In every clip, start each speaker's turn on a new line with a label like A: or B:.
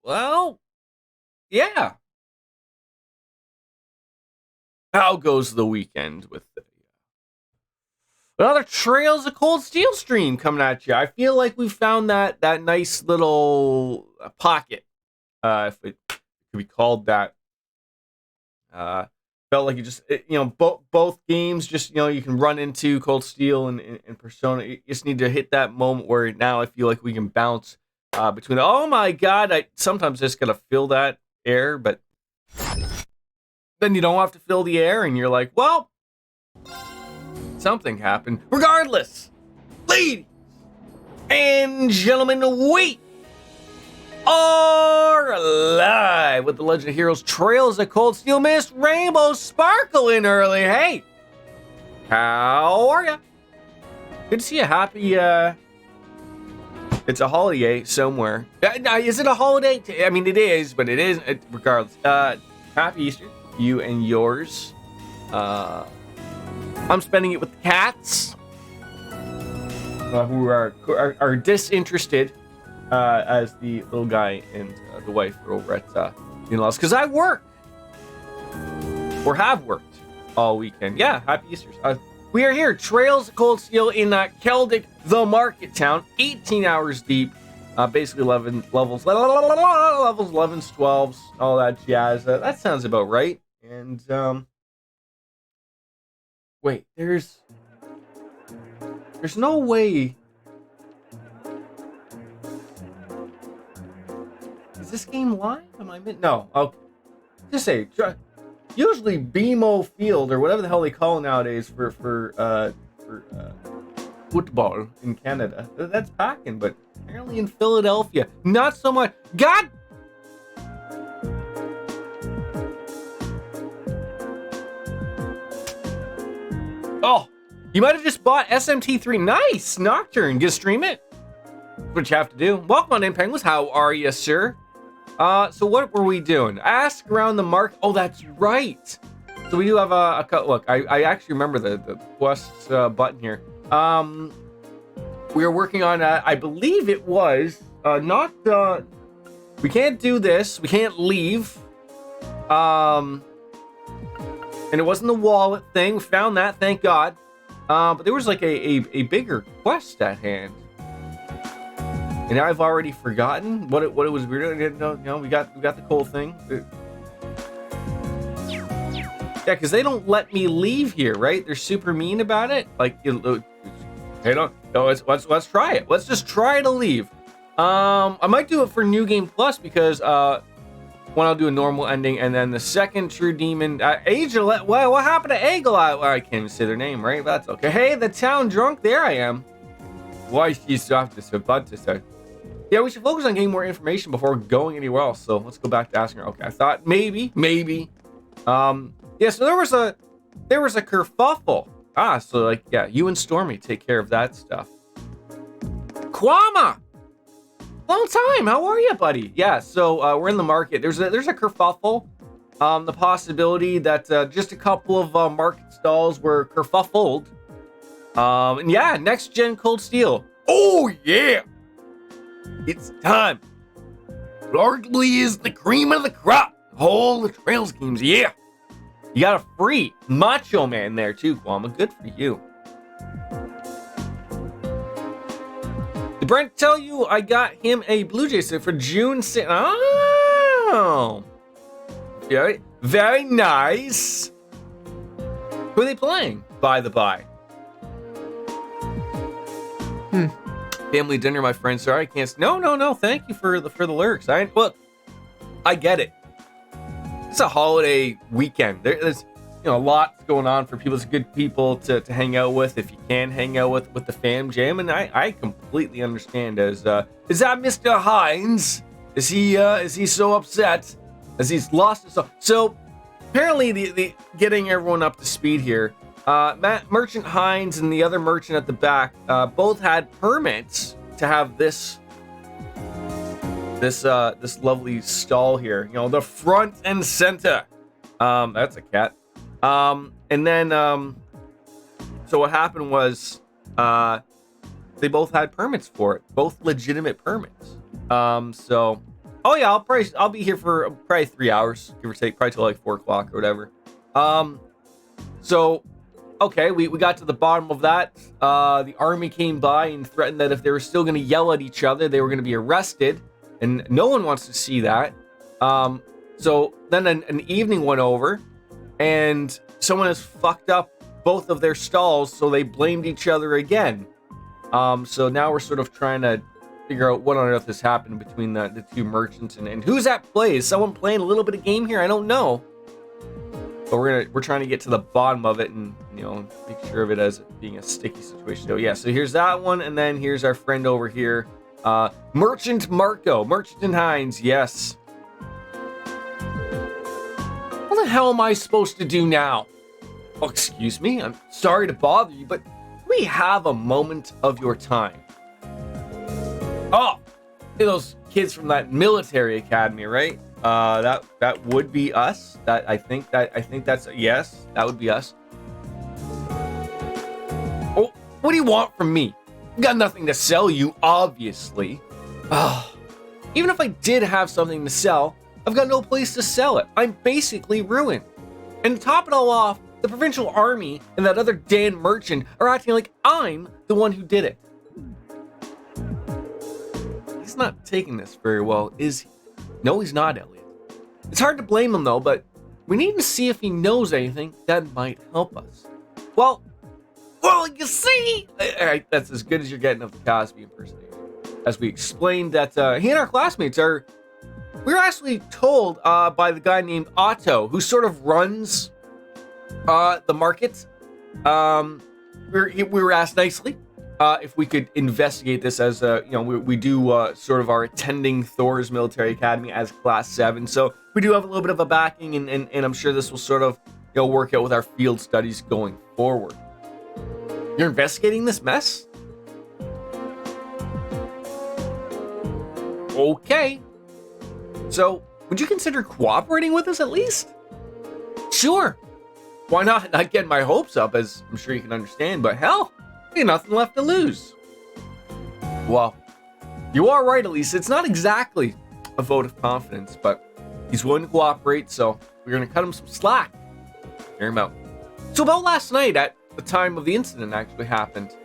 A: Well, yeah. How goes the weekend with another Trails of Cold Steel stream coming at you? I feel like we found that nice little pocket, if it could be called that. Uh, Felt like both games just you can run into Cold Steel and Persona. You just need to hit that moment where now I feel like we can bounce between. Oh my god! I sometimes just gotta fill that air, but then you don't have to fill the air, and you're like, well, something happened. Regardless, ladies and gentlemen, we are live with the Legend of Heroes Trails of Cold Steel. Miss Rainbow Sparkle in early. Hey, how are ya? Good to see you. Happy, it's a holiday somewhere. Now, is it a holiday? I mean, it is, but it isn't, regardless. Happy Easter, you and yours. I'm spending it with the cats, who are disinterested, as the little guy and the wife are over at in-laws, because I work or have worked all weekend. Yeah, happy Easter. We are here, Trails of Cold Steel in Celtic, the market town, 18 hours deep, basically 11 levels, 11s, 12s, all that jazz. That sounds about right. And wait, there's no way. Is this game live? Am I no? Okay. Just say, usually BMO Field or whatever the hell they call it nowadays for football in Canada. That's packing, but apparently in Philadelphia, not so much. God. Oh, you might have just bought SMT3. Nice, Nocturne. Get to stream it. That's what you have to do. Welcome on in, Penguins. How are you, sir? So what were we doing? Ask around the market. Oh, that's right. So we do have a look. I actually remember the quest button here. We are working on. I believe it was not. We can't do this. We can't leave. And it wasn't the wallet thing. We found that, thank God. But there was like a bigger quest at hand. And I've already forgotten what it was we were doing. We got the cool thing. Yeah, because they don't let me leave here, right? They're super mean about it. Like, hey, don't. No, let's try it. Let's just try to leave. I might do it for New Game Plus because one I'll do a normal ending, and then the second True Demon, Angel. Well, what happened to Egel? I can't even say their name, right? But that's okay. Hey, the town drunk. There I am. Why she's soft as a butt to say. Yeah, we should focus on getting more information before going anywhere else. So let's go back to asking her. Okay, I thought maybe. Yeah. So there was a kerfuffle. So like, yeah, you and Stormy take care of that stuff. Kwama, long time. How are you, buddy? Yeah. So we're in the market. There's a kerfuffle. The possibility that just a couple of market stalls were kerfuffled. And yeah, next gen Cold Steel. Oh yeah. It's time. Largely is the cream of the crop. All the Trails games, yeah. You got a free Macho Man there too, Kwama. Good for you. Did Brent tell you I got him a Blue Jay set for June 6th? Oh. Very, very nice. Who are they playing, by the by? Family dinner, my friend. Sorry, I can't. No. Thank you for the lyrics. Look, I get it. It's a holiday weekend. There's a lot going on for people. It's good people to hang out with if you can hang out with the fam jam, and I completely understand. Is that Mr. Hines? Is he so upset as he's lost his soul? So apparently the getting everyone up to speed here. Merchant Hines and the other merchant at the back both had permits to have this lovely stall here. The front and center. That's a cat. And then so what happened was they both had permits for it, both legitimate permits. So Oh yeah, I'll be here for probably 3 hours, give or take, probably till like 4 o'clock or whatever. So okay, we got to the bottom of that. The army came by and threatened that if they were still going to yell at each other, they were going to be arrested, and no one wants to see that. So then an evening went over, and someone has fucked up both of their stalls, so they blamed each other again. So now we're sort of trying to figure out what on earth has happened between the two merchants and who's at play. Is someone playing a little bit of game here? I don't know. But we're trying to get to the bottom of it and, you know, make sure of it as being a sticky situation. So yeah, so here's that one, and then here's our friend over here, Merchant Marco, Merchant and Hines. Yes. What the hell am I supposed to do now? Oh, excuse me. I'm sorry to bother you, but we have a moment of your time. Oh, those kids from that military academy, right? That would be us. I think that's yes. That would be us. Oh, what do you want from me? Got nothing to sell you, obviously. Even if I did have something to sell, I've got no place to sell it. I'm basically ruined. And to top it all off, the provincial army and that other Dan merchant are acting like I'm the one who did it. He's not taking this very well, is he? No, he's not, Elliot. It's hard to blame him, though, but we need to see if he knows anything that might help us. Well, you see, that's as good as you're getting of the Cosby impersonation. As we explained that he and our classmates we were actually told by the guy named Otto, who sort of runs the market. We were asked nicely if we could investigate this as we do sort of our attending Thor's military academy as class 7, so we do have a little bit of a backing, and I'm sure this will sort of work out with our field studies going forward. You're investigating this mess? Okay. So would you consider cooperating with us at least? Sure. Why not? Not getting my hopes up, as I'm sure you can understand, but hell, we have nothing left to lose. Well, you are right, Elise. It's not exactly a vote of confidence, but he's willing to cooperate, so we're going to cut him some slack. Hear him out. So about last night, at the time of the incident actually happened.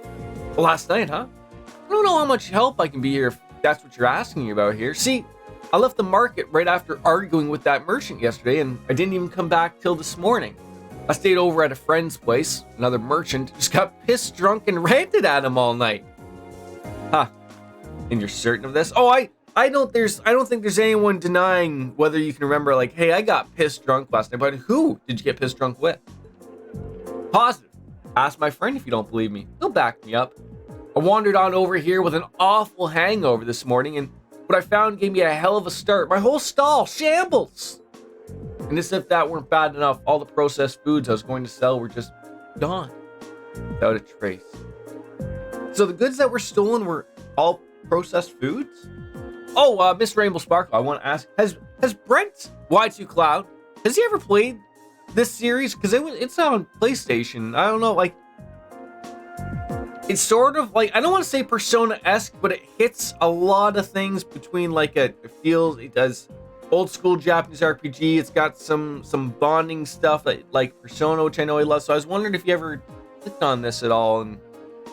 A: Well, last night, huh? I don't know how much help I can be here if that's what you're asking about here. See, I left the market right after arguing with that merchant yesterday, and I didn't even come back till this morning. I stayed over at a friend's place. Another merchant just got pissed drunk and ranted at him all night. Huh. And you're certain of this? Oh, I don't think there's anyone denying whether you can remember, like, hey, I got pissed drunk last night, but who did you get pissed drunk with? Positive. Ask my friend if you don't believe me. He'll back me up. I wandered on over here with an awful hangover this morning, and what I found gave me a hell of a start. My whole stall, shambles. And as if that weren't bad enough, all the processed foods I was going to sell were just gone, without a trace. So the goods that were stolen were all processed foods? Oh, Miss Rainbow Sparkle, I want to ask, has Brent Y2 Cloud, has he ever played this series? Because it's on PlayStation. I don't know, like, it's sort of like, I don't want to say Persona-esque, but it hits a lot of things between, like, it does old school Japanese RPG. It's got some bonding stuff like Persona, which I know I love. So I was wondering if you ever clicked on this at all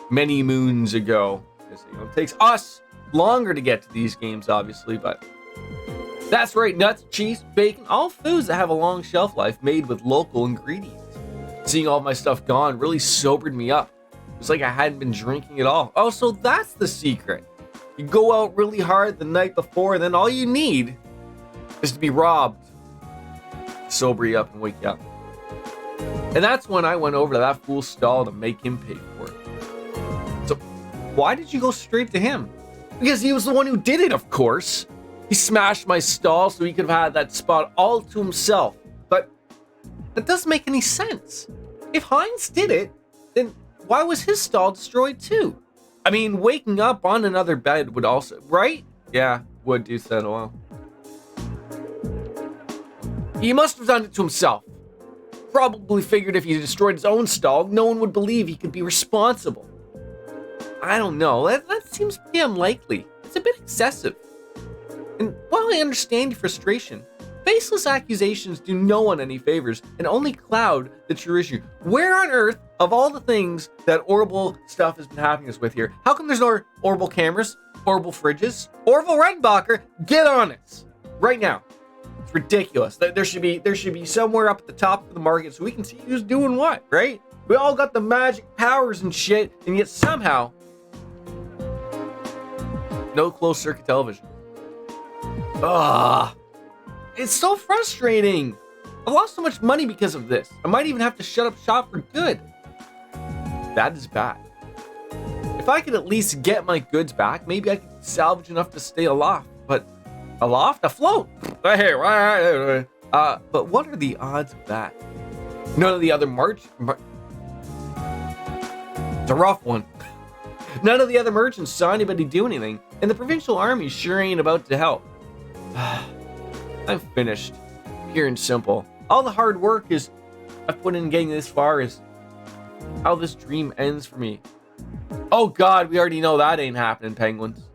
A: many moons ago. Because, it takes us longer to get to these games, obviously, but that's right. Nuts, cheese, bacon, all foods that have a long shelf life made with local ingredients. Seeing all my stuff gone really sobered me up. It was like I hadn't been drinking at all. Oh, so that's the secret. You go out really hard the night before, and then all you need is to be robbed, sober you up and wake you up. And that's when I went over to that fool's stall to make him pay for it. So why did you go straight to him? Because he was the one who did it, of course. He smashed my stall so he could have had that spot all to himself. But that doesn't make any sense. If Heinz did it, then why was his stall destroyed too? I mean, waking up on another bed would also, right? Yeah, would do that a while. He must have done it to himself. Probably figured if he destroyed his own stall, no one would believe he could be responsible. I don't know. That seems pretty unlikely. It's a bit excessive. And while I understand your frustration, baseless accusations do no one any favors and only cloud the true issue. Where on earth, of all the things that Orbital stuff has been happening us with here, how come there's no Orbital cameras, Orbital fridges, Orbital Redenbacher? Get on it right now. It's ridiculous. There should be somewhere up at the top of the market so we can see who's doing what, right? We all got the magic powers and shit, and yet somehow no closed circuit television. It's so frustrating. I've lost so much money because of this. I might even have to shut up shop for good. That is bad. If I could at least get my goods back, maybe I could salvage enough to stay aloft. But aloft? Afloat? But what are the odds of that? None of the other it's a rough one. None of the other merchants saw anybody do anything, and the provincial army sure ain't about to help. I'm finished. Pure and simple. All the hard work I've put in getting this far is how this dream ends for me. Oh god, we already know that ain't happening, penguins.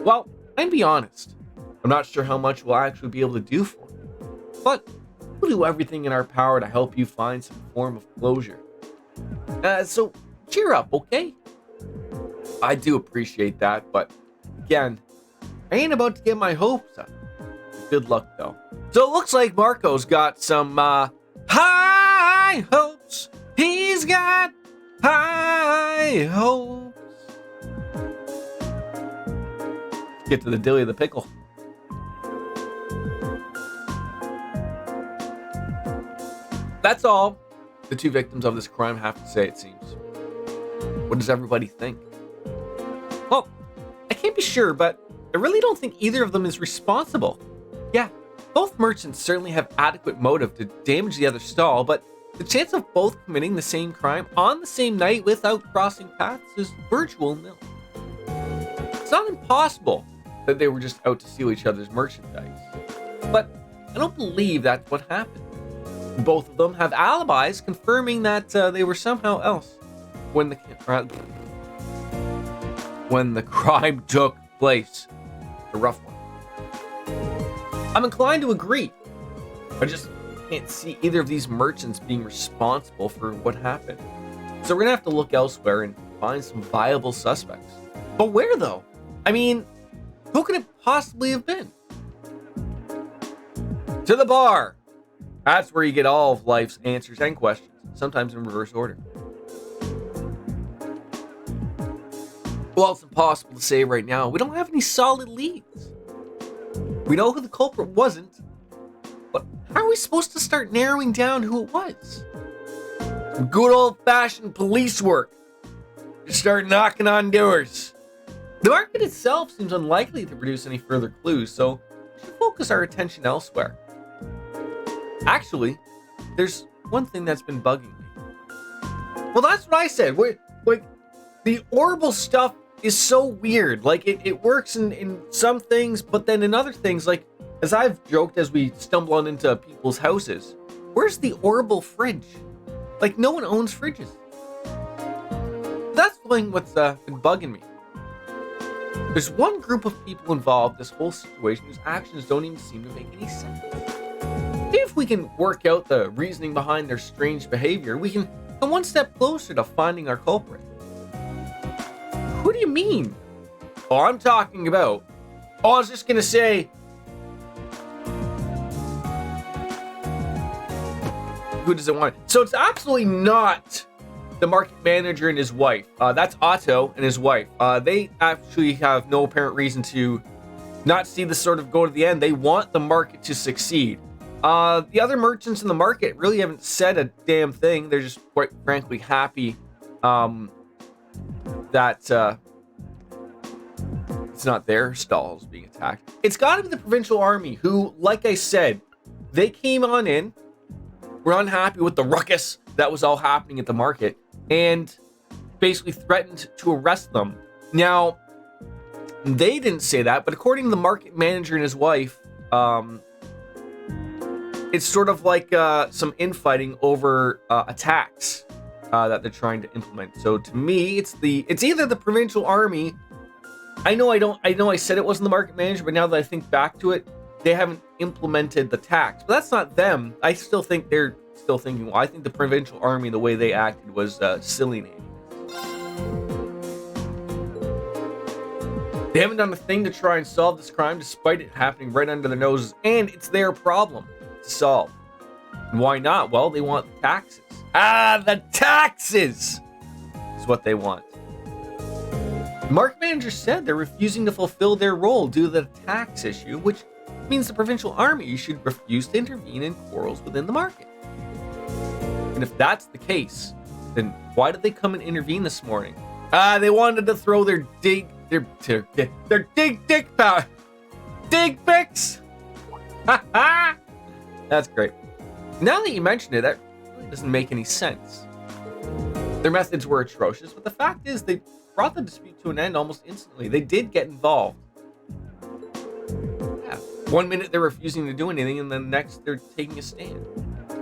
A: Well, I'd be honest. I'm not sure how much we'll actually be able to do for you. But we'll do everything in our power to help you find some form of closure. So cheer up, okay? I do appreciate that, but again, I ain't about to get my hopes up. Good luck, though. So it looks like Marco's got some high hopes. He's got high hopes. Get to the dilly of the pickle. That's all the two victims of this crime have to say, it seems. What does everybody think? Well, I can't be sure, but I really don't think either of them is responsible. Yeah, both merchants certainly have adequate motive to damage the other stall, but the chance of both committing the same crime on the same night without crossing paths is virtual nil. It's not impossible that they were just out to steal each other's merchandise, but I don't believe that's what happened. Both of them have alibis confirming that they were somehow else when the crime took place. A rough one. I'm inclined to agree. I just can't see either of these merchants being responsible for what happened. So we're gonna have to look elsewhere and find some viable suspects. But where though? I mean, who could it possibly have been? To the bar. That's where you get all of life's answers and questions, sometimes in reverse order. Well, it's impossible to say right now. We don't have any solid leads. We know who the culprit wasn't, but how are we supposed to start narrowing down who it was? Some good old-fashioned police work. Just start knocking on doors. The market itself seems unlikely to produce any further clues, so we should focus our attention elsewhere. Actually, there's one thing that's been bugging me. Well, that's what I said. Like, the Orbital stuff is so weird. Like, it works in some things, but then in other things, like, as I've joked as we stumble on into people's houses, where's the Orbital fridge? Like, no one owns fridges. That's what's been bugging me. There's one group of people involved in this whole situation whose actions don't even seem to make any sense. See if we can work out the reasoning behind their strange behavior, we can come one step closer to finding our culprit. What do you mean? Oh, I'm talking about... Oh, I was just gonna say... Who does it want? So it's absolutely not the market manager and his wife. That's Otto and his wife. They actually have no apparent reason to not see this sort of go to the end. They want the market to succeed. The other merchants in the market really haven't said a damn thing. They're just quite frankly happy that it's not their stalls being attacked. It's got to be the provincial army who, like I said, they came on in, were unhappy with the ruckus that was all happening at the market, and basically threatened to arrest them. Now, they didn't say that, but according to the market manager and his wife, it's sort of like some infighting over attacks that they're trying to implement. So to me, it's either the provincial army I know I said it wasn't the market manager, but now that I think back to it, they haven't implemented the tax. But that's not them. I still think they're still thinking, well, I think the provincial army, the way they acted was silly. They haven't done a thing to try and solve this crime despite it happening right under their noses, and it's their problem to solve. And why not? Well, they want the taxes. The taxes is what they want. The market manager said they're refusing to fulfill their role due to the tax issue, which means the provincial army should refuse to intervene in quarrels within the market. And if that's the case, then why did they come and intervene this morning? They wanted to throw their dig pics. That's great. Now that you mention it, that really doesn't make any sense. Their methods were atrocious, but the fact is they brought the dispute to an end almost instantly. They did get involved. Yeah. 1 minute they're refusing to do anything, and then the next they're taking a stand.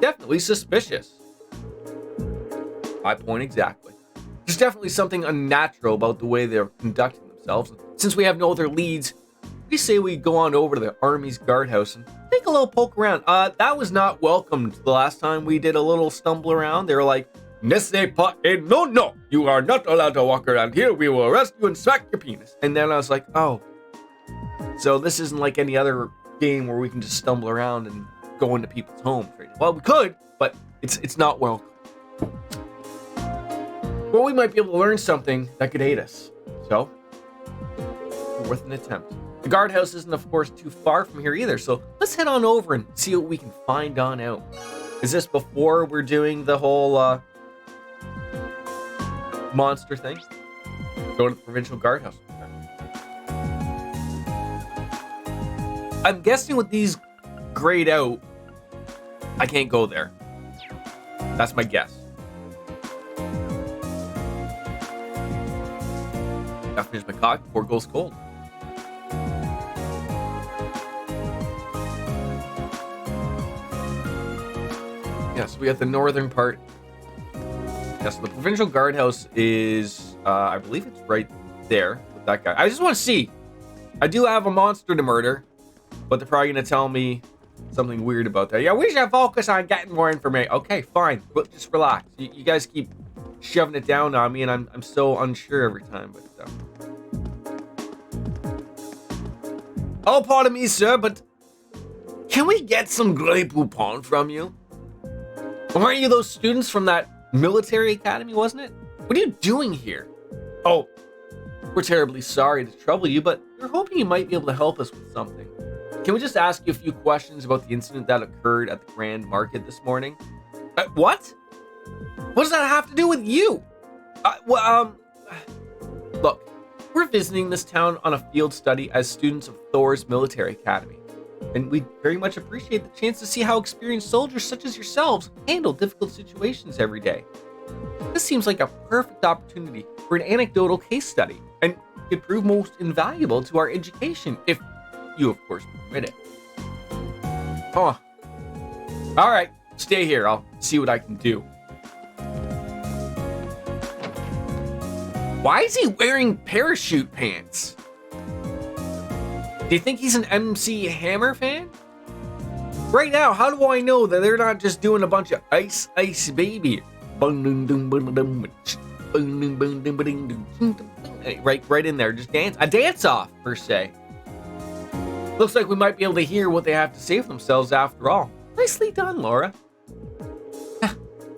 A: Definitely suspicious. My point exactly. There's definitely something unnatural about the way they're conducting themselves. Since we have no other leads, we say we go on over to the Army's guardhouse and take a little poke around. That was not welcomed the last time we did a little stumble around. They were like, "Nesse pas no, you are not allowed to walk around here. We will arrest you and smack your penis." And then I was like, oh, so this isn't like any other game where we can just stumble around and go into people's homes. Right? Well, we could, but it's not welcome. Well, we might be able to learn something that could aid us. So, worth an attempt. The guardhouse isn't, of course, too far from here either, so let's head on over and see what we can find on out. Is this before we're doing the whole monster thing? Go to the provincial guardhouse. I'm guessing with these grayed out, I can't go there. That's my guess. Gotta finish my cock before it goes cold. Yeah, so we got the northern part. Yeah, so the provincial guardhouse is, I believe it's right there with that guy. I just want to see. I do have a monster to murder, but they're probably going to tell me something weird about that. Yeah, we should focus on getting more information. Okay, fine. But just relax. You guys keep shoving it down on me, and I'm so unsure every time. But oh, pardon me, sir, but can we get some Grey Poupon from you? Aren't you those students from that military academy, wasn't it? What are you doing here? Oh, we're terribly sorry to trouble you, but we're hoping you might be able to help us with something. Can we just ask you a few questions about the incident that occurred at the Grand Market this morning? What? What does that have to do with you? Look, we're visiting this town on a field study as students of Thor's military academy, and we very much appreciate the chance to see how experienced soldiers such as yourselves handle difficult situations every day. This seems like a perfect opportunity for an anecdotal case study, and could prove most invaluable to our education, if you, of course, permit it. Oh, all right, stay here. I'll see what I can do. Why is he wearing parachute pants? Do you think he's an MC Hammer fan? Right now, how do I know that they're not just doing a bunch of Ice Ice Baby? Right in there, just a dance off, per se. Looks like we might be able to hear what they have to say for themselves after all. Nicely done, Laura.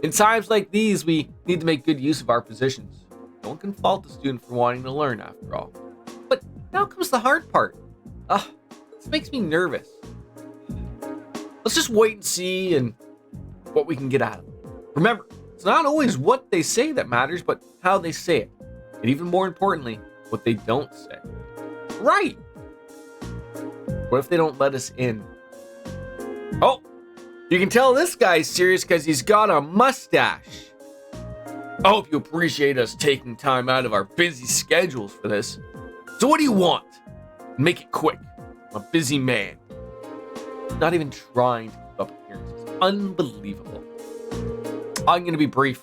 A: In times like these, we need to make good use of our positions. No one can fault the student for wanting to learn, after all. But now comes the hard part. This makes me nervous. Let's just wait and see and what we can get out of them. Remember, it's not always what they say that matters, but how they say it. And even more importantly, what they don't say. Right! What if they don't let us in? Oh, you can tell this guy's serious because he's got a mustache. I hope you appreciate us taking time out of our busy schedules for this. So what do you want? Make it quick. I'm a busy man. Not even trying to keep up appearances. Unbelievable. I'm going to be brief.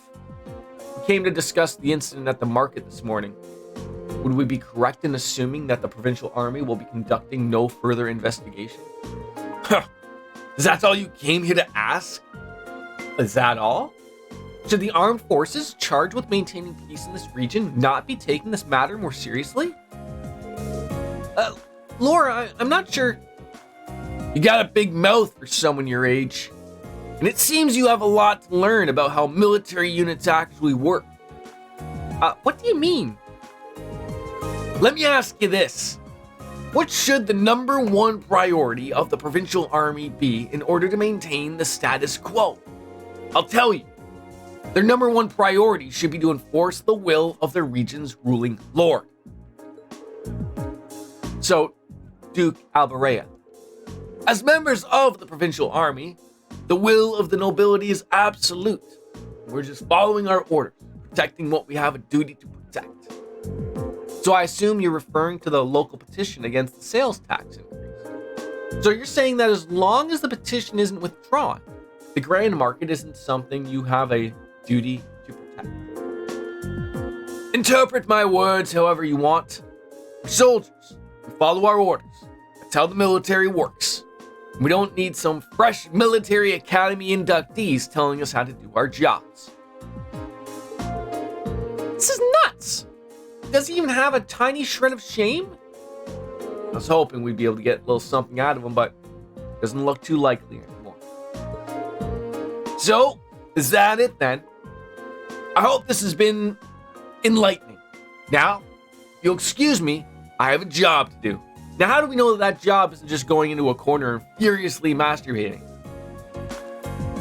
A: We came to discuss the incident at the market this morning. Would we be correct in assuming that the provincial army will be conducting no further investigation? Is that all you came here to ask? Is that all? Should the armed forces charged with maintaining peace in this region not be taking this matter more seriously? Laura, I'm not sure. You got a big mouth for someone your age. And it seems you have a lot to learn about how military units actually work. What do you mean? Let me ask you this. What should the number one priority of the provincial army be in order to maintain the status quo? I'll tell you. Their number one priority should be to enforce the will of their region's ruling lord. So, Duke Alberea. As members of the provincial army, the will of the nobility is absolute. We're just following our orders, protecting what we have a duty to protect. So I assume you're referring to the local petition against the sales tax increase. So you're saying that as long as the petition isn't withdrawn, the grand market isn't something you have a duty to protect. Interpret my words however you want. We're soldiers. We follow our orders. That's how the military works. We don't need some fresh military academy inductees telling us how to do our jobs. This is nuts. Does he even have a tiny shred of shame? I was hoping we'd be able to get a little something out of him, but it doesn't look too likely anymore. So, is that it then? I hope this has been enlightening. Now, if you'll excuse me, I have a job to do. Now, how do we know that job isn't just going into a corner and furiously masturbating?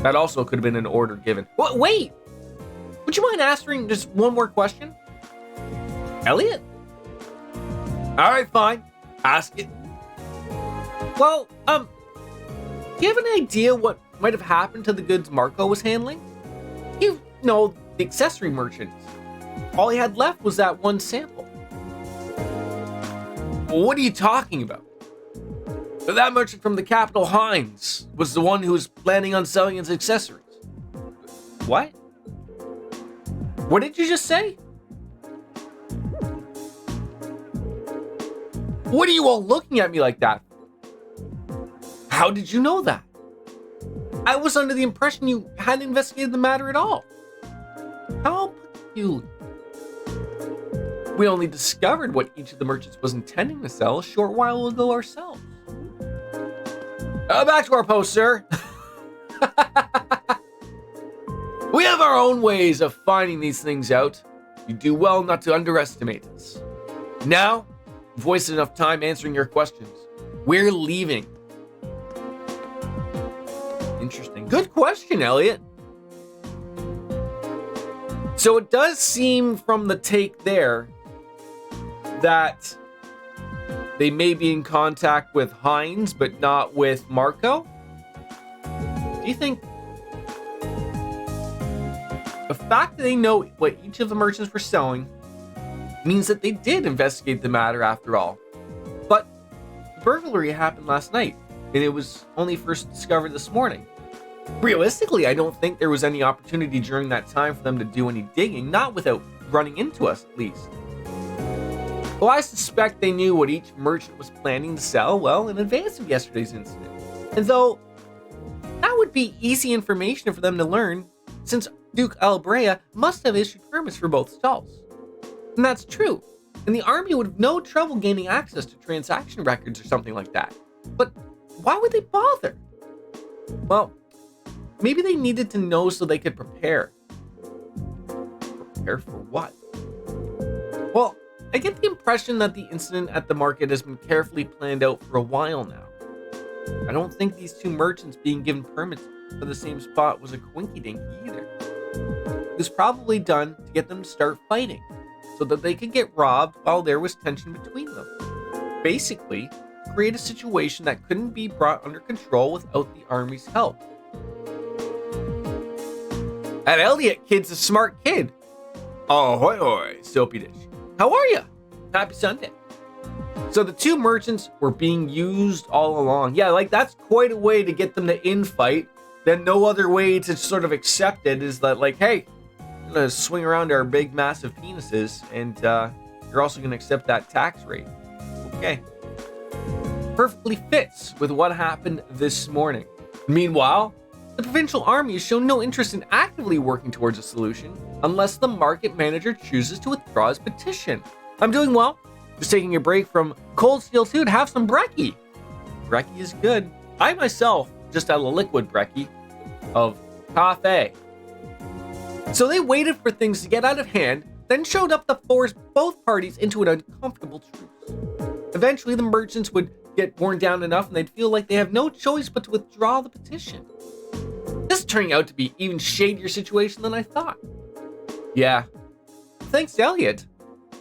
A: That also could have been an order given. Wait! Would you mind answering just one more question? Elliot? Alright, fine. Ask it. Well, do you have an idea what might have happened to the goods Marco was handling? You know, the accessory merchants. All he had left was that one sample. What are you talking about? That merchant from the capital, Hines, was the one who was planning on selling his accessories. What? What did you just say? What are you all looking at me like that? How did you know that? I was under the impression you hadn't investigated the matter at all. How peculiar. We only discovered what each of the merchants was intending to sell a short while ago ourselves. Back to our post, sir. We have our own ways of finding these things out. You do well not to underestimate us. Now, we've wasted enough time answering your questions. We're leaving. Interesting. Good question, Elliot. So it does seem from the take there that they may be in contact with Hines, but not with Marco. Do you think the fact that they know what each of the merchants were selling means that they did investigate the matter after all? But the burglary happened last night, and it was only first discovered this morning. Realistically, I don't think there was any opportunity during that time for them to do any digging, not without running into us at least. Well, I suspect they knew what each merchant was planning to sell well in advance of yesterday's incident. And though that would be easy information for them to learn, since Duke Alberea must have issued permits for both stalls. And that's true, and the army would have no trouble gaining access to transaction records or something like that. But why would they bother? Well, maybe they needed to know so they could prepare. Prepare for what? Well, I get the impression that the incident at the market has been carefully planned out for a while now. I don't think these two merchants being given permits for the same spot was a quinky-dinky either. It was probably done to get them to start fighting, so that they could get robbed while there was tension between them. Basically, create a situation that couldn't be brought under control without the army's help. That Elliot kid's a smart kid. Oh, hoy hoy, Soapy Dish. How are you? Happy Sunday. So the two merchants were being used all along. Yeah, like that's quite a way to get them to infight. Then no other way to sort of accept it is that like, hey, I'm gonna swing around our big massive penises and You're also going to accept that tax rate. Okay. Perfectly fits with what happened this morning. Meanwhile, the provincial army has shown no interest in actively working towards a solution unless the market manager chooses to withdraw his petition. I'm doing well. Just taking a break from Cold Steel 2 to have some brekkie. Brekkie is good. I myself just had a liquid brekkie of coffee. So they waited for things to get out of hand, then showed up to force both parties into an uncomfortable truce. Eventually, the merchants would get worn down enough and they'd feel like they have no choice but to withdraw the petition. This is turning out to be even shadier situation than I thought. Yeah. Thanks to Elliot,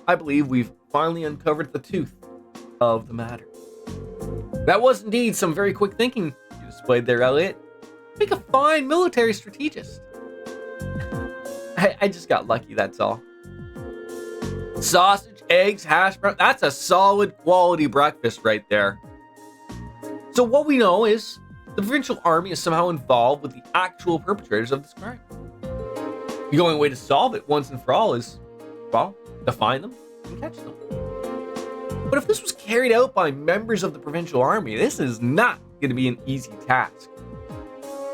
A: I believe we've finally uncovered the truth of the matter. That was indeed some very quick thinking you displayed there, Elliot. Make a fine military strategist. I just got lucky, that's all. Sausage, eggs, hash brown. That's a solid quality breakfast right there. So what we know is the provincial army is somehow involved with the actual perpetrators of this crime. The only way to solve it once and for all is, well, to find them and catch them. But if this was carried out by members of the provincial army, this is not going to be an easy task.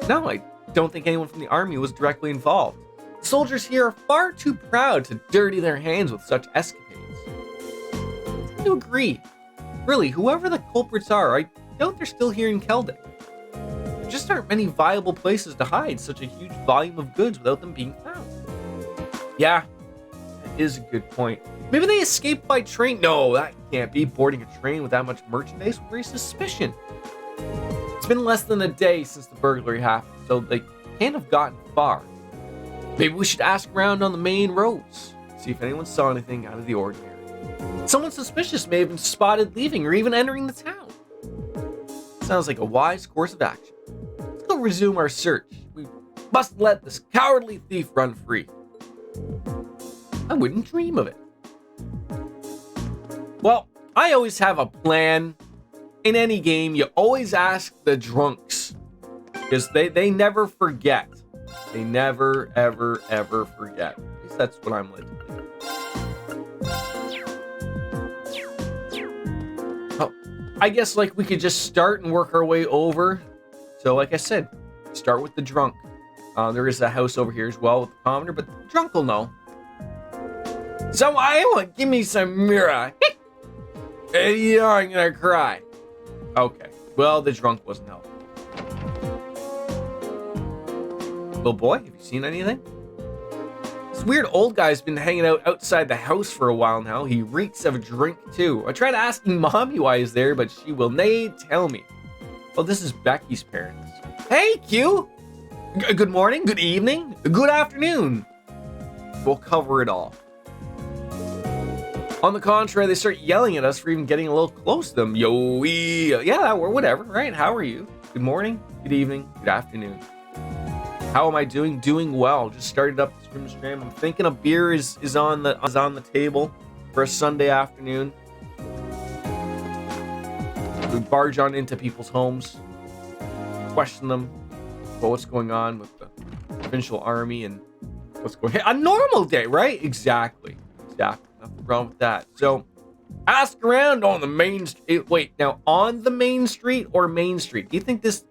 A: No, I don't think anyone from the army was directly involved. Soldiers here are far too proud to dirty their hands with such escapades. I tend to agree. Really, whoever the culprits are, I doubt they're still here in Keldek. There just aren't many viable places to hide such a huge volume of goods without them being found. Yeah, that is a good point. Maybe they escaped by train. No, that can't be. Boarding a train with that much merchandise would raise suspicion. It's been less than a day since the burglary happened, so they can't have gotten far. Maybe we should ask around on the main roads, see if anyone saw anything out of the ordinary. Someone suspicious may have been spotted leaving or even entering the town. Sounds like a wise course of action. Let's go resume our search. We must let this cowardly thief run free. I wouldn't dream of it. Well, I always have a plan. In any game, you always ask the drunks, because they never forget. They never, ever, ever forget. At least that's what I'm led to believe. Oh, I guess like we could just start and work our way over. So like I said, start with the drunk. There is a house over here as well with the commoner, but the drunk will know. So I want, give me some mirror. Hey, I'm gonna cry. Okay, well, the drunk wasn't helping. Little boy, have you seen anything? This weird old guy's been hanging out outside the house for a while now. He reeks of a drink too. I tried asking Mommy why he's there, but she will nay tell me. Well, this is Becky's parents. Hey, Q! Good morning, good evening, good afternoon. We'll cover it all. On the contrary, they start yelling at us for even getting a little close to them. Yo, yeah, or whatever, right? How are you? Good morning, good evening, good afternoon. How am I doing? Doing well. Just started up the stream. I'm thinking a beer is on the table for a Sunday afternoon. We barge on into people's homes, question them about what's going on with the provincial army and what's going on. A normal day, right? Exactly. Nothing wrong with that. So ask around on the main street. Wait, now on the main street or Main Street? Do you think this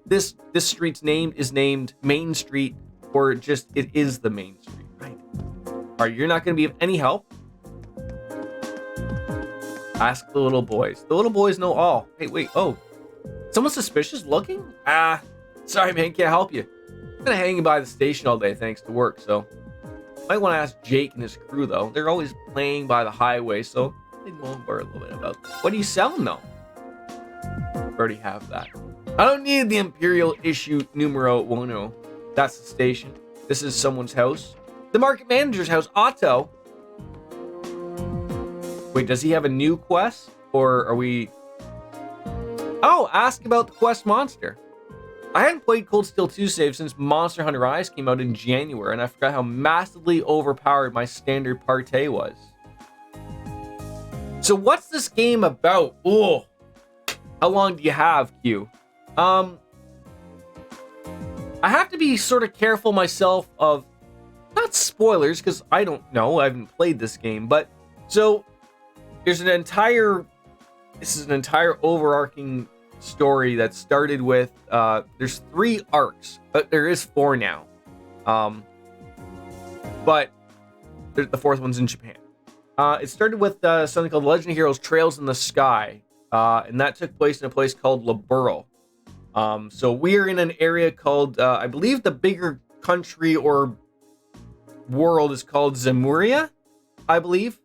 A: street's name is named Main Street or just it is the main street? Right. All right, you're not going to be of any help. Ask the little boys. The little boys know all. Hey, wait. Oh, someone suspicious looking? Sorry, man, can't help you. I'm gonna hang by the station all day thanks to work, so might want to ask Jake and his crew though. They're always playing by the highway, so they know more a little bit about them. What are you selling though? Already have that. I don't need the Imperial issue numero uno. That's the station. This is someone's house. The market manager's house, Otto. Wait, does he have a new quest? Or are we... Oh, ask about the quest monster. I hadn't played Cold Steel 2 save since Monster Hunter Rise came out in January, and I forgot how massively overpowered my standard partay was. So what's this game about? Oh, how long do you have, Q? I have to be sort of careful myself of, not spoilers, because I don't know, I haven't played this game, but, so, there's an entire overarching story that started with there's 3 arcs, but there is 4 now. But the 4th one's in Japan. It started with something called Legend of Heroes Trails in the Sky, and that took place in a place called Liberl. So we're in an area called, I believe the bigger country or world is called Zemuria, I believe.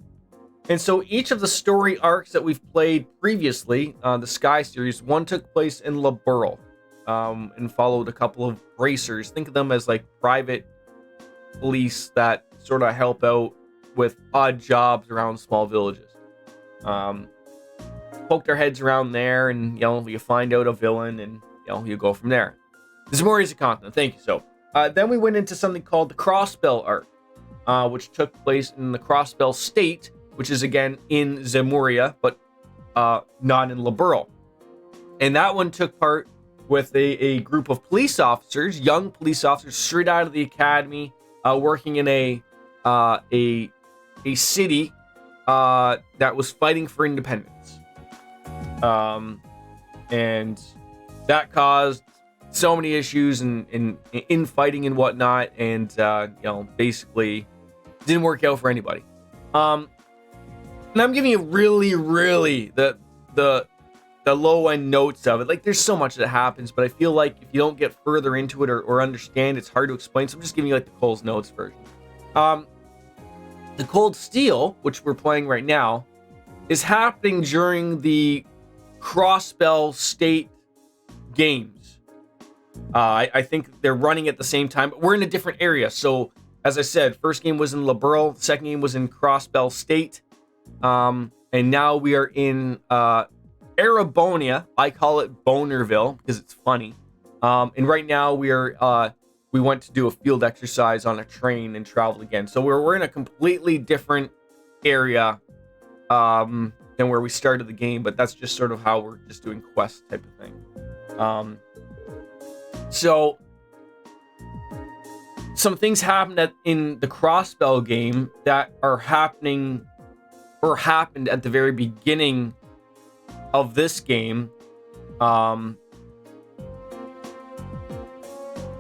A: And so each of the story arcs that we've played previously, the Sky series, one took place in Liberl, and followed a couple of racers. Think of them as like private police that sort of help out with odd jobs around small villages. Poke their heads around there, and you find out a villain, and you go from there. Zemuria is a continent. Thank you. So then we went into something called the Crossbell arc, which took place in the Crossbell State, which is again in Zemuria, but not in Liberl. And that one took part with a group of police officers, young police officers, straight out of the academy, working in a city that was fighting for independence. And that caused so many issues and infighting and whatnot, and basically didn't work out for anybody. And I'm giving you really the low end notes of it. Like, there's so much that happens, but I feel like if you don't get further into it or understand, it's hard to explain. So I'm just giving you like the Cole's Notes version. The Cold Steel, which we're playing right now, is happening during the Crossbell State games. I think they're running at the same time, but we're in a different area. So, as I said, first game was in Liberl, second game was in Crossbell State, and now we are in Arabonia. I call it Bonerville because it's funny. And right now we went to do a field exercise on a train and travel again. So we're in a completely different area than where we started the game, but that's just sort of how we're just doing quest type of thing. So some things happened in the Crossbell game that are happening or happened at the very beginning of this game. And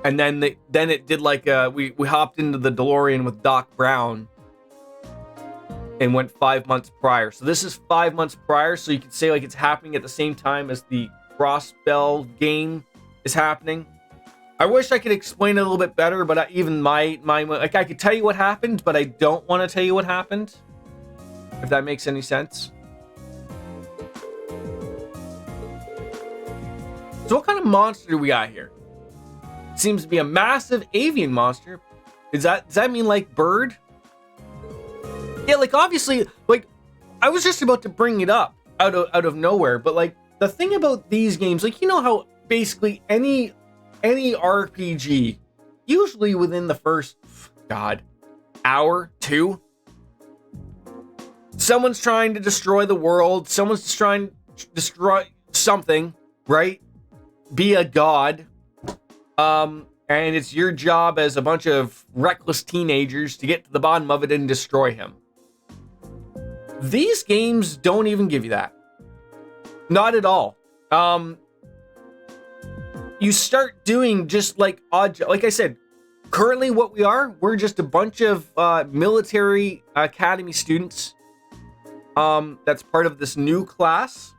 A: then it did like we hopped into the DeLorean with Doc Brown and went 5 months prior. So this is 5 months prior. So you could say like it's happening at the same time as the Crossbell game is happening. I wish I could explain it a little bit better, but even my like I could tell you what happened, but I don't want to tell you what happened. If that makes any sense. So what kind of monster do we got here? It seems to be a massive avian monster. Does that mean like bird? Yeah, like obviously, like I was just about to bring it up out of nowhere, but like the thing about these games, like how basically any RPG, usually within the first hour, 2, someone's trying to destroy the world, someone's trying to destroy something, right? Be a god. And it's your job as a bunch of reckless teenagers to get to the bottom of it and destroy him. These games don't even give you that. Not at all. You start doing just like like I said, currently we're just a bunch of military academy students. That's part of this new class.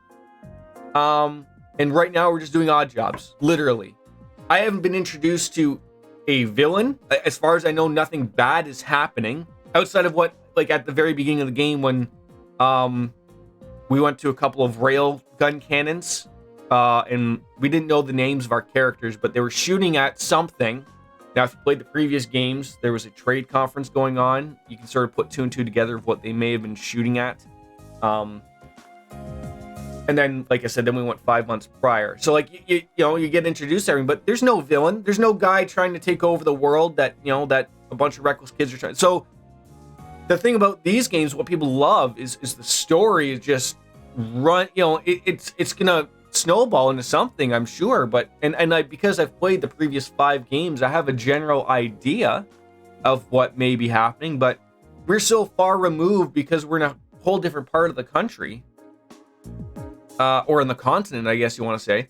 A: And right now we're just doing odd jobs, literally. I haven't been introduced to a villain. As far as I know, nothing bad is happening outside of what, like at the very beginning of the game when we went to a couple of rail gun cannons, and we didn't know the names of our characters, but they were shooting at something. Now, if you played the previous games, there was a trade conference going on. You can sort of put 2 and 2 together of what they may have been shooting at. And then, like I said, then we went 5 months prior. So, like, you get introduced to everything, but there's no villain. There's no guy trying to take over the world that a bunch of reckless kids are trying. So, the thing about these games, what people love is the story is just run. It's gonna snowball into something, I'm sure. But because I've played the previous 5 games, I have a general idea of what may be happening. But we're so far removed because we're in a whole different part of the country, or in the continent, I guess you want to say,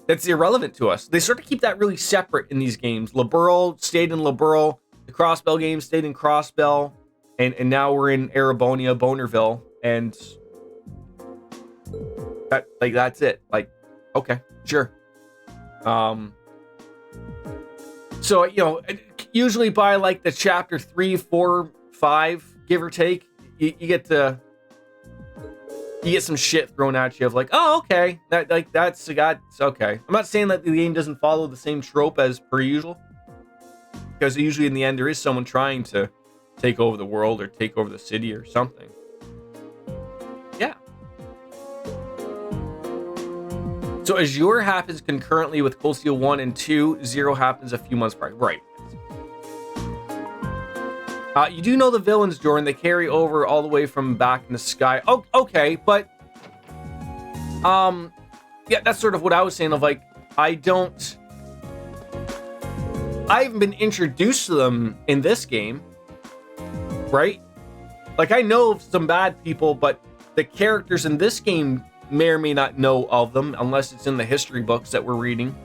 A: that's irrelevant to us. They sort of keep that really separate in these games. Liberl stayed in Liberl, the Crossbell game stayed in Crossbell, and now we're in Erebonia, Bonerville, and that's it. Like, okay, sure. So, you know, usually by like the chapter 3, 4, 5, give or take, you get some shit thrown at you of like, oh, okay, that's okay. I'm not saying that the game doesn't follow the same trope as per usual, because usually in the end there is someone trying to take over the world or take over the city or something. Yeah. So Azure happens concurrently with Cold Steel 1 and 2. 0 happens a few months prior. Right. You do know the villains, Jordan. They carry over all the way from back in the sky. Oh, okay, but yeah, that's sort of what I was saying of like, I haven't been introduced to them in this game, right? Like, I know of some bad people, but the characters in this game may or may not know of them unless it's in the history books that we're reading.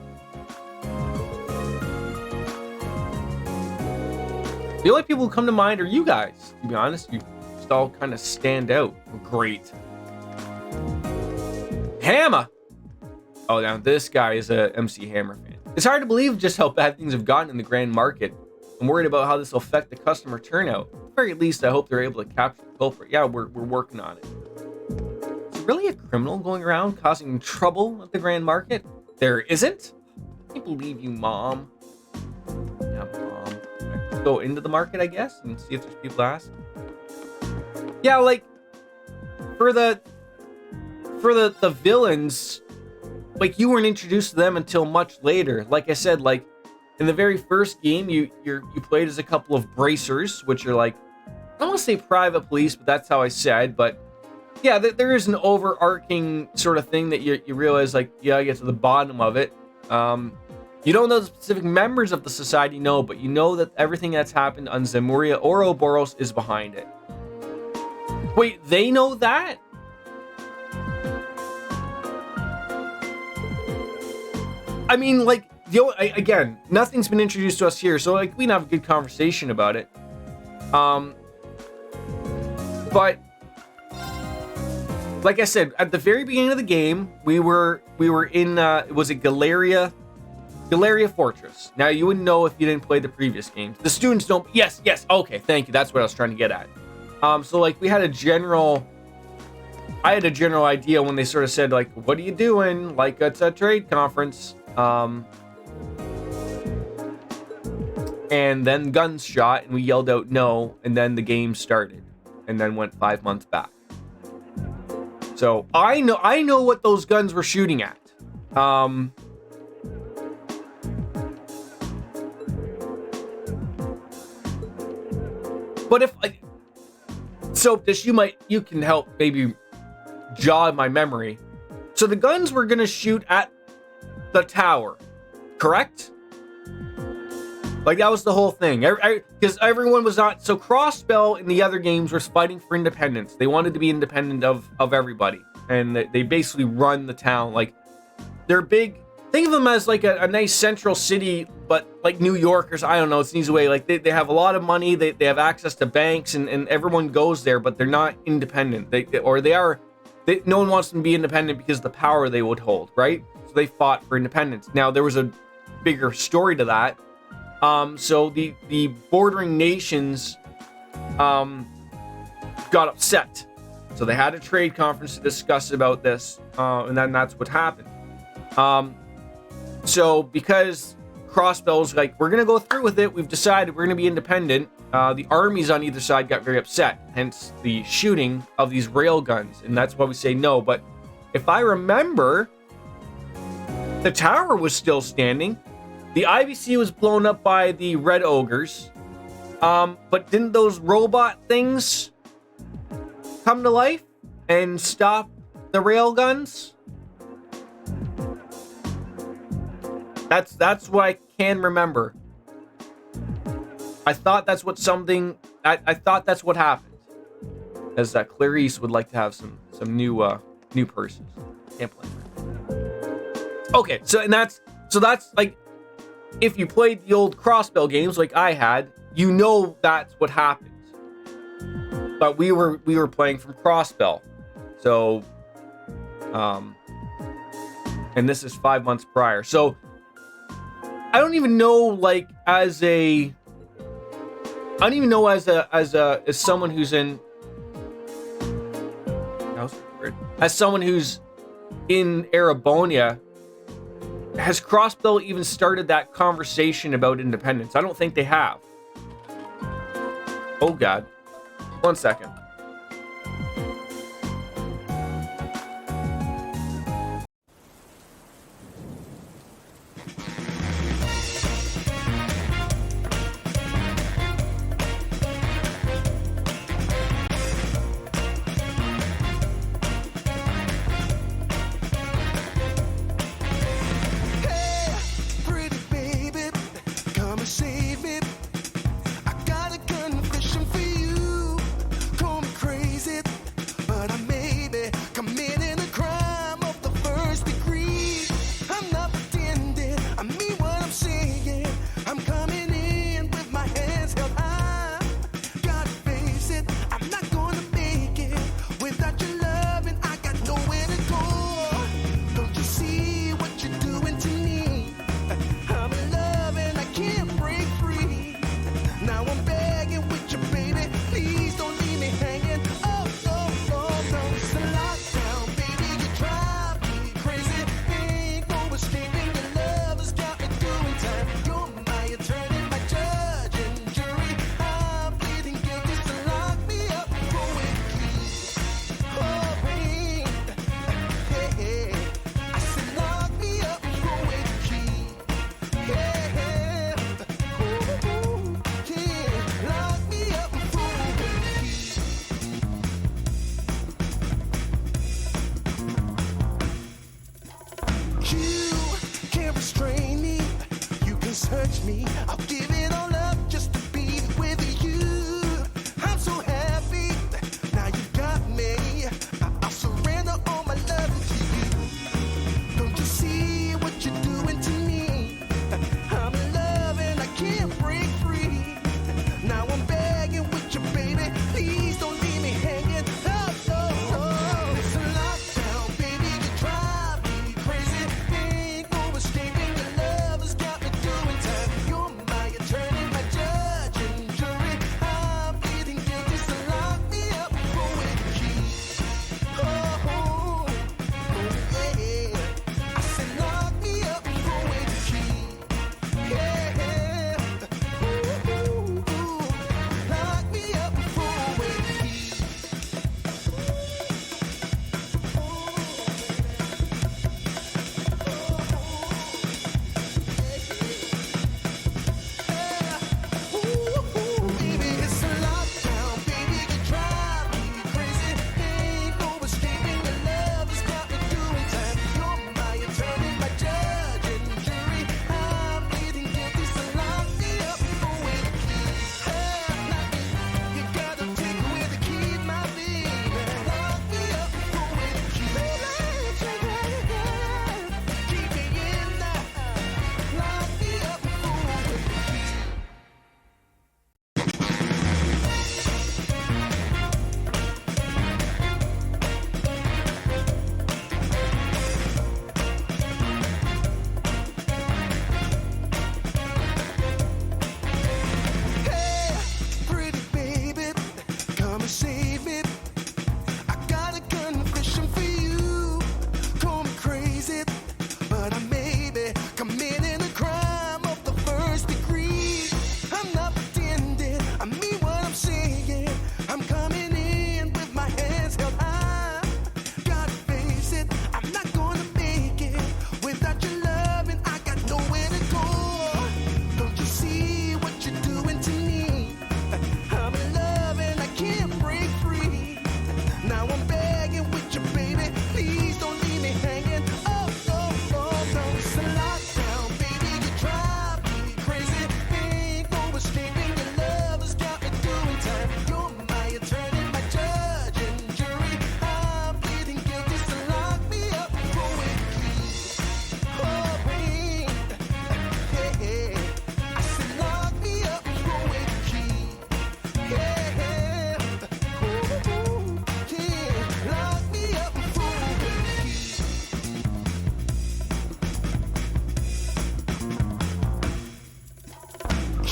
A: The only people who come to mind are you guys, to be honest. You just all kind of stand out. Great. Hammer! Oh, now this guy is a MC Hammer fan. It's hard to believe just how bad things have gotten in the grand market. I'm worried about how this will affect the customer turnout. At the very least, I hope they're able to capture the culprit. Yeah, we're working on it. Is there really a criminal going around causing trouble at the grand market? There isn't? I can't believe you, Mom. Yeah, Mom. Go into the market, I guess, and see if there's people to ask. Yeah, like for the villains, like you weren't introduced to them until much later. Like I said, like in the very first game, you played as a couple of bracers, which are like, I don't want to say private police, but that's how I said. But yeah, there is an overarching sort of thing that you realize, like, yeah, I get to the bottom of it. You don't know the specific members of the society, no, but you know that everything that's happened on Zemuria or Ouroboros is behind it. Wait, they know that? I mean, like, again, nothing's been introduced to us here, so like we can have a good conversation about it. But like I said, at the very beginning of the game, we were in was it Galeria Fortress. Now, you wouldn't know if you didn't play the previous games. The students don't. Yes. Okay, thank you. That's what I was trying to get at. So like I had a general idea when they sort of said like, what are you doing? Like, it's a trade conference. And then guns shot and we yelled out no, and then the game started and then went 5 months back. So I know what those guns were shooting at. But if so, this you can help maybe jog my memory. So the guns were gonna shoot at the tower, correct? Like that was the whole thing. Because everyone was not. So Crossbell in the other games was fighting for independence. They wanted to be independent of everybody, and they basically run the town. Like they're big. Think of them as like a nice central city, but like New Yorkers. I don't know. It's an easy way. Like they have a lot of money. They have access to banks, and everyone goes there, but they're not independent. No one wants them to be independent because of the power they would hold, right? So they fought for independence. Now there was a bigger story to that. So the bordering nations got upset. So they had a trade conference to discuss about this, and then that's what happened. So because Crossbell was like, we're going to go through with it, we've decided we're going to be independent, the armies on either side got very upset, hence the shooting of these rail guns, and that's why we say no. But if I remember, the tower was still standing. The IBC was blown up by the Red Ogres, but didn't those robot things come to life and stop the rail guns? That's what I can remember. I thought that's what happened. as Clarice would like to have some new purses. Can't blame her. Okay, so that's like, if you played the old Crossbell games like I had, you know that's what happens. But we were playing from Crossbell, so and this is 5 months prior. So I don't even know, like, as someone who's in, that was weird. As someone who's in Arabonia, has Crossbell even started that conversation about independence? I don't think they have. Oh God. 1 second.
B: Search me, I'll give it all up just to be with you. I'm so happy, now you got me. I'll surrender all my love to you. Don't you see what you're doing to me? I'm in love and I can't break free. Now I'm begging with you, baby. Please don't leave me hanging. Oh, it's a lockdown, baby. You drive me crazy. Ain't no escaping your love has got me doing time. You're my eternity.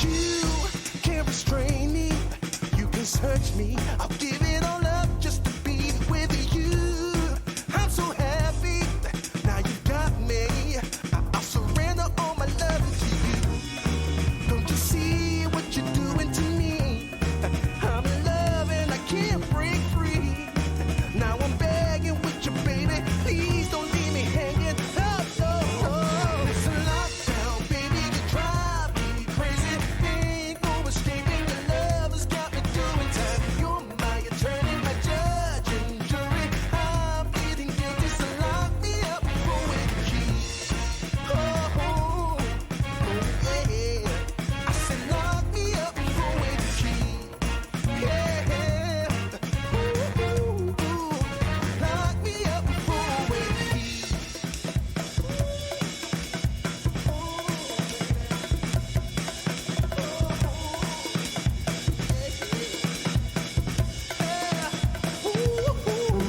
B: You can't restrain me. You can search me. I'll give it all up just to be with you. I'm so happy. Now you got me. I'll surrender all my love to you. Don't you see what you're doing to me? I'm in love and I can't break free. Now I'm begging with you, baby. Please don't leave me hanging. Oh. It's a lockdown, baby. You drive me crazy. Ain't no escaping. Your love has got me doing time. You're my attorney, my judge and jury. I'm pleading guilty, so lock me up with the key. Oh, yeah. I said lock me up with the key. Yeah. Ooh. Lock me up with the key.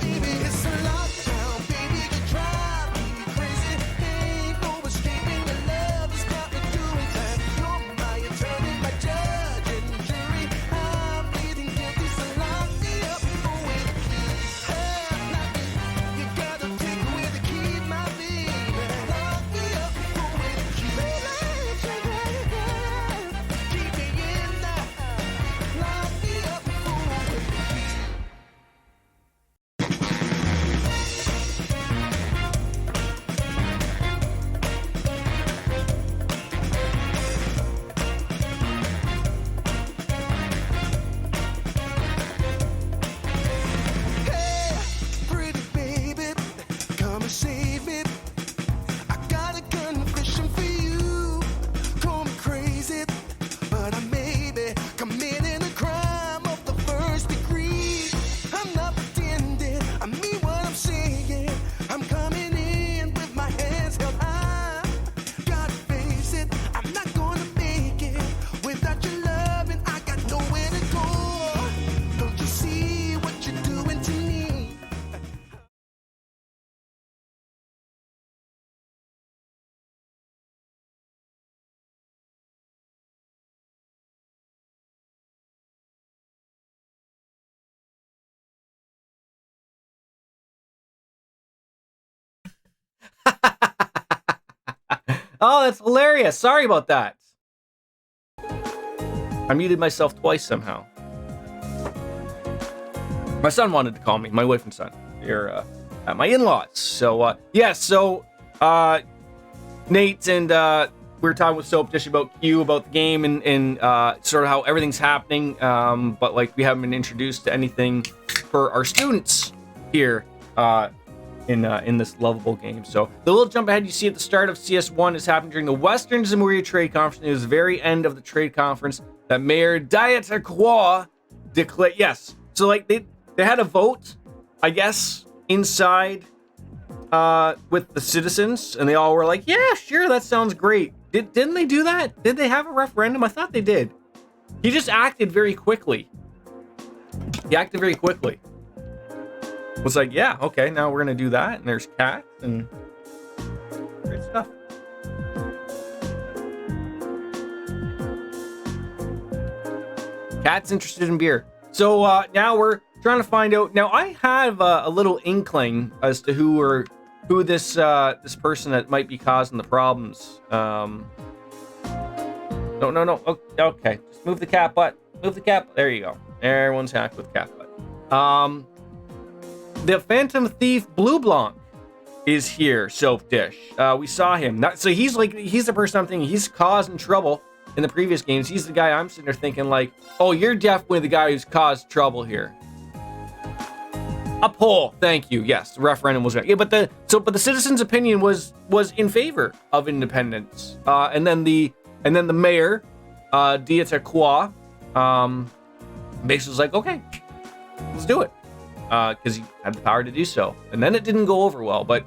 B: Baby, it's a lockdown, baby, you drive me crazy. Ain't no escaping, your love has got me doing time. You're my attorney, my judge and jury. I'm pleading guilty, so lock me up with the key. You gotta take away the key, my baby. Lock me up with the key. Keep me in there. Lock me up with the key. Hey, pretty baby, come and save me. I got a confession for you. Call me crazy, but I may be committing a crime of the first degree. I'm not pretending, I mean what I'm saying. I'm coming in with my hands held high. Gotta face it, I'm not gonna make it without your love, and I got nowhere to go. Don't you see what you're doing to me?
A: Oh, that's hilarious. Sorry about that. I muted myself twice somehow. My son wanted to call me, my wife and son. They're at my in-laws. So, Nate and we were talking with Soap Dish about Q, about the game and sort of how everything's happening. But like we haven't been introduced to anything for our students here in this lovable game. So the little jump ahead you see at the start of CS1 is happening during the Western Zamuria Trade Conference. It was the very end of the trade conference that Mayor Diatakwa declared. Yes. So like they had a vote, I guess, inside with the citizens, and they all were like, yeah, sure, that sounds great. Didn't they do that? Did they have a referendum? I thought they did. He just acted very quickly. Was like, yeah, okay, now we're gonna do that, and there's cats and great stuff. Cat's interested in beer. So now we're trying to find out. Now I have a little inkling as to who this person that might be causing the problems. No. Oh, okay, just move the cat butt. Move the cat. There you go. Everyone's hacked with cat butt. The Phantom Thief Blue Blanc is here. Soap Dish. We saw him. So he's the person I'm thinking he's causing trouble in the previous games. He's the guy I'm sitting there thinking like, oh, you're definitely the guy who's caused trouble here. A poll, thank you. Yes, the referendum was right. Yeah, but the citizens' opinion was in favor of independence. And then the mayor, Diatakwa, basically was like, okay, let's do it, because he had the power to do so. And then it didn't go over well, but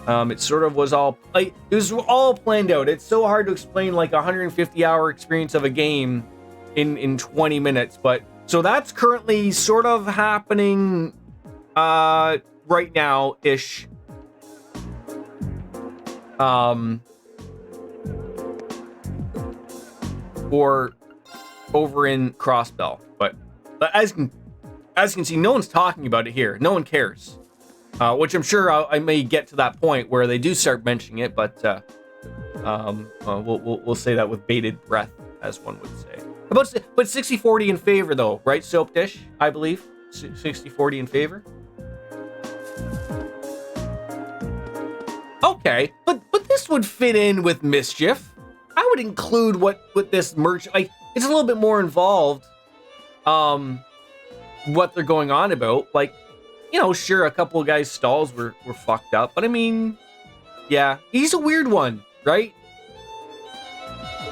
A: it sort of was all like it was all planned out. It's so hard to explain like a 150-hour experience of a game in 20 minutes. But so that's currently sort of happening right now ish. over in Crossbell. But as you can see, no one's talking about it here. No one cares. Which I'm sure I may get to that point where they do start mentioning it, but we'll say that with bated breath, as one would say. But 60-40 in favor, though, right, Soap Dish? I believe 60-40 in favor. Okay, but this would fit in with Mischief. I would include what this merch, like, it's a little bit more involved. What they're going on about, like, you know, sure, a couple of guys' stalls were fucked up, but I mean, yeah, he's a weird one, right?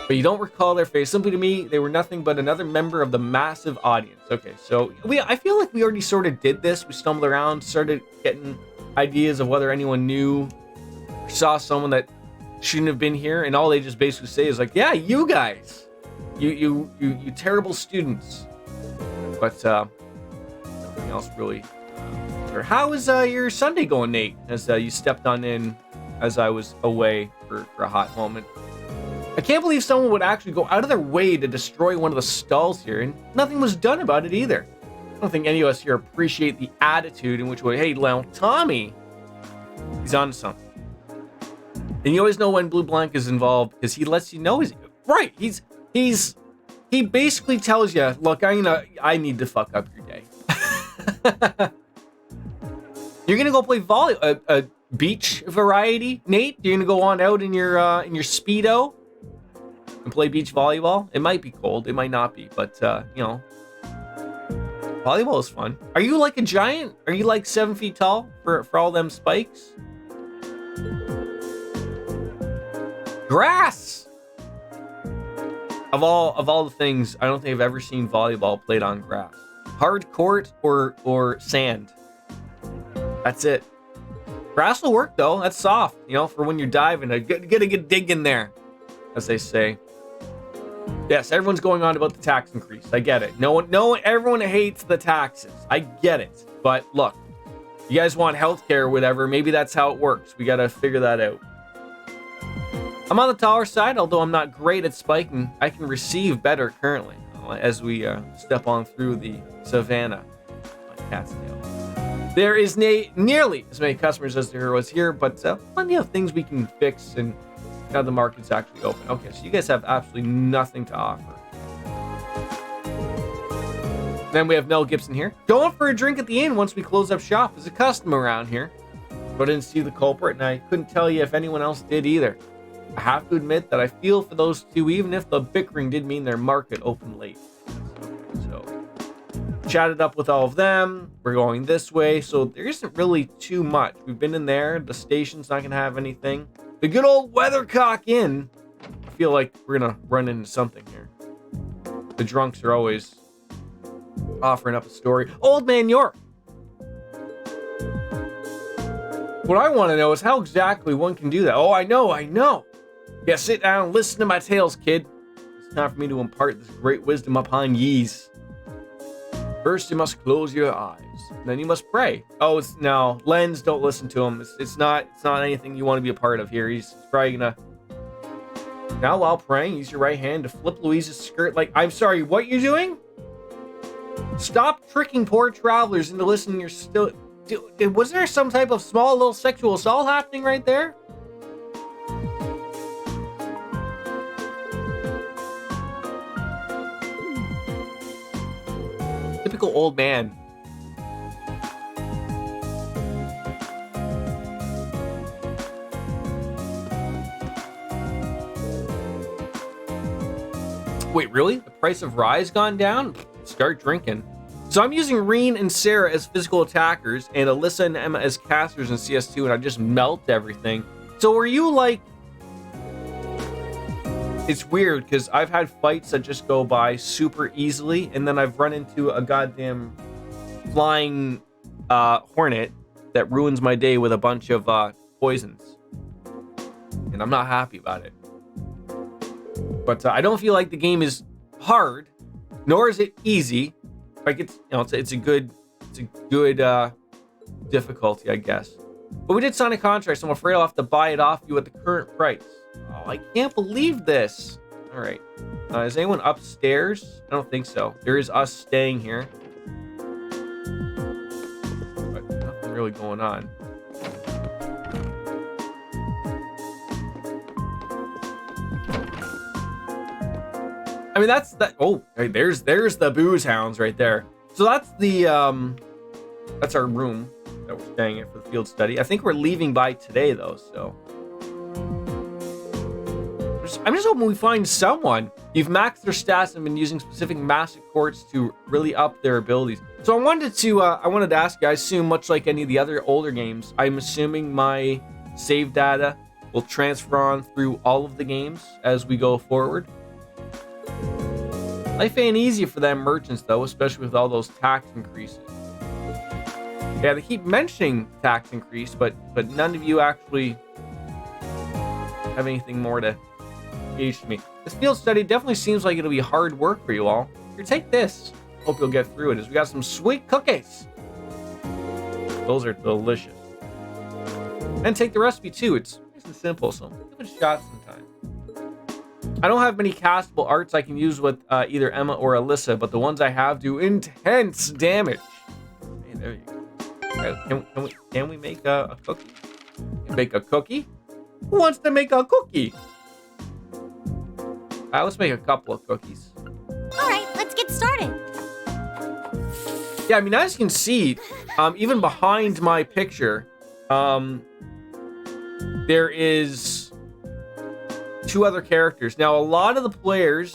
A: But you don't recall their face. Simply to me, they were nothing but another member of the massive audience. Okay, so I feel like we already sort of did this. We stumbled around, started getting ideas of whether anyone knew or saw someone that shouldn't have been here, and all they just basically say is like, yeah, you guys, you terrible students. But nothing else really. How is your Sunday going, Nate? As you stepped on in as I was away for a hot moment. I can't believe someone would actually go out of their way to destroy one of the stalls here, and nothing was done about it either. I don't think any of us here appreciate the attitude in which way, hey, now Tommy, he's on something. And you always know when Blue Blank is involved because he lets you know he's right. He basically tells you, look, I need to fuck up your day. You're gonna go play a beach variety, Nate? You're gonna go on out in your Speedo and play beach volleyball? It might be cold, it might not be, but you know, volleyball is fun. Are you like a giant? Are you like 7 feet tall for all them spikes? Grass. Of all the things, I don't think I've ever seen volleyball played on grass. Hard court or sand. That's it. Grass will work though. That's soft, you know, for when you're diving. Get a good dig in there, as they say. Yes, everyone's going on about the tax increase. I get it. Everyone hates the taxes. I get it. But look, you guys want healthcare or whatever. Maybe that's how it works. We gotta figure that out. I'm on the taller side, although I'm not great at spiking. I can receive better currently as we step on through the savannah. My cat's tail. There is nearly as many customers as there was here, but plenty of things we can fix, and now the market's actually open. Okay, so you guys have absolutely nothing to offer. Then we have Mel Gibson here. Going for a drink at the inn once we close up shop. There's a customer around here, but I didn't see the culprit, and I couldn't tell you if anyone else did either. I have to admit that I feel for those two, even if the bickering did mean their market opened late. So, chatted up with all of them. We're going this way, so there isn't really too much. We've been in there. The station's not going to have anything. The good old Weathercock Inn. I feel like we're going to run into something here. The drunks are always offering up a story. Old Man York. What I want to know is how exactly one can do that. Oh, I know. Yeah, sit down and listen to my tales, kid. It's time for me to impart this great wisdom upon yees. First, you must close your eyes. Then you must pray. Oh, no, Lens, don't listen to him. It's not anything you want to be a part of here. He's probably gonna. Now, while praying, use your right hand to flip Louise's skirt. Like, I'm sorry, what you're doing? Stop tricking poor travelers into listening. You're still. Was there some type of small little sexual assault happening right there? Typical old man. Wait, really? The price of rye's gone down? Start drinking. So I'm using Reen and Sarah as physical attackers and Alyssa and Emma as casters in CS2, and I just melt everything. So were you like... It's weird because I've had fights that just go by super easily, and then I've run into a goddamn flying hornet that ruins my day with a bunch of poisons. And I'm not happy about it. But I don't feel like the game is hard, nor is it easy. Like it's a good difficulty, I guess. But we did sign a contract, so I'm afraid I'll have to buy it off you at the current price. Oh, I can't believe this. All right. Is anyone upstairs? I don't think so. There is us staying here. But nothing really going on. I mean, that's that. Oh, hey, there's the booze hounds right there. So that's the that's our room that we're staying in for the field study. I think we're leaving by today though, so I'm just hoping we find someone. You've maxed their stats and been using specific master quartz to really up their abilities. So I wanted to ask you. I assume, much like any of the other older games, I'm assuming my save data will transfer on through all of the games as we go forward. Life ain't easy for them merchants though, especially with all those tax increases. Yeah, they keep mentioning tax increase, but none of you actually have anything more to engage me. This field study definitely seems like it'll be hard work for you all. Here, take this. Hope you'll get through it, as we got some sweet cookies. Those are delicious. And take the recipe too. It's nice and simple, so give it a shot sometime. I don't have many castable arts I can use with either Emma or Alyssa, but the ones I have do intense damage. Hey, there you go. Can we make a cookie? Make a cookie? Who wants to make a cookie? Let's make a couple of cookies.
C: All right, let's get started.
A: Yeah, I mean, as you can see, even behind my picture, there is 2 other characters. Now, a lot of the players,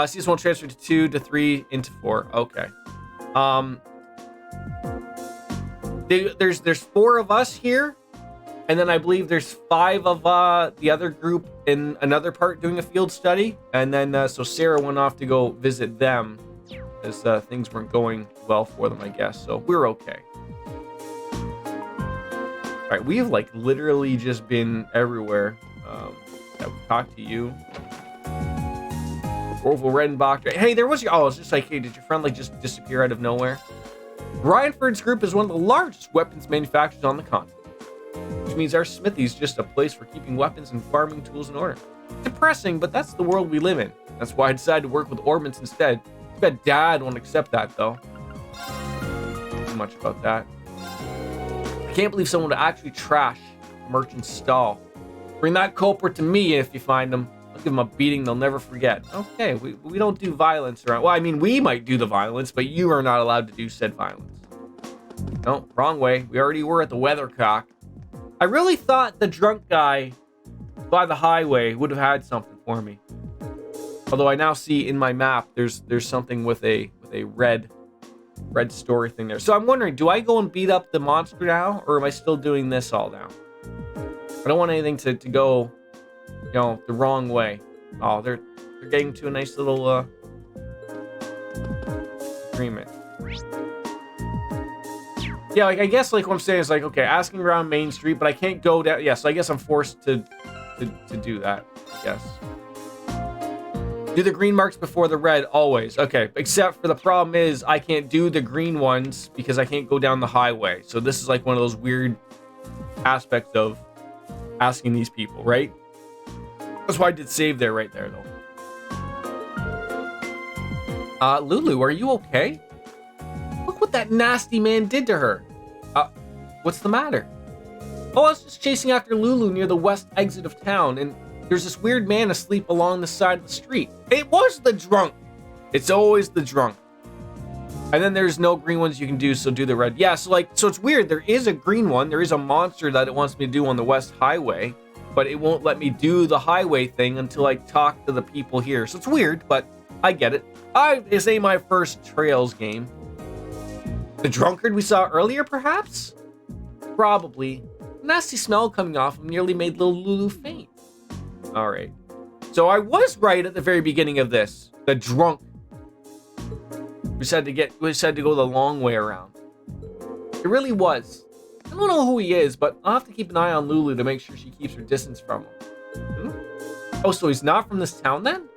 A: see this won't transfer to 2 to 3 into 4. Okay. There's 4 of us here, and then I believe there's 5 of the other group in another part doing a field study, and then so Sarah went off to go visit them as things weren't going well for them, I guess. So we're okay. All right, we've like literally just been everywhere. We've talked to you. Orville Redenbach. Hey, there was your. Oh, it's just like, hey, did your friend like just disappear out of nowhere? Ryanford's group is one of the largest weapons manufacturers on the continent, which means our smithy is just a place for keeping weapons and farming tools in order. Depressing, but that's the world we live in. That's why I decided to work with Orbits instead. I bet Dad won't accept that, though. Not too much about that. I can't believe someone would actually trash a merchant's stall. Bring that culprit to me if you find them. I'll give them a beating they'll never forget. Okay, we don't do violence around. Well, I mean, we might do the violence, but you are not allowed to do said violence. No, wrong way. We already were at the Weathercock. I really thought the drunk guy by the highway would have had something for me. Although I now see in my map there's something with a red story thing there. So I'm wondering, do I go and beat up the monster now, or am I still doing this all now? I don't want anything to go, the wrong way. Oh, they're getting to a nice little agreement. Yeah, like I guess like what I'm saying is like, okay, asking around Main Street, but I can't go down. Yeah, so I guess I'm forced to do that, I guess. Do the green marks before the red, always. Okay, except for the problem is I can't do the green ones because I can't go down the highway. So this is like one of those weird aspects of asking these people, right? That's why I did save there, right there, though. Lulu, are you okay? Look what that nasty man did to her. What's the matter? Oh, I was just chasing after Lulu near the west exit of town, and there's this weird man asleep along the side of the street. It was the drunk. It's always the drunk. And then there's no green ones you can do, so do the red. Yeah, so it's weird. There is a green one. There is a monster that it wants me to do on the West Highway, but it won't let me do the highway thing until I talk to the people here. So it's weird, but I get it. This ain't my first Trails game. The drunkard we saw earlier, perhaps? Probably. The nasty smell coming off him nearly made little Lulu faint. All right. So I was right at the very beginning of this. The drunk. We said to go the long way around. It really was. I don't know who he is, but I'll have to keep an eye on Lulu to make sure she keeps her distance from him. Oh, so he's not from this town then?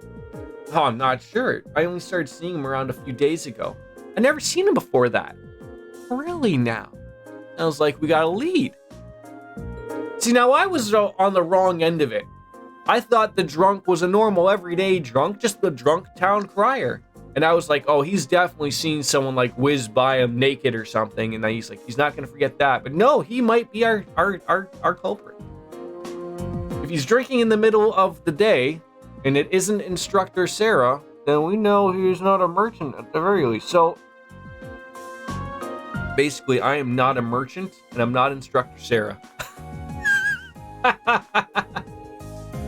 A: Oh, I'm not sure. I only started seeing him around a few days ago. I never seen him before that. Really now? Sounds like we got a lead. See, now I was on the wrong end of it. I thought the drunk was a normal everyday drunk, just the drunk town crier. And I was like, oh, he's definitely seen someone like whiz by him naked or something. And then he's like, he's not going to forget that. But no, he might be our culprit. If he's drinking in the middle of the day and it isn't Instructor Sarah, then we know he's not a merchant at the very least. So basically, I am not a merchant and I'm not Instructor Sarah.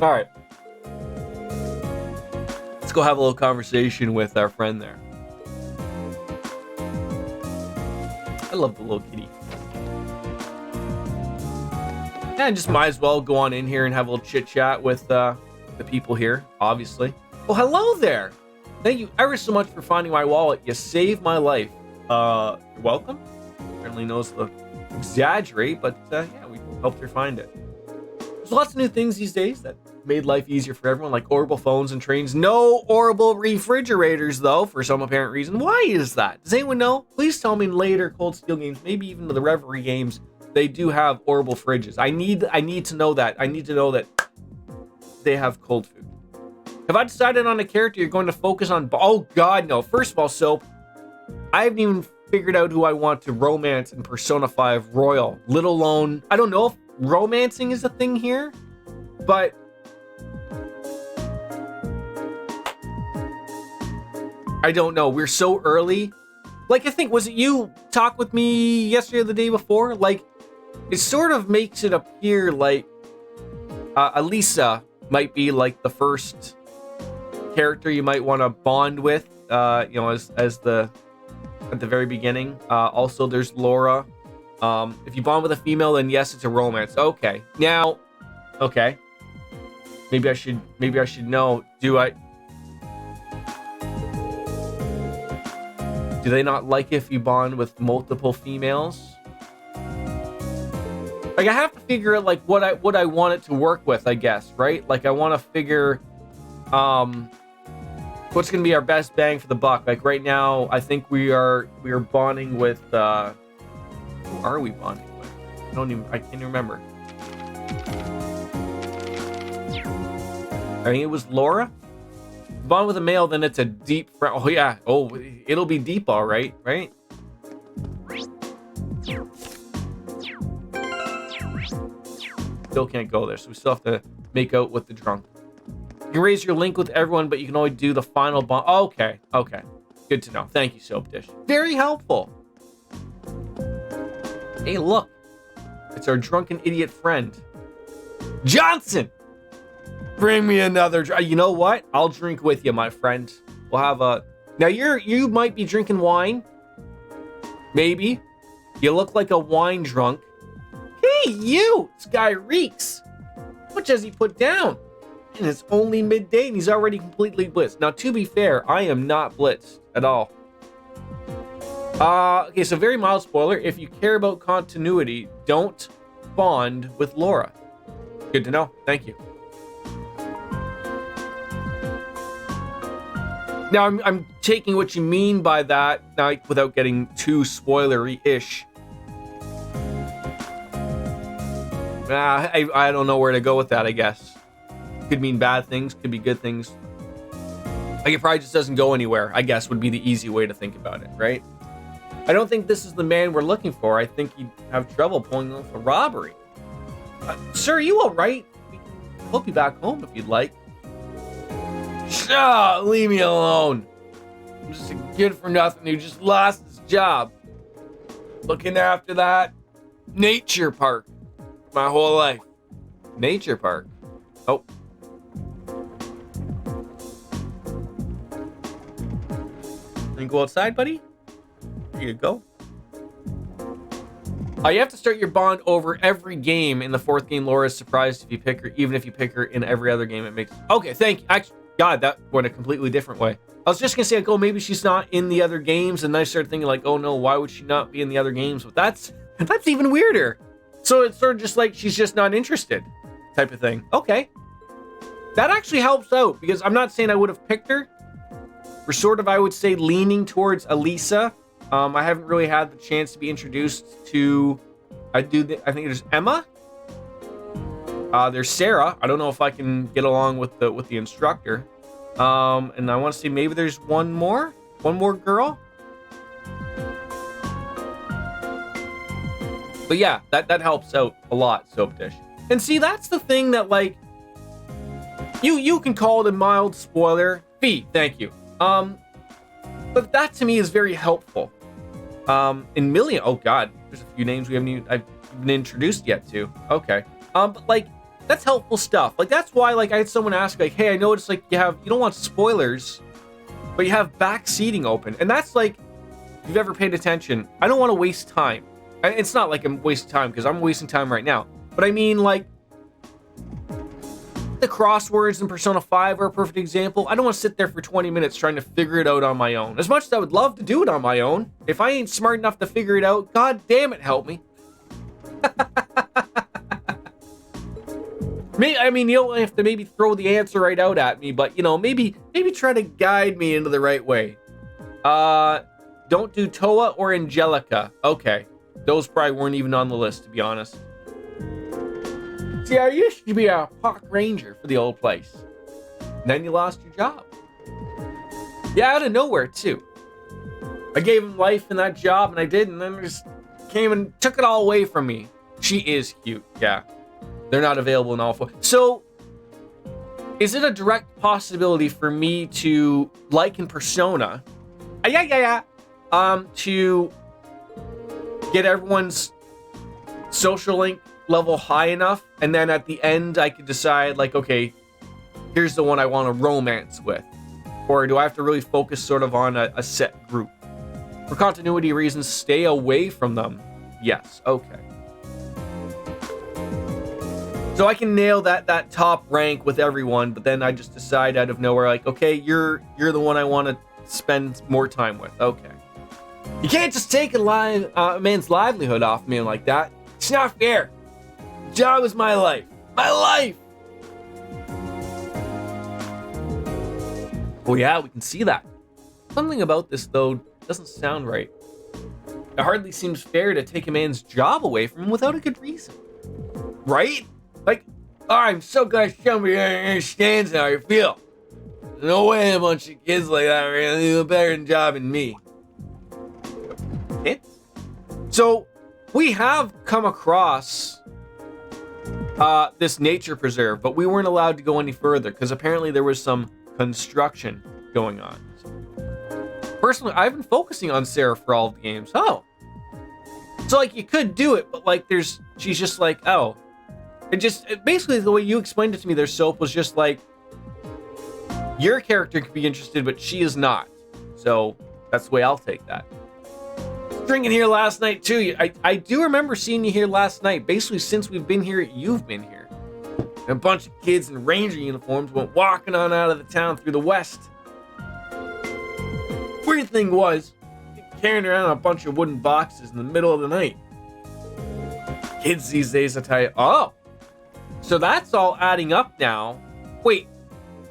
A: All right. Let's go have a little conversation with our friend there. I love the little kitty. Yeah, I just might as well go on in here and have a little chit chat with the people here, obviously. Well, hello there. Thank you ever so much for finding my wallet. You saved my life. You're welcome. Apparently knows to exaggerate, but yeah, we helped her find it. There's lots of new things these days that made life easier for everyone, like orbital phones and trains. No orbital refrigerators, though, for some apparent reason. Why is that? Does anyone know? Please tell me in later Cold Steel games, maybe even the Reverie games, they do have orbital fridges. I need to know that. I need to know that they have cold food. Have I decided on a character you're going to focus on? Oh, God, no. First of all, Soap, I haven't even figured out who I want to romance in Persona 5 Royal, let alone, I don't know if romancing is a thing here, but I don't know. We're so early. Like, I think, was it you talk with me yesterday or the day before? Like, it sort of makes it appear like Elisa might be like the first character you might want to bond with, as at the very beginning. Also, there's Laura. If you bond with a female, then yes, it's a romance. Okay. Now, okay. Maybe I should know. Do they not like if you bond with multiple females? Like, I have to figure out like what I want it to work with, I guess, right? Like, I want to figure what's going to be our best bang for the buck. Like, right now, I think we are bonding with who are we bonding with? I can't remember. I think it was Laura. Bond with a male, then it's a deep friend. Oh yeah. Oh, it'll be deep, all right, right? Still can't go there, so we still have to make out with the drunk. You can raise your link with everyone, but you can only do the final bond. Okay. Good to know. Thank you, Soap Dish. Very helpful. Hey, look. It's our drunken idiot friend. Johnson! Bring me another. You know what? I'll drink with you, my friend. We'll have a. Now you might be drinking wine. Maybe. You look like a wine drunk. Hey, you! This guy reeks. How much has he put down? And it's only midday and he's already completely blitzed. Now, to be fair, I am not blitzed at all. Okay, so very mild spoiler. If you care about continuity, don't bond with Laura. Good to know. Thank you. Now, I'm taking what you mean by that, now, without getting too spoilery-ish. I don't know where to go with that, I guess. Could mean bad things, could be good things. Like, it probably just doesn't go anywhere, I guess, would be the easy way to think about it, right? I don't think this is the man we're looking for. I think he'd have trouble pulling off a robbery. Sir, are you all right? We can help you back home if you'd like. Leave me alone. I'm just a kid for nothing who just lost his job. Looking after that nature park my whole life. Nature park? Oh. Then go outside, buddy. Here you go. You have to start your bond over every game. In the fourth game, Laura is surprised if you pick her, even if you pick her in every other game. It makes. Okay, thank you. Actually, God, that went a completely different way. I was just gonna say, like, oh, maybe she's not in the other games, and then I started thinking, like, oh no, why would she not be in the other games? But that's even weirder. So it's sort of just like she's just not interested, type of thing. Okay, that actually helps out because I'm not saying I would have picked her. We're sort of, I would say, leaning towards Elisa. I haven't really had the chance to be introduced to. I think there's Emma. There's Sarah. I don't know if I can get along with the instructor. And I want to see maybe there's one more girl. But yeah, that helps out a lot, Soap Dish. And see, that's the thing that, like, you can call it a mild spoiler. Fee, thank you. But that to me is very helpful. In Million, oh god, there's a few names I've been introduced yet to. Okay. But like, that's helpful stuff. Like, that's why, like, I had someone ask, like, hey, I noticed, like, you don't want spoilers, but you have back seating open. And that's like, if you've ever paid attention, I don't want to waste time. And it's not like I'm wasting time, because I'm wasting time right now. But I mean, like, the crosswords in Persona 5 are a perfect example. I don't want to sit there for 20 minutes trying to figure it out on my own. As much as I would love to do it on my own, if I ain't smart enough to figure it out, god damn it, help me. I mean, you don't have to maybe throw the answer right out at me, but, maybe try to guide me into the right way. Don't do Toa or Angelica. Okay. Those probably weren't even on the list, to be honest. See, I used to be a park ranger for the old place. And then you lost your job. Yeah, out of nowhere, too. I gave him life in that job, and I did, and then just came and took it all away from me. She is cute, yeah. They're not available in all four. So, is it a direct possibility for me to, like in Persona, to get everyone's social link level high enough, and then at the end I could decide, like, okay, here's the one I want to romance with? Or do I have to really focus sort of on a set group? For continuity reasons, stay away from them. Yes, okay. So I can nail that top rank with everyone, but then I just decide out of nowhere, like, okay, you're the one I want to spend more time with. Okay. You can't just take a man's livelihood off me like that. It's not fair. The job is my life. My life! Oh yeah, we can see that. Something about this, though, doesn't sound right. It hardly seems fair to take a man's job away from him without a good reason. Right? Like, oh, I'm so glad somebody understands how I feel. There's no way a bunch of kids like that are gonna do a better job than me. It? So, we have come across this nature preserve, but we weren't allowed to go any further because apparently there was some construction going on. Personally, I've been focusing on Sarah for all of the games. Oh. So, like, you could do it, but, like, she's just like, oh. Basically, the way you explained it to me there, Soap, was just like, your character could be interested, but she is not. So, that's the way I'll take that. Drinking here last night, too. I do remember seeing you here last night. Basically, since we've been here, you've been here. And a bunch of kids in ranger uniforms went walking on out of the town through the west. Weird thing was, carrying around a bunch of wooden boxes in the middle of the night. Kids these days, I tell you. Oh, so that's all adding up now. Wait,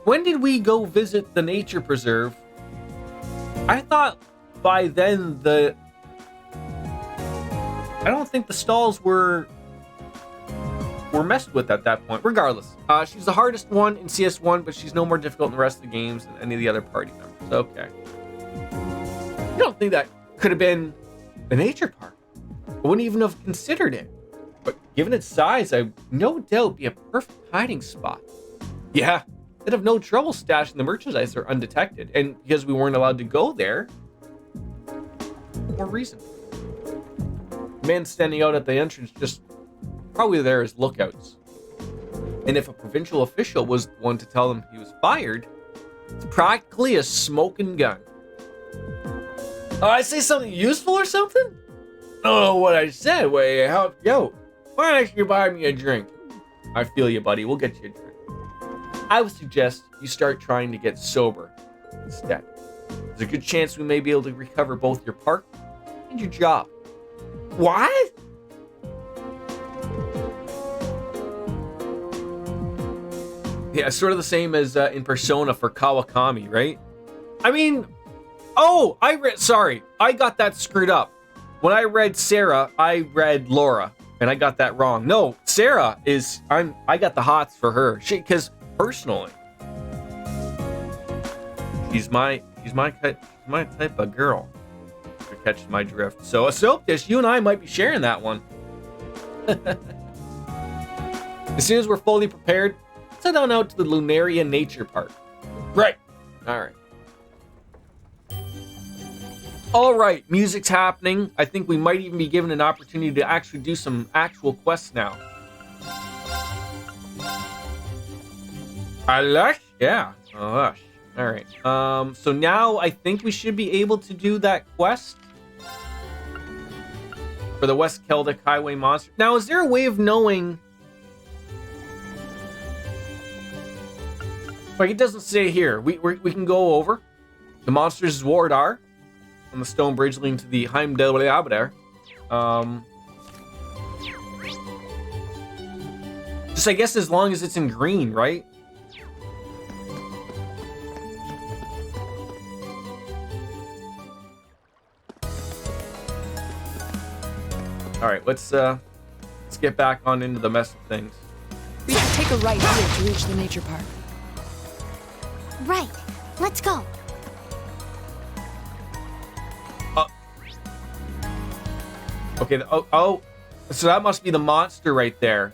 A: when did we go visit the nature preserve? I thought by then I don't think the stalls were messed with at that point. Regardless, she's the hardest one in CS1, but she's no more difficult in the rest of the games than any of the other party members. Okay. I don't think that could have been the nature park. I wouldn't even have considered it. But given its size, I no doubt be a perfect hiding spot. Yeah, they'd have no trouble stashing the merchandise there undetected. And because we weren't allowed to go there, more reason. The man standing out at the entrance just probably there as lookouts. And if a provincial official was the one to tell them he was fired, it's practically a smoking gun. Oh, I say something useful or something? I don't know what I said. Wait, yo, why don't you buy me a drink? I feel you, buddy. We'll get you a drink. I would suggest you start trying to get sober instead. There's a good chance we may be able to recover both your park and your job. What? Yeah, sort of the same as in Persona for Kawakami, right? I mean, sorry, I got that screwed up. When I read Sarah, I read Laura. And I got that wrong. No, Sarah is. I got the hots for her. Because personally, she's my type of girl. If you're catching my drift. So a soap dish, you and I might be sharing that one. As soon as we're fully prepared, let's head on out to the Lunaria Nature Park. Right. All right. All right, music's happening. I think we might even be given an opportunity to actually do some actual quests now. A lush? Yeah, a lush. All right. So now I think we should be able to do that quest for the West Celtic Highway monster. Now, is there a way of knowing? Like, it doesn't say here. We can go over. The monsters' ward are on the stone bridge leading to the Heimdallr. Just, I guess, as long as it's in green, right? All right, let's get back on into the mess of things.
D: We should take a right here to reach the nature park.
C: Right. Let's go.
A: Okay. Oh, so that must be the monster right there.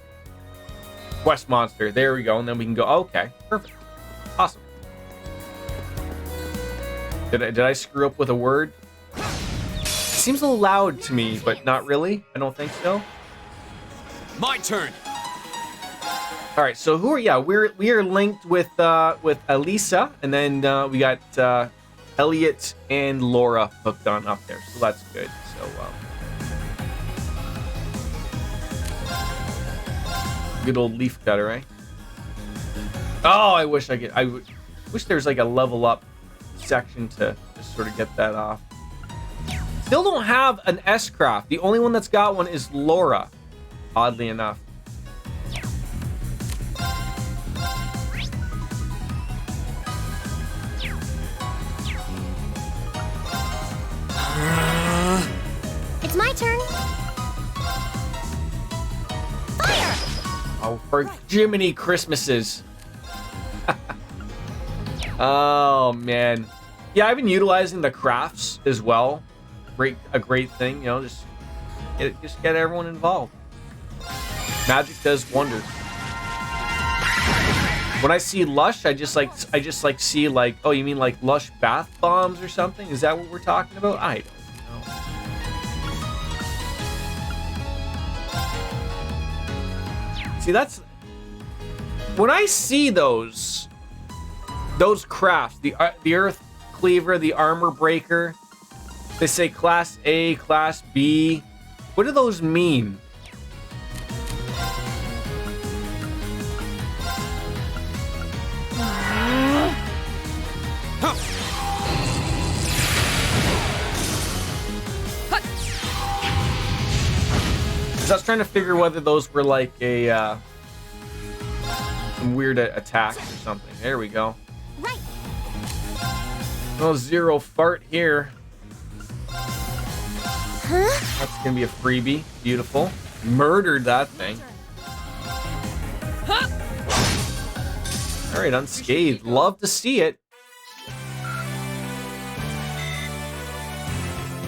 A: Quest monster. There we go. And then we can go. Okay, perfect. Awesome. Did I screw up with a word? It seems a little loud to me, but not really. I don't think so.
E: My turn.
A: All right. So who are? Yeah, we are linked with Elisa, and then we got Elliot and Laura hooked on up there. So that's good. So. Good old leaf cutter, eh? Oh, I wish wish there's like a level up section to just sort of get that off. Still don't have an S-Craft. The only one that's got one is Laura, oddly enough.
C: It's my turn. Fire!
A: Oh, for Jiminy Christmases. Oh, man. Yeah, I've been utilizing the crafts as well. A great thing, you know, just get everyone involved. Magic does wonders. When I see Lush, I just like see like, oh, you mean like Lush bath bombs or something? Is that what we're talking about? I don't know. See, that's when I see those crafts, the Earth Cleaver, the Armor Breaker. They say Class A, Class B. What do those mean? So I was trying to figure whether those were like a some weird attacks or something. There we go.
C: Right.
A: Oh, zero fart here.
C: Huh?
A: That's gonna be a freebie. Beautiful. Murdered that thing. All right, unscathed. Love to see it.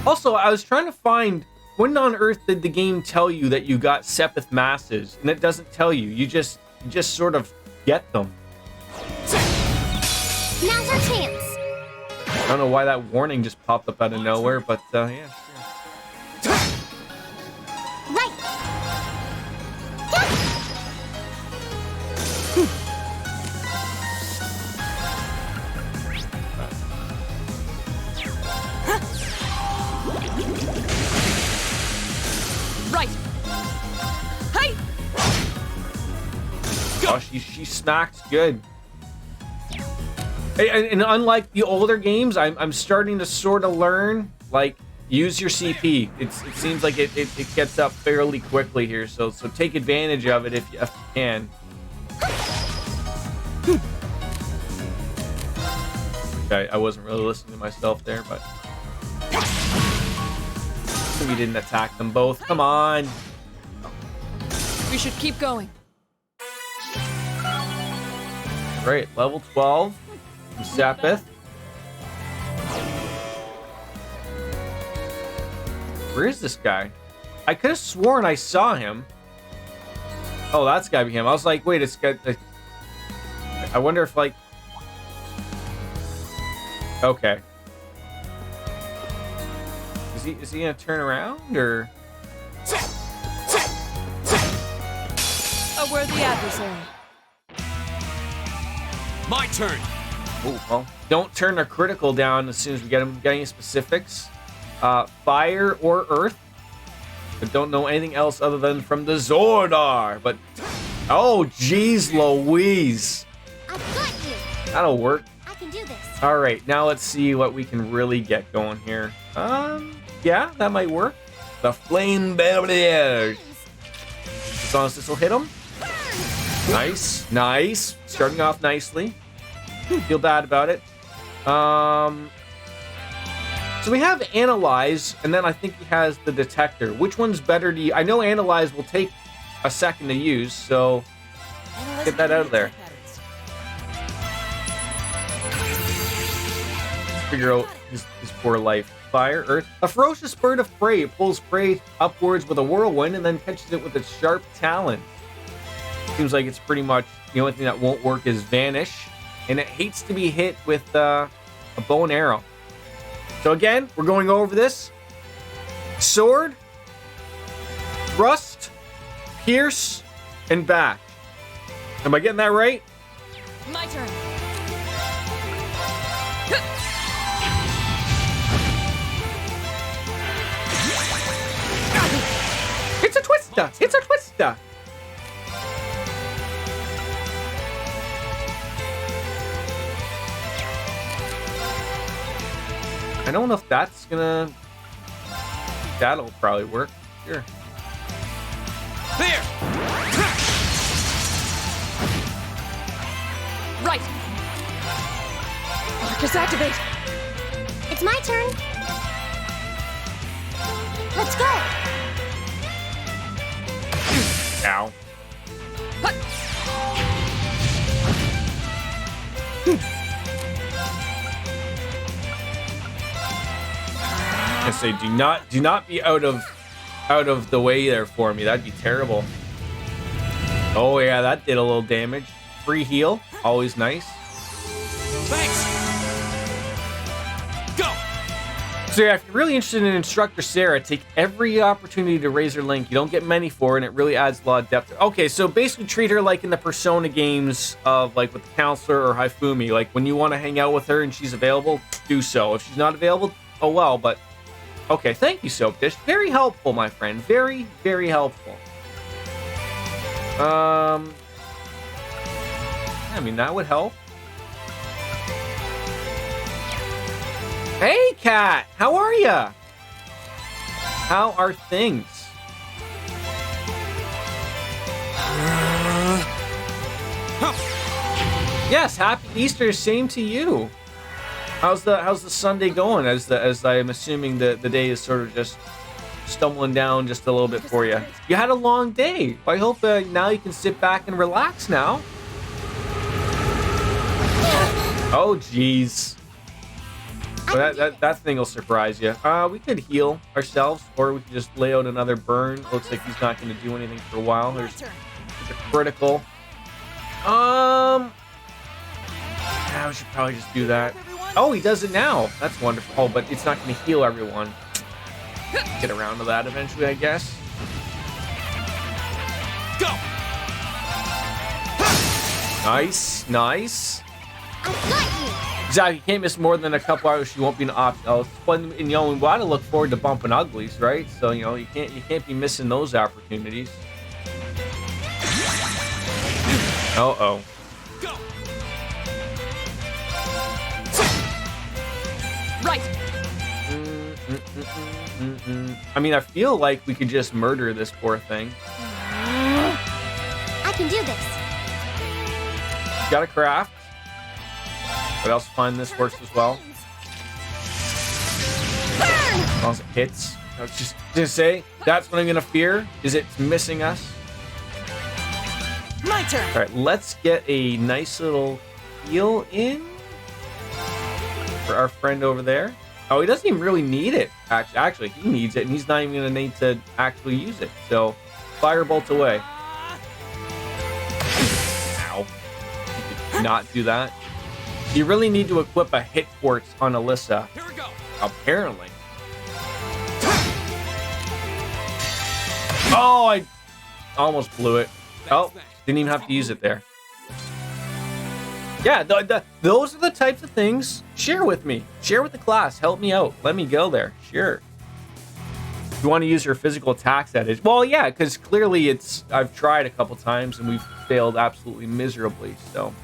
A: Also, I was trying to find, when on earth did the game tell you that you got Sepith masses? And it doesn't tell you. You just sort of get them.
C: Now's our chance.
A: I don't know why that warning just popped up out of nowhere, but yeah, sure.
C: Right.
D: Right. Hey.
A: Oh, she smacked good. And unlike the older games, I'm starting to sort of learn, like, use your CP. It seems like it gets up fairly quickly here, so take advantage of it if you can. Okay, I wasn't really listening to myself there, but we didn't attack them both. Come on.
D: We should keep going.
A: Great, level 12. From Sapith. Where is this guy? I could have sworn I saw him. Oh, that's gotta be him. I was like, wait, it's got. I wonder if like. Okay. Is he gonna turn around or?
D: A worthy adversary.
E: My turn.
A: Oh, well, don't turn a critical down as soon as we get him. Got any specifics? Fire or earth? But don't know anything else other than from the Zordar. But oh, geez, Louise,
C: I've got you.
A: that'll work.
C: I can do this.
A: All right, now let's see what we can really get going here. Yeah, that might work. The flame barriers. As long as this will hit him. Nice, nice. Starting off nicely. Feel bad about it. So we have Analyze, and then I think he has the Detector. Which one's better to use? I know Analyze will take a second to use, so get that out of there. Figure out his poor life. Fire, earth. A ferocious bird of prey. It pulls prey upwards with a whirlwind and then catches it with its sharp talon. Seems like it's pretty much the only thing that won't work is Vanish. And it hates to be hit with a bow and arrow. So again, we're going over this. Sword, thrust, pierce, and back. Am I getting that right?
D: My turn.
A: It's a twister! It's a twister! I don't know if that's gonna... That'll probably work. Sure.
E: There.
D: Right. Arcus activate.
C: It's my turn. Let's go.
A: Ow. I say, do not be out of the way there for me. That'd be terrible. Oh yeah, that did a little damage. Free heal, always nice.
E: Thanks. Go.
A: So yeah, if you're really interested in Instructor Sarah, take every opportunity to raise her link. You don't get many for her, and it really adds a lot of depth. Okay, so basically treat her like in the Persona games of like with the Counselor or Haifumi. Like when you want to hang out with her and she's available, do so. If she's not available, oh well, but okay, thank you, Soap Dish. Very helpful, my friend. Very, very helpful. I mean, that would help. Hey, Cat! How are ya? How are things? Yes, happy Easter. Same to you. How's the Sunday going? As I'm assuming the day is sort of just stumbling down just a little bit for you. You had a long day. I hope now you can sit back and relax now. Oh jeez. Well, that thing will surprise you. We could heal ourselves, or we could just lay out another burn. Looks like he's not going to do anything for a while. There's a critical. Yeah, we should probably just do that. Oh, he does it now. That's wonderful. Oh, but it's not going to heal everyone. Get around to that eventually, I guess.
E: Go.
A: Nice, nice.
C: I've got you.
A: Exactly. You can't miss more than a couple hours. She won't be an option. Oh, and you know, we want to look forward to bumping uglies, right? So you know, you can't be missing those opportunities. Uh-oh.
E: Go.
D: Right.
A: I mean, I feel like we could just murder this poor thing.
C: I can do this.
A: Got a craft. But I also find this works as well. As long as it hits. I was just to say, that's what I'm gonna fear, is it's missing us.
D: My turn.
A: All right, let's get a nice little heal in for our friend over there. Oh, he doesn't even really need it. Actually, he needs it, and he's not even going to need to actually use it. So, firebolt away. Ow. You did not do that. You really need to equip a hit quartz on Alyssa.
E: Here we go.
A: Apparently. Oh, I almost blew it. Oh, didn't even have to use it there. Yeah, those are the types of things. Share with me. Share with the class. Help me out. Let me go there. Sure. If you want to use your physical attacks at it. Well, yeah, because clearly I've tried a couple times and we've failed absolutely miserably. So,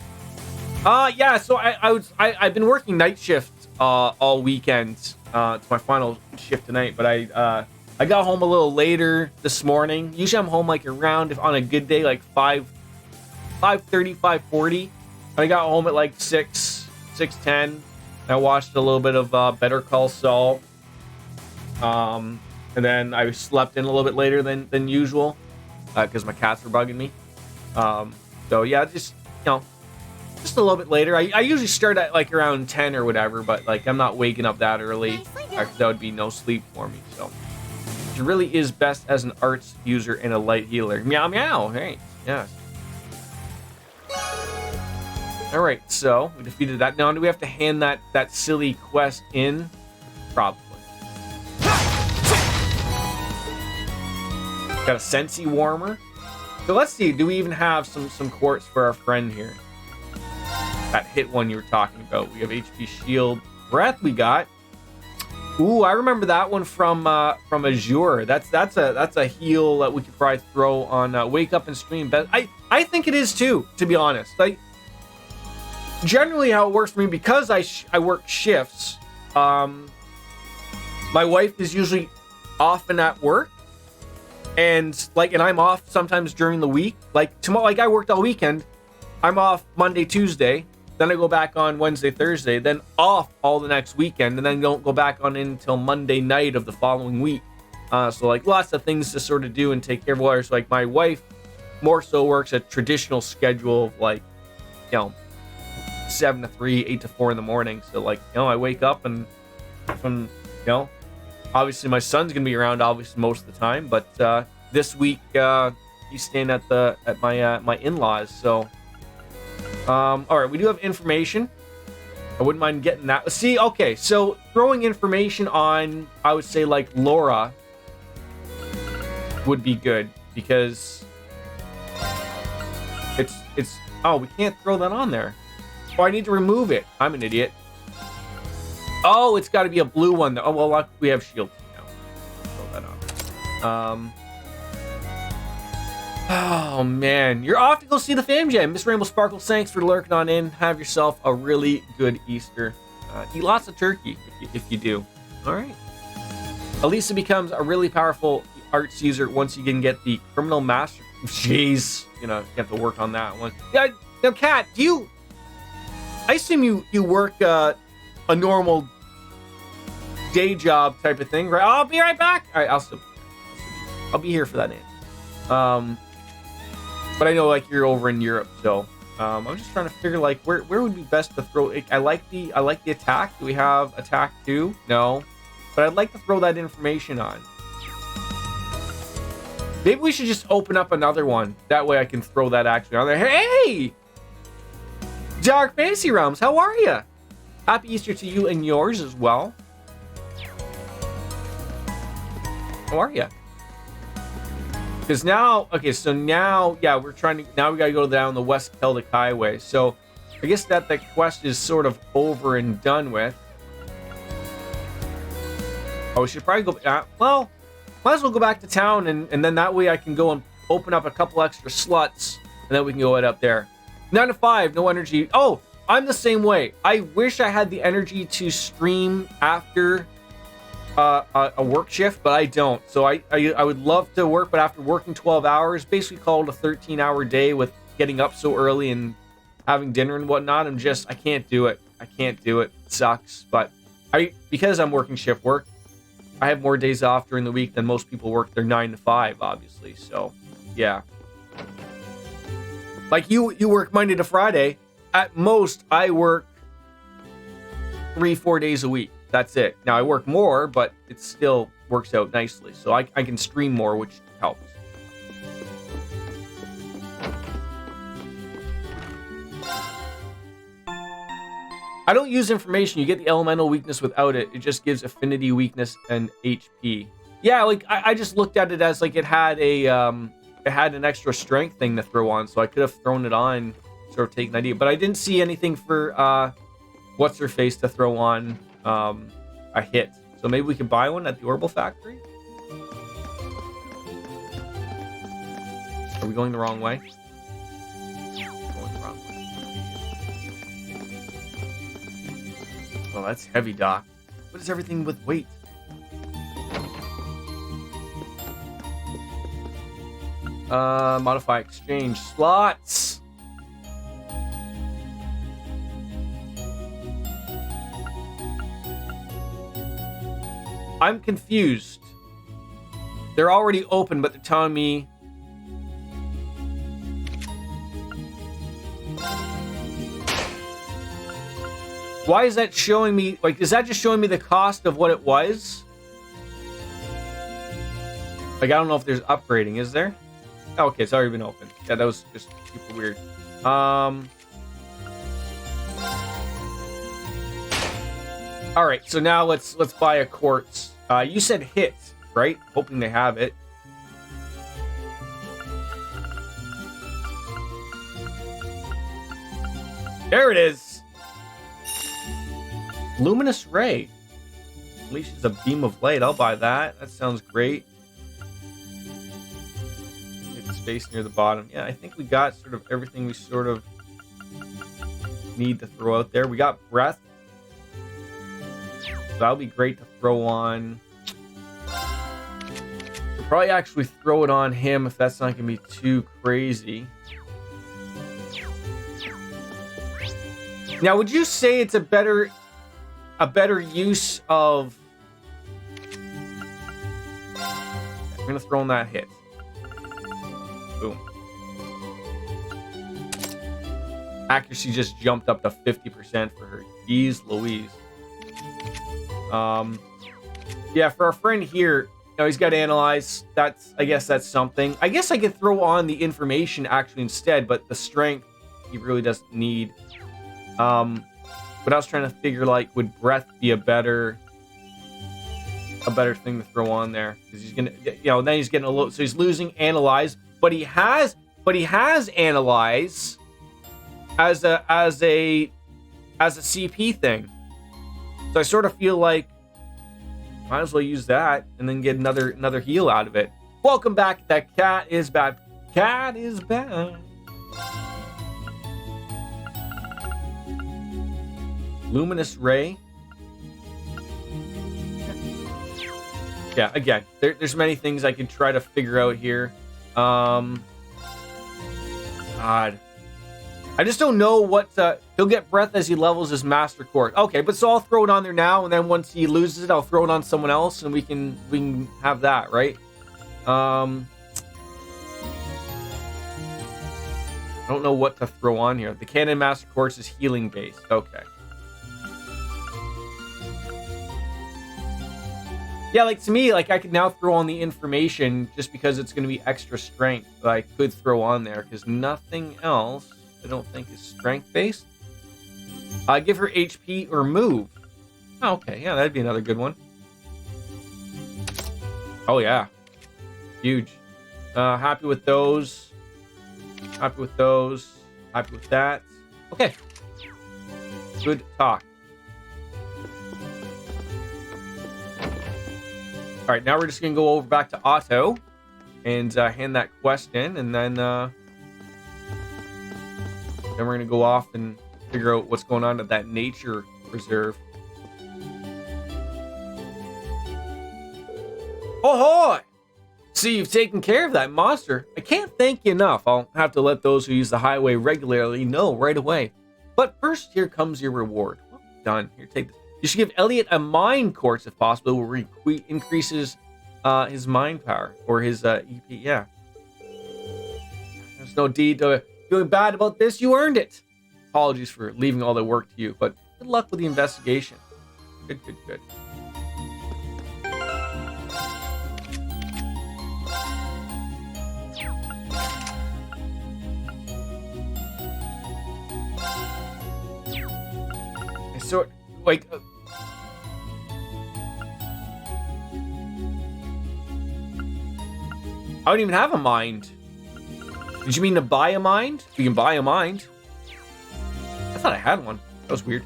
A: yeah. So I've been working night shift all weekend. It's my final shift tonight, but I got home a little later this morning. Usually I'm home like around, if on a good day, like 5:30, 5:40. I got home at like 6:10. I watched a little bit of Better Call Saul. And then I slept in a little bit later than usual because my cats were bugging me. So yeah, just a little bit later. I usually start at like around 10 or whatever, but like I'm not waking up that early. That would be no sleep for me. So it really is best as an arts user and a light healer. Meow meow. Hey, yeah. All right, so we defeated that. Now, do we have to hand that silly quest in? Probably. Got a Sensi warmer. So let's see. Do we even have some quartz for our friend here? That hit one you were talking about. We have HP shield. Breath we got. Ooh, I remember that one from Azure. That's a heal that we could probably throw on Wake Up and Stream. But I think it is too, to be honest. Generally how it works for me, because I work shifts, my wife is usually often at work, and I'm off sometimes during the week. Like tomorrow, like I worked all weekend, I'm off Monday, Tuesday, then I go back on Wednesday, Thursday, then off all the next weekend, and then don't go back on until Monday night of the following week. So like lots of things to sort of do and take care of water. So like my wife more so works a traditional schedule of like, 7 to 3, 8 to 4 in the morning. So like, I wake up and from, obviously my son's gonna be around obviously most of the time, but this week he's staying at my in-laws. So all right, we do have information. I wouldn't mind getting that. See, okay, so throwing information on, I would say like Laura would be good, because it's oh, we can't throw that on there. Oh, I need to remove it. I'm an idiot. Oh, it's got to be a blue one. Oh, well, we have shield now. Throw that on. Oh, man. You're off to go see the Fam Jam. Miss Rainbow Sparkles, thanks for lurking on in. Have yourself a really good Easter. Eat lots of turkey if you do. All right. Elisa becomes a really powerful arts user once you can get the criminal master. Jeez. You have to work on that one. Yeah. Now, Kat, I assume you work a normal day job type of thing, right? I'll be right back. All right, I'll be here for that answer. But I know like you're over in Europe, so I'm just trying to figure like where would be best to throw. I like the attack. Do we have attack 2? No, but I'd like to throw that information on. Maybe we should just open up another one. That way I can throw that actually on there. Hey! Dark Fantasy Realms, how are you? Happy Easter to you and yours as well. How are you? Because now, okay, so now, yeah, we gotta go down the West Celtic Highway. So I guess that the quest is sort of over and done with. Oh, we should probably go, well, might as well go back to town, and then that way I can go and open up a couple extra slots, and then we can go right up there. 9 to 5, no energy. Oh, I'm the same way. I wish I had the energy to stream after a work shift, but I don't. So I would love to work, but after working 12 hours, basically call it a 13-hour day with getting up so early and having dinner and whatnot, I can't do it. I can't do it. It sucks. But because I'm working shift work, I have more days off during the week than most people work their 9 to 5, obviously. So, yeah. Like you work Monday to Friday. At most, I work 3-4 days a week. That's it. Now I work more, but it still works out nicely. So I can stream more, which helps. I don't use information. You get the elemental weakness without it. It just gives affinity, weakness, and HP. Yeah, like I just looked at it as like it had an extra strength thing to throw on, so I could have thrown it on, sort of take an idea. But I didn't see anything for what's her face to throw on a hit. So maybe we could buy one at the Orbital Factory. Are we going the wrong way? Going the wrong way. Well, that's heavy, Doc. What is everything with weight? Modify exchange slots. I'm confused. They're already open, but they're telling me why is that showing me? Like, is that just showing me the cost of what it was? Like, I don't know if there's upgrading. Is there? Oh, okay, it's already been opened. Yeah, that was just super weird. All right, so now let's buy a quartz. You said hit, right? Hoping they have it. There it is. Luminous ray. Unleashes a beam of light. I'll buy that. That sounds great. Hit space near the bottom. Yeah, I think we got sort of everything we sort of need to throw out there. We got breath. So that'll be great to throw on. We'll probably actually throw it on him if that's not going to be too crazy. Now, would you say it's a better use of... I'm going to throw in that hit. Boom. Accuracy just jumped up to 50% for her. Jeez Louise. Yeah, for our friend here, you know, he's got to analyze. I guess that's something. I guess I could throw on the information actually instead, but the strength he really doesn't need. But I was trying to figure, like, would breath be a better thing to throw on there? Because he's gonna, you know, then he's getting a little, so he's losing analyze, but he has analyze as a CP thing. So I sort of feel like might as well use that and then get another heal out of it. Welcome back. That cat is back. Cat is back. Luminous ray. Yeah, again, there's many things I can try to figure out here. God. I just don't know what he'll get breath as he levels his master quartz. Okay, but so I'll throw it on there now, and then once he loses it, I'll throw it on someone else, and we can have that, right? I don't know what to throw on here. The Cannon Master Quartz is healing based. Okay. Yeah, like to me, like I could now throw on the information just because it's going to be extra strength that I could throw on there because nothing else I don't think is strength based. Give her HP or move. Oh, okay, yeah, that'd be another good one. Oh yeah, huge. Happy with those. Happy with those. Happy with that. Okay. Good talk. All right, now we're just gonna go over back to Otto and hand that quest in, and then we're gonna go off and figure out what's going on at that nature reserve. Ahoy! See, you've taken care of that monster. I can't thank you enough. I'll have to let those who use the highway regularly know right away. But first, here comes your reward. Well done. Here, take this. You should give Elliot a mind quartz if possible, where he increases his mind power or his EP. Yeah. There's no deed to. feeling bad about this? You earned it. Apologies for leaving all the work to you, but good luck with the investigation. Good. So, like, I don't even have a mind. Did you mean to buy a mind? You can buy a mind. I thought I had one. That was weird.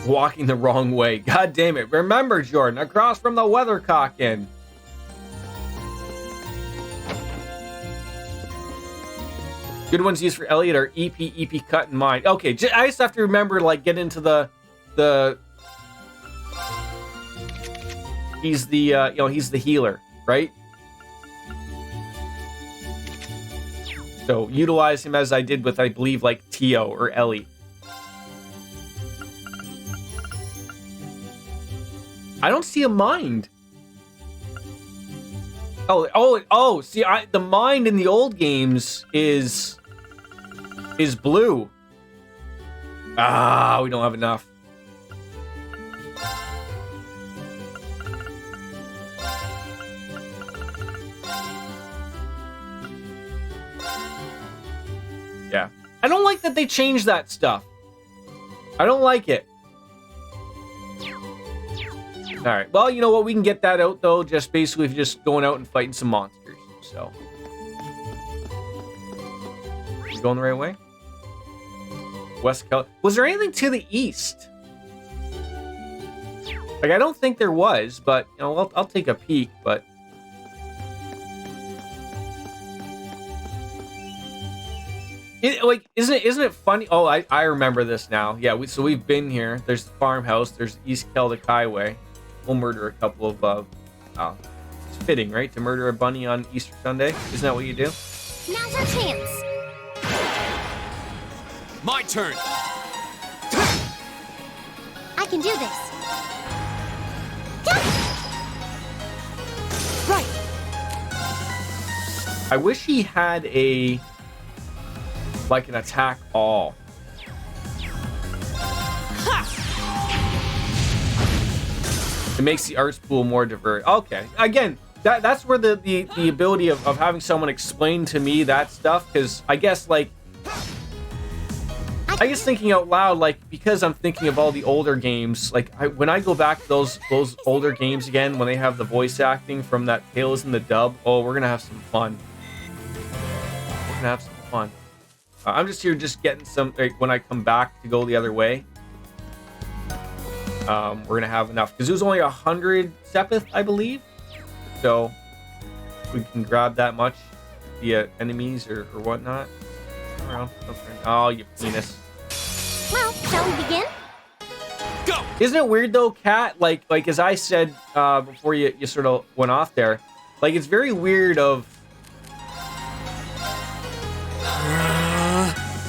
A: Walking the wrong way. God damn it. Remember, Jordan, across from the Weathercock Inn. Good ones used for Elliot are EP, cut, and mine. Okay, I just have to remember, like, get into the he's the, he's the healer, right? So, utilize him as I did with, I believe, like, Tio or Ellie. I don't see a mind. Oh, see, the mind in the old games is blue. Ah, we don't have enough. Yeah. I don't like that they changed that stuff. I don't like it. All right. Well, you know what? We can get that out, though, just basically just going out and fighting some monsters. So. You going the right way? West Cal. Was there anything to the east? Like, I don't think there was, but, you know, I'll take a peek, but. Isn't it funny? Oh, I remember this now. Yeah, so we've been here. There's the farmhouse. There's East Celtic Highway. We'll murder a couple of, it's fitting, right? To murder a bunny on Easter Sunday? Isn't that what you do?
C: Now's our chance.
E: My turn.
C: I can do this.
D: Right.
A: I wish he had like an attack all. It makes the arts pool more diverse. Okay, again, that's where the ability of having someone explain to me that stuff, because I guess, like, I guess thinking out loud, like, because I'm thinking of all the older games, like, when I go back to those older games again, when they have the voice acting from that Tales in the dub, oh, we're gonna have some fun. We're gonna have some fun. I'm just here just getting some, like, when I come back to go the other way. We're gonna have enough because it was only 100 Sepith, I believe. So we can grab that much via enemies or whatnot. Oh, you penis.
C: Well, shall we begin?
E: Go.
A: Isn't it weird though, Kat? Like as I said before you sort of went off there, like it's very weird of.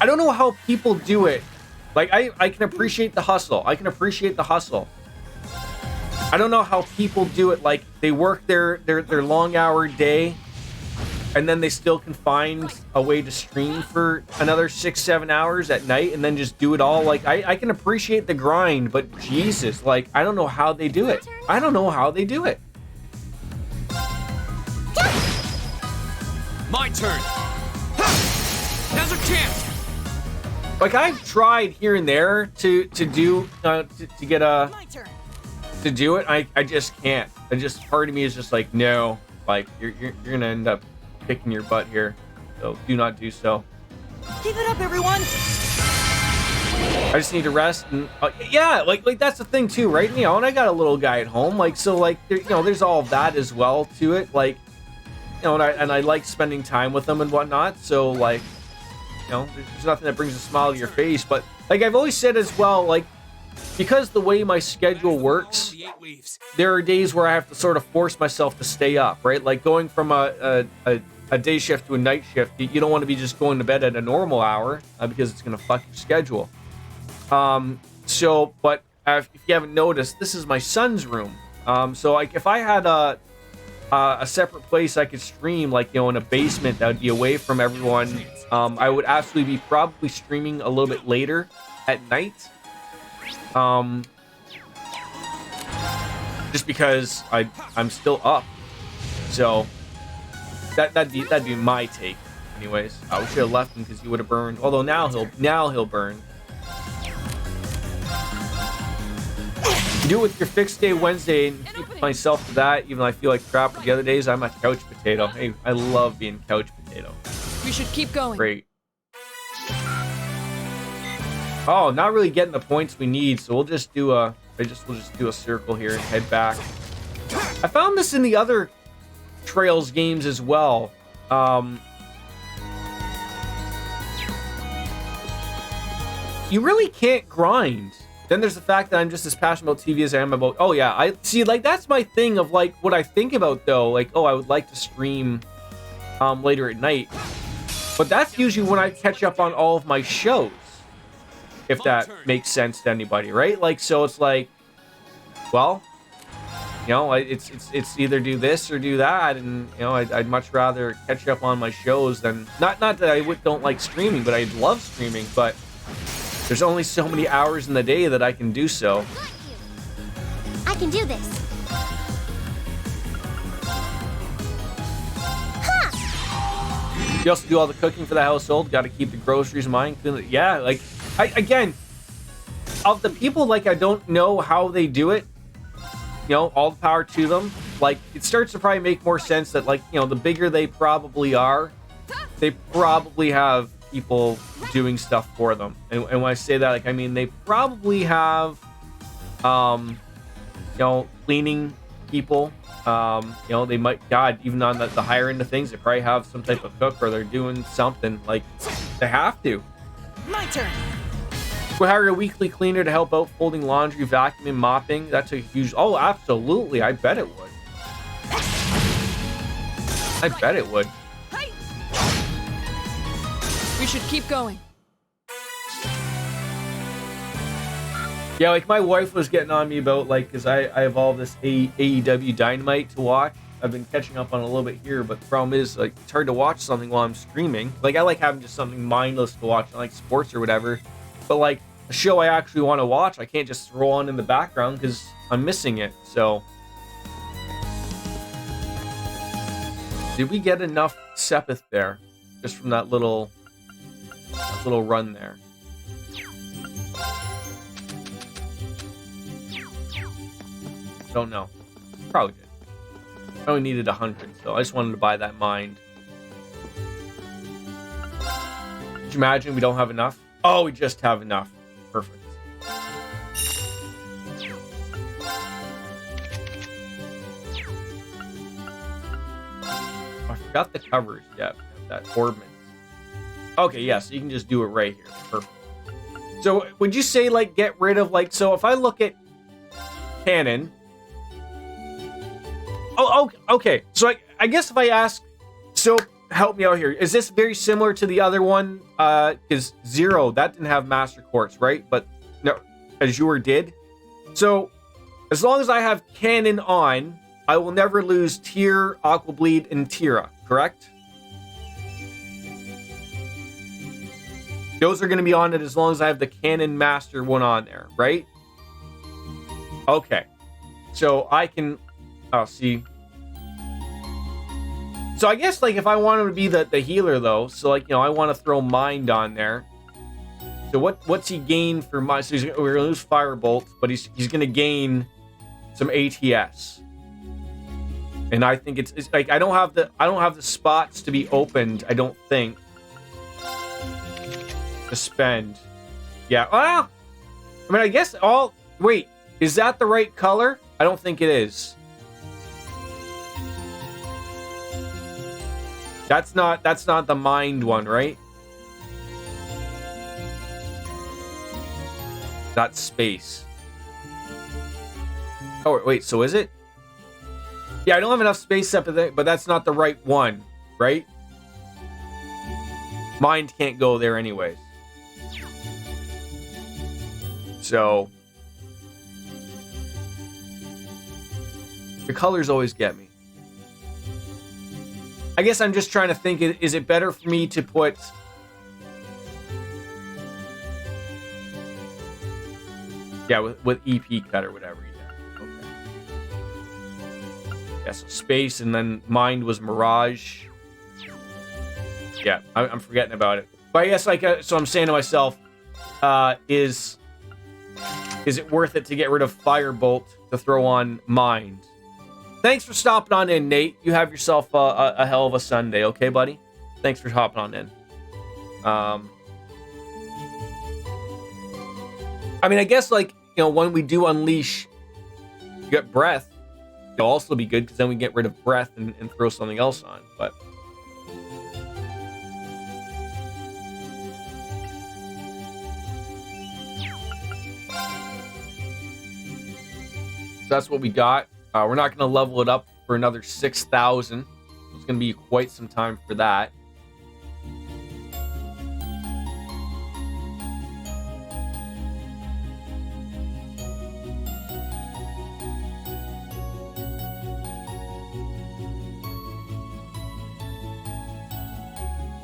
A: I don't know how people do it. Like, I can appreciate the hustle. I don't know how people do it. Like, they work their long hour day, and then they still can find a way to stream for another 6-7 hours at night, and then just do it all. Like, I can appreciate the grind, but Jesus, like, I don't know how they do it.
E: My turn. Now's a chance.
A: Like, I've tried here and there to do to get a
D: My turn.
A: to do it. I just can't. Part of me is just like, no, like you're gonna end up kicking your butt here, so do not do so.
D: Keep it up, everyone.
A: I just need to rest, and yeah, like that's the thing too, right? You know, and I got a little guy at home, like, so, like, there, you know, there's all of that as well to it, like, you know, and I like spending time with them and whatnot, so, like, you know, there's nothing that brings a smile to your face, but like I've always said as well, like, because the way my schedule works,
E: The 8 leaves.
A: there are days where I have to sort of force myself to stay up, right? Like going from a day shift to a night shift, you don't want to be just going to bed at a normal hour because it's going to fuck your schedule. So, but if you haven't noticed, this is my son's room. So like if I had a a separate place I could stream, like, you know, in a basement that would be away from everyone. I would absolutely be probably streaming a little bit later at night. Just because I'm still up. So that'd be my take. Anyways, we should have left him because he would have burned. Although now he'll burn. Do it with your fixed day Wednesday and keep myself to that, even though I feel like crap the other days. I'm a couch potato. Hey, I love being couch potato.
D: We should keep going.
A: Great. Oh, not really getting the points we need, so we'll just do a circle here and head back. I found this in the other Trails games as well. You really can't grind. Then there's the fact that I'm just as passionate about TV as I am about... Oh, yeah. I see, like, that's my thing of, like, what I think about, though. Like, oh, I would like to stream later at night. But that's usually when I catch up on all of my shows. If that makes sense to anybody, right? Like, so it's like... Well, you know, it's either do this or do that. And, you know, I'd much rather catch up on my shows than... Not that I don't like streaming, but I love streaming, but... There's only so many hours in the day that I can do so.
C: I can do this.
A: You also do all the cooking for the household. Got to keep the groceries in mind. Yeah, like, again, of the people, like, I don't know how they do it. You know, all the power to them. Like, it starts to probably make more sense that, like, you know, the bigger they probably are, they probably have people doing stuff for them. And when I say that, like, I mean, they probably have, you know, cleaning people. You know, they might, God, even on the higher end of things, they probably have some type of cook or they're doing something. Like, they have to.
D: My turn.
A: We'll hire a weekly cleaner to help out folding laundry, vacuuming, mopping. That's a huge... Oh, absolutely. I bet it would. I bet it would.
D: We should keep going.
A: Yeah, like, my wife was getting on me about, like, because I have all this AEW Dynamite to watch. I've been catching up on a little bit here, but the problem is, like, it's hard to watch something while I'm streaming. Like, I like having just something mindless to watch, like sports or whatever. But, like, a show I actually want to watch, I can't just throw on in the background because I'm missing it. So, did we get enough Sepith there? Just from that little run there. Don't know. Probably did. I only needed 100, so I just wanted to buy that mind. Could you imagine we don't have enough? Oh, we just have enough. Perfect. I forgot the covers. Yeah, that ordnance. Okay, yeah, so you can just do it right here. Perfect. So, would you say, like, get rid of, like, so if I look at canon... Oh, okay. So I guess if I ask, so help me out here. Is this very similar to the other one? Because Zero, that didn't have Master Quartz, right? But no, Azure did. So as long as I have Canon on, I will never lose Tear, Aqua Bleed, and Tira, correct? Those are going to be on it as long as I have the Canon Master one on there, right? Okay. So I can... Oh, see. So I guess, like, if I want him to be the healer, though, so, like, you know, I want to throw Mind on there. So what's he gain for Mind? So we're going to lose Firebolt, but he's going to gain some ATS. And I think it's like I don't have the spots to be opened, I don't think, to spend. Yeah. Well, I mean, I guess all... Wait, is that the right color? I don't think it is. That's not the Mind one, right? That's space. Oh, wait, so is it? Yeah, I don't have enough space up there, but that's not the right one, right? Mind can't go there anyways. So... The colors always get me. I guess I'm just trying to think, is it better for me to put... Yeah, with EP cut or whatever. Yeah. Okay. Yeah, so space and then mind was Mirage. Yeah, I'm forgetting about it. But I guess, like, so I'm saying to myself, is it worth it to get rid of Firebolt to throw on Mind? Thanks for stopping on in, Nate. You have yourself a hell of a Sunday, okay, buddy? Thanks for hopping on in. I mean, I guess, like, you know, when we do unleash, you get Breath, it'll also be good because then we get rid of Breath and throw something else on. But so that's what we got. We're not going to level it up for another 6,000. It's going to be quite some time for that.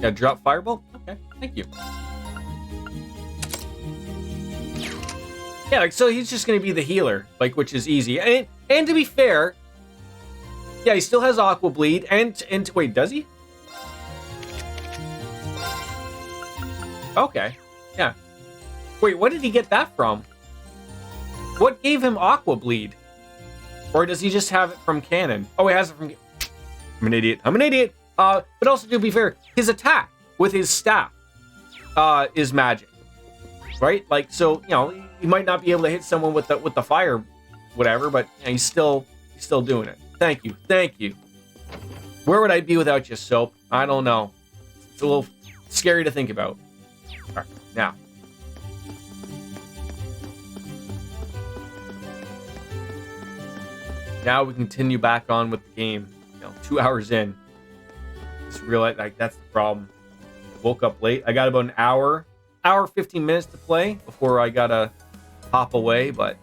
A: Yeah, drop Firebolt? Okay, thank you. Yeah, like, so he's just going to be the healer, like, which is easy. And to be fair, yeah, he still has Aqua Bleed, and wait, does he? Okay, yeah. Wait, what did he get that from? What gave him Aqua Bleed? Or does he just have it from Canon? Oh, he has it from... I'm an idiot. But also, to be fair, his attack with his staff is magic, right? Like, so, you know, he might not be able to hit someone with the fire, whatever, but you know, he's still doing it. Thank you. Where would I be without you, Soap? I don't know. It's a little scary to think about. All right, now we continue back on with the game. You know, 2 hours in. Just realized, like, that's the problem. Woke up late. I got about an hour 15 minutes to play before I gotta hop away, but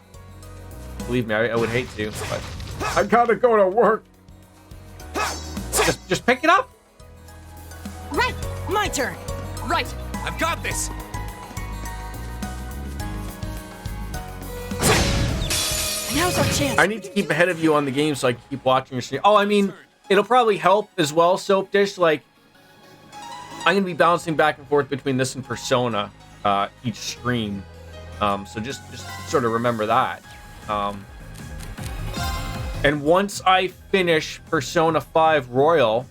A: believe me, I would hate to, but I gotta go to work. Just pick it up.
D: Right, my turn. Right,
E: I've got this.
D: now's our chance.
A: I need to keep ahead of you on the game so I can keep watching your stream. Oh, I mean, it'll probably help as well, Soap Dish. Like, I'm gonna be bouncing back and forth between this and Persona each stream, so just sort of remember that. And once I finish Persona 5 Royal,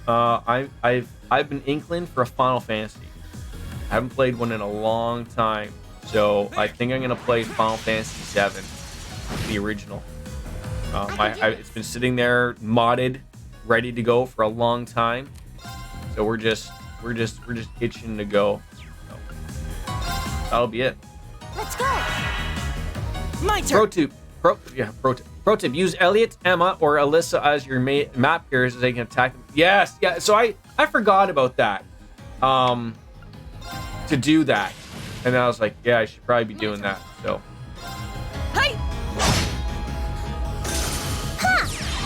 A: I've been inkling for a Final Fantasy. I haven't played one in a long time, so I think I'm gonna play Final Fantasy 7, the original. It's been sitting there modded, ready to go for a long time, so we're just itching to go. So, that'll be it.
C: Let's go.
D: My turn.
A: Pro tip: use Elliot, Emma, or Alyssa as your map carriers so they can attack them. Yes, yeah. So I forgot about that. To do that, and I was like, yeah, I should probably be doing that. So
D: Hey.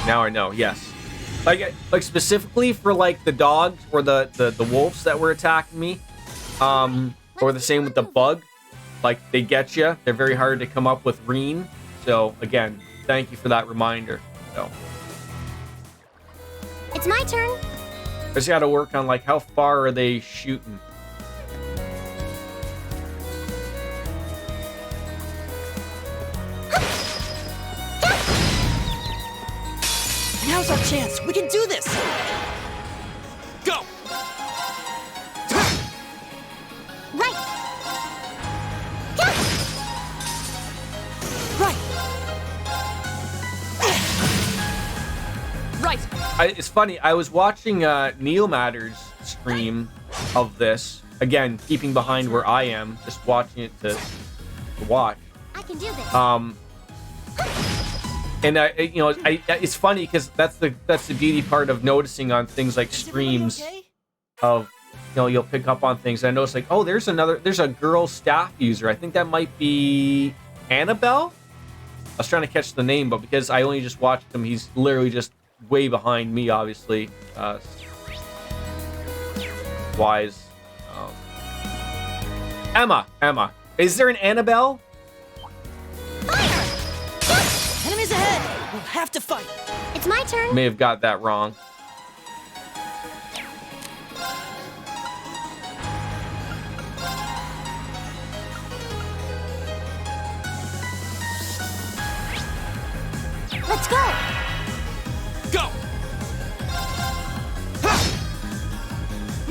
A: now I know. Yes, like specifically for like the dogs or the wolves that were attacking me, or the same with the bug. Like, they get you. They're very hard to come up with Reen. So again, thank you for that reminder. So
C: It's my turn.
A: I just got to work on, like, how far are they shooting?
D: Now's our chance. We can do this.
E: Go.
C: Right.
D: Right. Right.
A: It's funny. I was watching Neomatter's stream of this. Again, keeping behind where I am, just watching it to watch.
C: I can do this.
A: And it's funny because that's the beauty part of noticing on things like streams of, you'll pick up on things. And I noticed, like, oh, there's a girl staff user. I think that might be Annabelle. I was trying to catch the name, but because I only just watched him, he's literally just way behind me, obviously, wise. Emma. Is there an Annabelle?
D: Enemies ahead! We'll have to fight.
C: It's my turn.
A: May have got that wrong.
C: Let's go.
E: Go!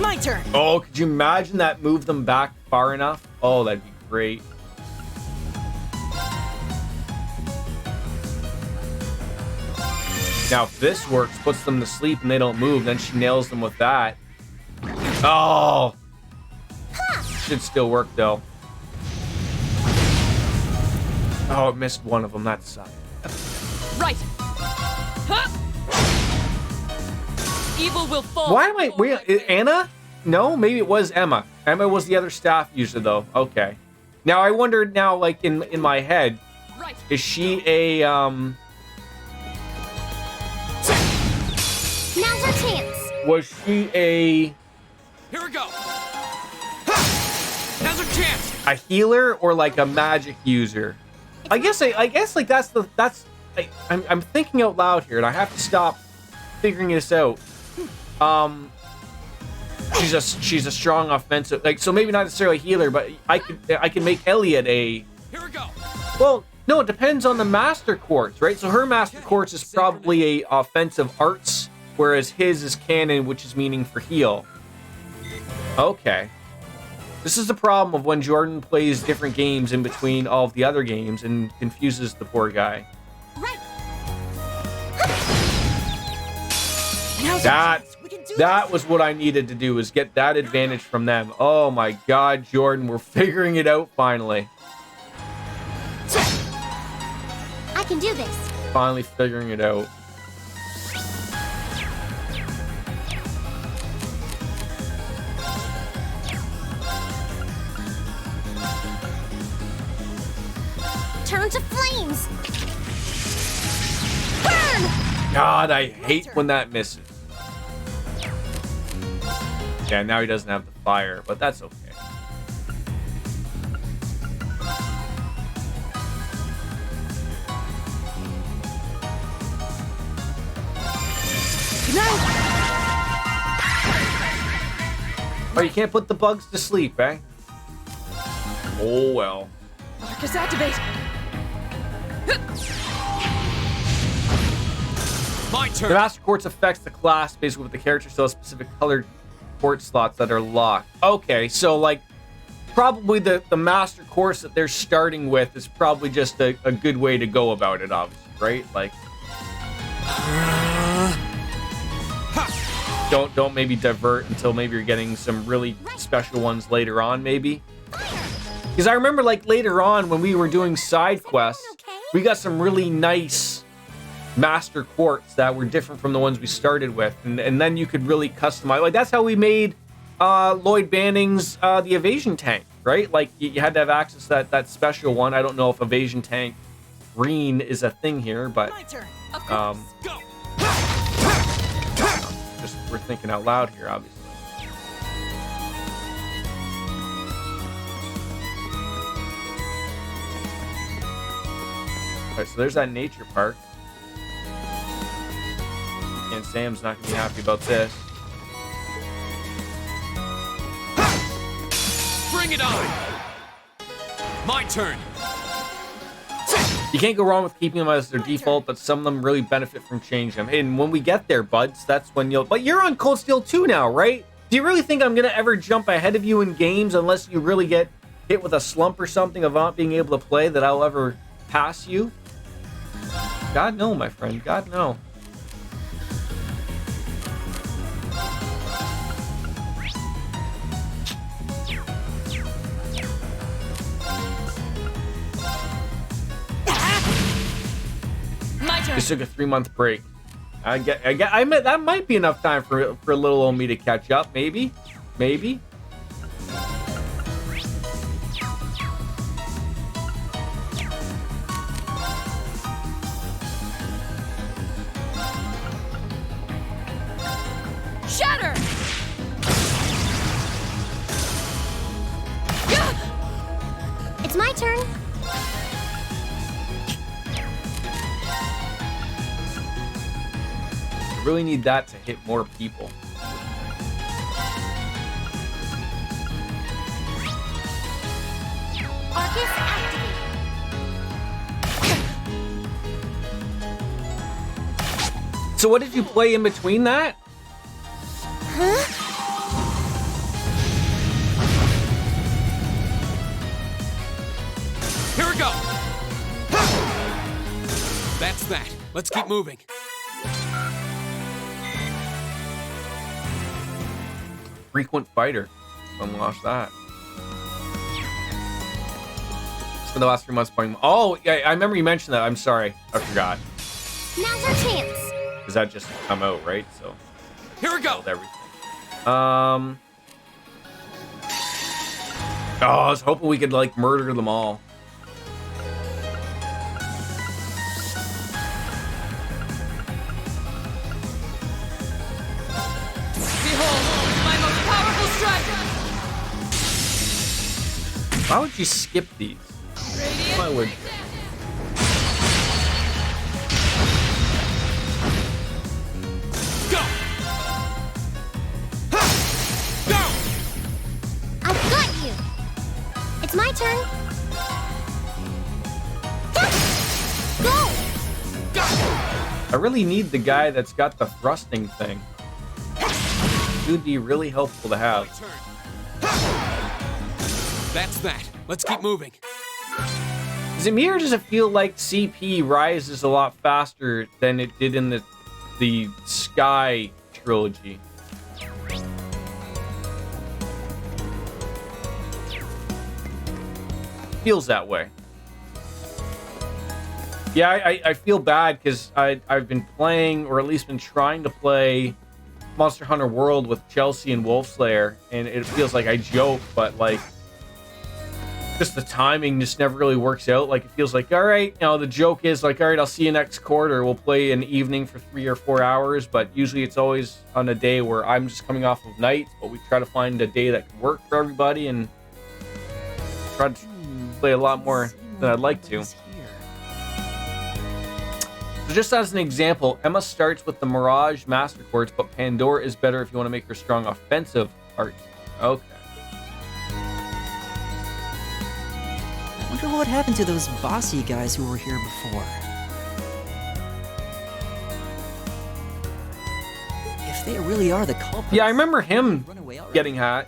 D: My turn.
A: Oh, could you imagine that moved them back far enough? Oh, that'd be great. Now, if this works, puts them to sleep and they don't move, then she nails them with that. Oh! Should still work, though. Oh, it missed one of them. That sucked.
F: Right. Huh? Evil will fall.
A: Why am I... Wait, Anna? No, maybe it was Emma. Emma was the other staff user, though. Okay. Now, I wondered now, like, in my head,
F: Right.
A: is she a,
C: Now's our chance.
A: was she a
E: Here we go! Now's our chance!
A: a healer or like a magic user? I guess like that's I'm thinking out loud here, and I have to stop figuring this out. She's a strong offensive, like, so maybe not necessarily a healer, but I could make Elliot a.
E: Here we go!
A: Well, no, it depends on the master quartz, right? So her master quartz is probably a offensive arts, whereas his is canon, which is meaning for heal. Okay. This is the problem of when Jordan plays different games in between all of the other games and confuses the poor guy.
C: Right.
D: Now's our
A: That
D: chance. We can do
A: that was what I needed to do, was get that advantage from them. Oh my God, Jordan, we're figuring it out finally.
C: I can do this.
A: Finally figuring it out.
C: Turn to flames. Burn!
A: God, I hate when that misses. Yeah, now he doesn't have the fire, but that's okay.
D: Good night.
A: Oh, you can't put the bugs to sleep, eh? Oh well.
F: Marcus activate.
E: My
A: The
E: turn!
A: Master Quartz affects the class basically with the character still has specific colored quartz slots that are locked. Okay, so like probably the Master Quartz that they're starting with is probably just a good way to go about it, obviously, right? Like don't maybe divert until maybe you're getting some really special ones later on, maybe. Because I remember like later on when we were doing side quests, we got some really nice Master Quartz that were different from the ones we started with, and then you could really customize. Like that's how we made Lloyd Banning's the evasion tank, right? Like you had to have access to that special one. I don't know if evasion tank green is a thing here, but
D: My turn.
F: Of course.
E: Go!
A: just we're thinking out loud here, obviously. All right, so there's that nature park. And Sam's not gonna be happy about this.
E: Bring it on! My turn!
A: You can't go wrong with keeping them as their default, but some of them really benefit from changing them. And when we get there, buds, that's when you'll... But you're on Cold Steel 2 now, right? Do you really think I'm going to ever jump ahead of you in games unless you really get hit with a slump or something of not being able to play, that I'll ever pass you? God, no, my friend. God, no.
F: My turn.
A: Just took a 3-month break. I mean, that might be enough time for a little old me to catch up. Maybe.
F: Shatter.
C: turn?
A: I really need that to hit more people.
C: Arcus activate.
A: So what did you play in between that?
E: Here we go. That's that. Let's keep moving.
A: Frequent fighter. Unlock that. For the last 3 months playing. Oh, yeah, I remember you mentioned that. I'm sorry. I forgot.
C: Now's our chance.
A: Because that just come out, right? So
E: Here we go.
A: everything. Oh, I was hoping we could like murder them all.
F: Behold, my most powerful striker!
A: Why would you skip these? Why would you?
E: Go. Go.
C: I've got you. It's my turn. Go!
E: Go.
A: I really need the guy that's got the thrusting thing. It would be really helpful to have.
E: Turn. That's that. Let's keep moving.
A: Is it me or does it feel like CP rises a lot faster than it did in the Sky trilogy? Feels that way. Yeah, I feel bad because I've been playing, or at least been trying to play, Monster Hunter World with Chelsea and Wolfslayer, and it feels like I joke, but like, just the timing just never really works out. Like, it feels like, all right, you know, the joke is like, all right, I'll see you next quarter. We'll play an evening for 3 or 4 hours, but usually it's always on a day where I'm just coming off of nights, but we try to find a day that can work for everybody and try to play a lot more than I'd like to. So just as an example, Emma starts with the Mirage Master Quartz, but Pandora is better if you want to make her strong offensive art. Okay.
D: I wonder what happened to those bossy guys who were here before. If they really are the culprits.
A: Yeah, I remember him
D: run away already.
A: getting hat.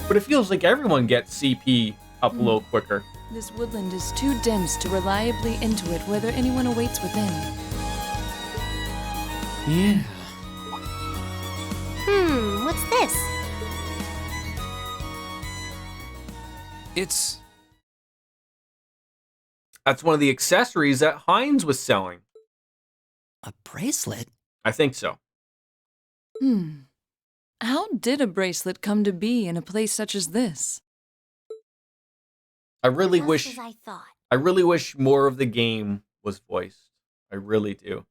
A: But it feels like everyone gets CP up a little quicker.
F: This woodland is too dense to reliably intuit whether anyone awaits within.
E: Yeah.
C: What's this?
E: It's
A: That's one of the accessories that Heinz was selling.
D: A bracelet?
A: I think so.
F: How did a bracelet come to be in a place such as this?
A: I really
C: Just
A: wish
C: as I thought.
A: I really wish more of the game was voiced. I really do.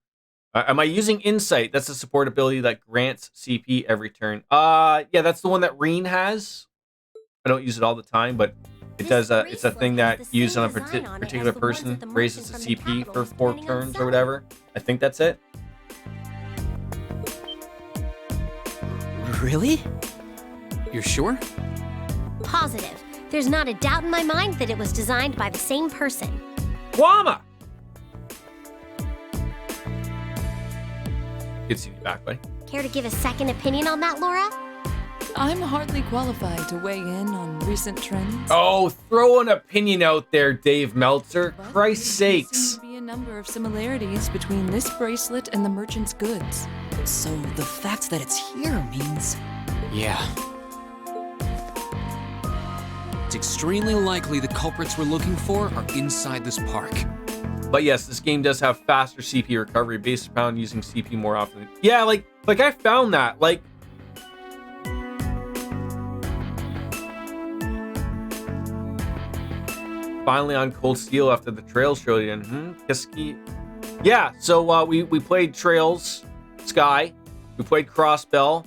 A: Am I using Insight? That's a support ability that grants CP every turn. Yeah, that's the one that Reen has. I don't use it all the time, but it
C: This
A: does. It's a thing
C: bracelet
A: that
C: has the
A: used on a
C: same design on it
A: particular
C: as the ones
A: person
C: that the
A: raises the
C: merchant from the
A: CP
C: capital
A: for
C: is
A: 4
C: planning on
A: turns or
C: selling.
A: whatever. I think that's it.
D: Really?
E: You're sure?
C: Positive. There's not a doubt in my mind that it was designed by the same person.
A: Guama! Good seeing you back, buddy.
C: Care to give a second opinion on that, Laura?
F: I'm hardly qualified to weigh in on recent trends.
A: Oh, throw an opinion out there, Dave Meltzer.
F: But
A: Christ's
F: there
A: sakes.
F: seem to be a number of similarities between this bracelet and the merchant's goods.
D: So the fact that it's here means...
E: Yeah. It's extremely likely the culprits we're looking for are inside this park.
A: But yes, this game does have faster CP recovery based upon using CP more often. Yeah, like I found that. Like, finally on Cold Steel after the Trails show again. Kiski. Yeah, so we played Trails, Sky. We played Crossbell.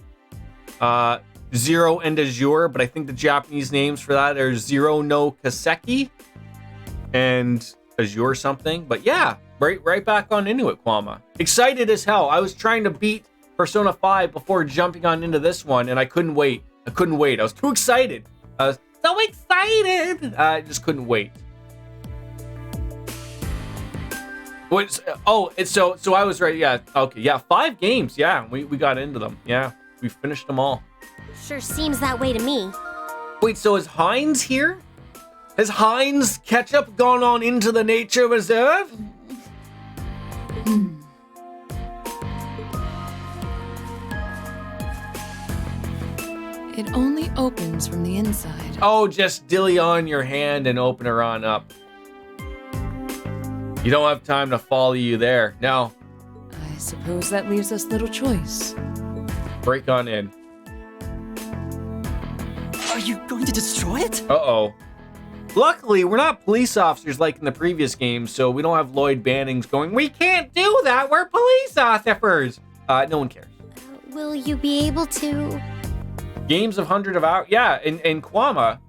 A: Did Zero and Azure, but I think the Japanese names for that are Zero no Kaseki and Azure something. But yeah, right back on into it, Kwama. Excited as hell. I was trying to beat Persona 5 before jumping on into this one, and I couldn't wait. I was too excited. I was so excited. I just couldn't wait. So I was right. Yeah. Okay. Yeah. 5 games. Yeah. We got into them. Yeah. We finished them all.
C: Sure seems that way to me.
A: Wait, so is Heinz here? Has Heinz Ketchup gone on into the nature reserve?
F: It only opens from the inside.
A: Oh, just dilly on your hand and open her on up. You don't have time to follow you there. No.
F: I suppose that leaves us little choice.
A: Break on in.
D: Are you going to destroy it?
A: Uh-oh. Luckily, we're not police officers like in the previous game, so we don't have Lloyd Bannings going, we can't do that, we're police officers. No one cares.
C: Will you be able to...
A: Games of 100 of hours. Yeah, in Kwama,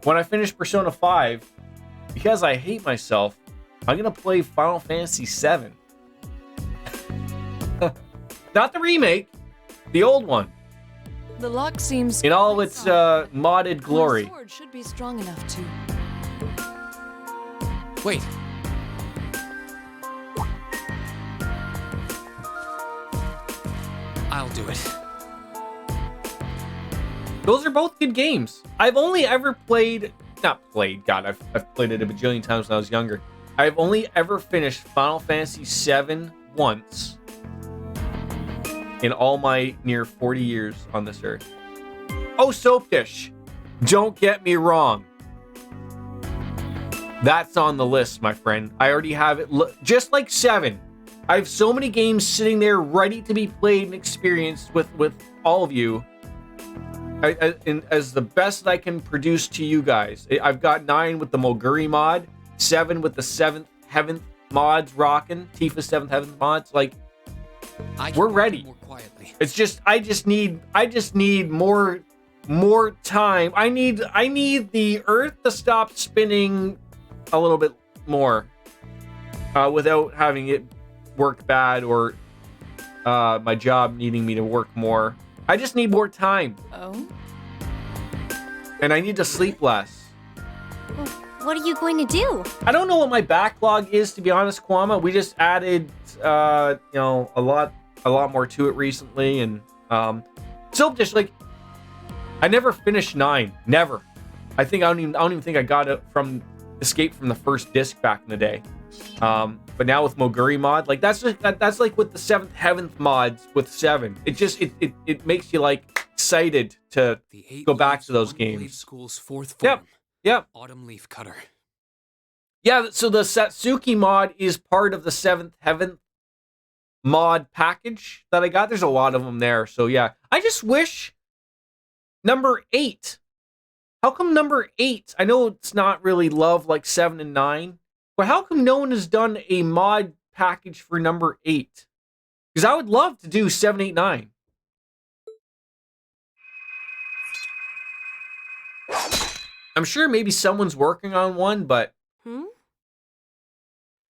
A: when I finish Persona 5, because I hate myself, I'm going to play Final Fantasy VII. Not the remake, the old one.
F: The lock seems
A: In all its modded glory.
F: My sword should be strong enough to.
E: Wait. I'll do it.
A: Those are both good games. I've only ever played... Not played, God, I've played it a bajillion times when I was younger. I've only ever finished Final Fantasy VII once in all my near 40 years on this earth. Oh, Soap Dish. Don't get me wrong. That's on the list, my friend. I already have it. Just like 7. I have so many games sitting there ready to be played and experienced with all of you. As the best I can produce to you guys. I've got 9 with the Moguri mod, 7 with the 7th Heaven mods rocking, Tifa 7th Heaven mods. Like, we're ready.
E: More quietly.
A: It's just I just need more time. I need the Earth to stop spinning a little bit more without having it work bad or my job needing me to work more. I just need more time.
F: Oh?
A: And I need to sleep less.
C: What are you going to do?
A: I don't know what my backlog is, to be honest, Kwama. We just added, a lot more to it recently, and still just like I never finished 9, never. I don't even think I got it from Escape from the first disc back in the day. But now with Moguri mod, like that's like with the 7th Heaven mods with 7. It just it makes you like excited to go back to those games.
E: School's 4th form.
A: Yep.
E: Autumn Leaf Cutter.
A: Yeah, so the Satsuki mod is part of the 7th Heaven mod package that I got. There's a lot of them there. So yeah, I just wish number 8. How come number 8? I know it's not really love like 7 and 9, but how come no one has done a mod package for number 8? Because I would love to do 7, 8, 9. I'm sure maybe someone's working on one, but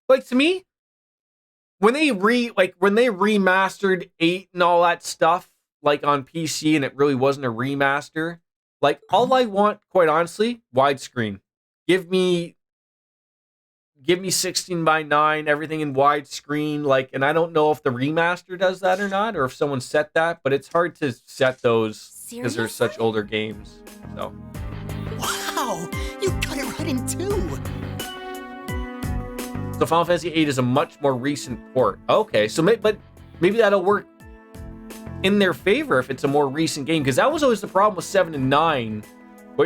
A: like to me, when they remastered 8 and all that stuff, like on PC, and it really wasn't a remaster, like all I want, quite honestly, widescreen. Give me 16:9, everything in widescreen, like, and I don't know if the remaster does that or not, or if someone set that, but it's hard to set those because they're such older games. So.
D: Wow, you got it right in 2.
A: So Final Fantasy VIII is a much more recent port. Okay, so but maybe that'll work in their favor if it's a more recent game, because that was always the problem with 7 and 9,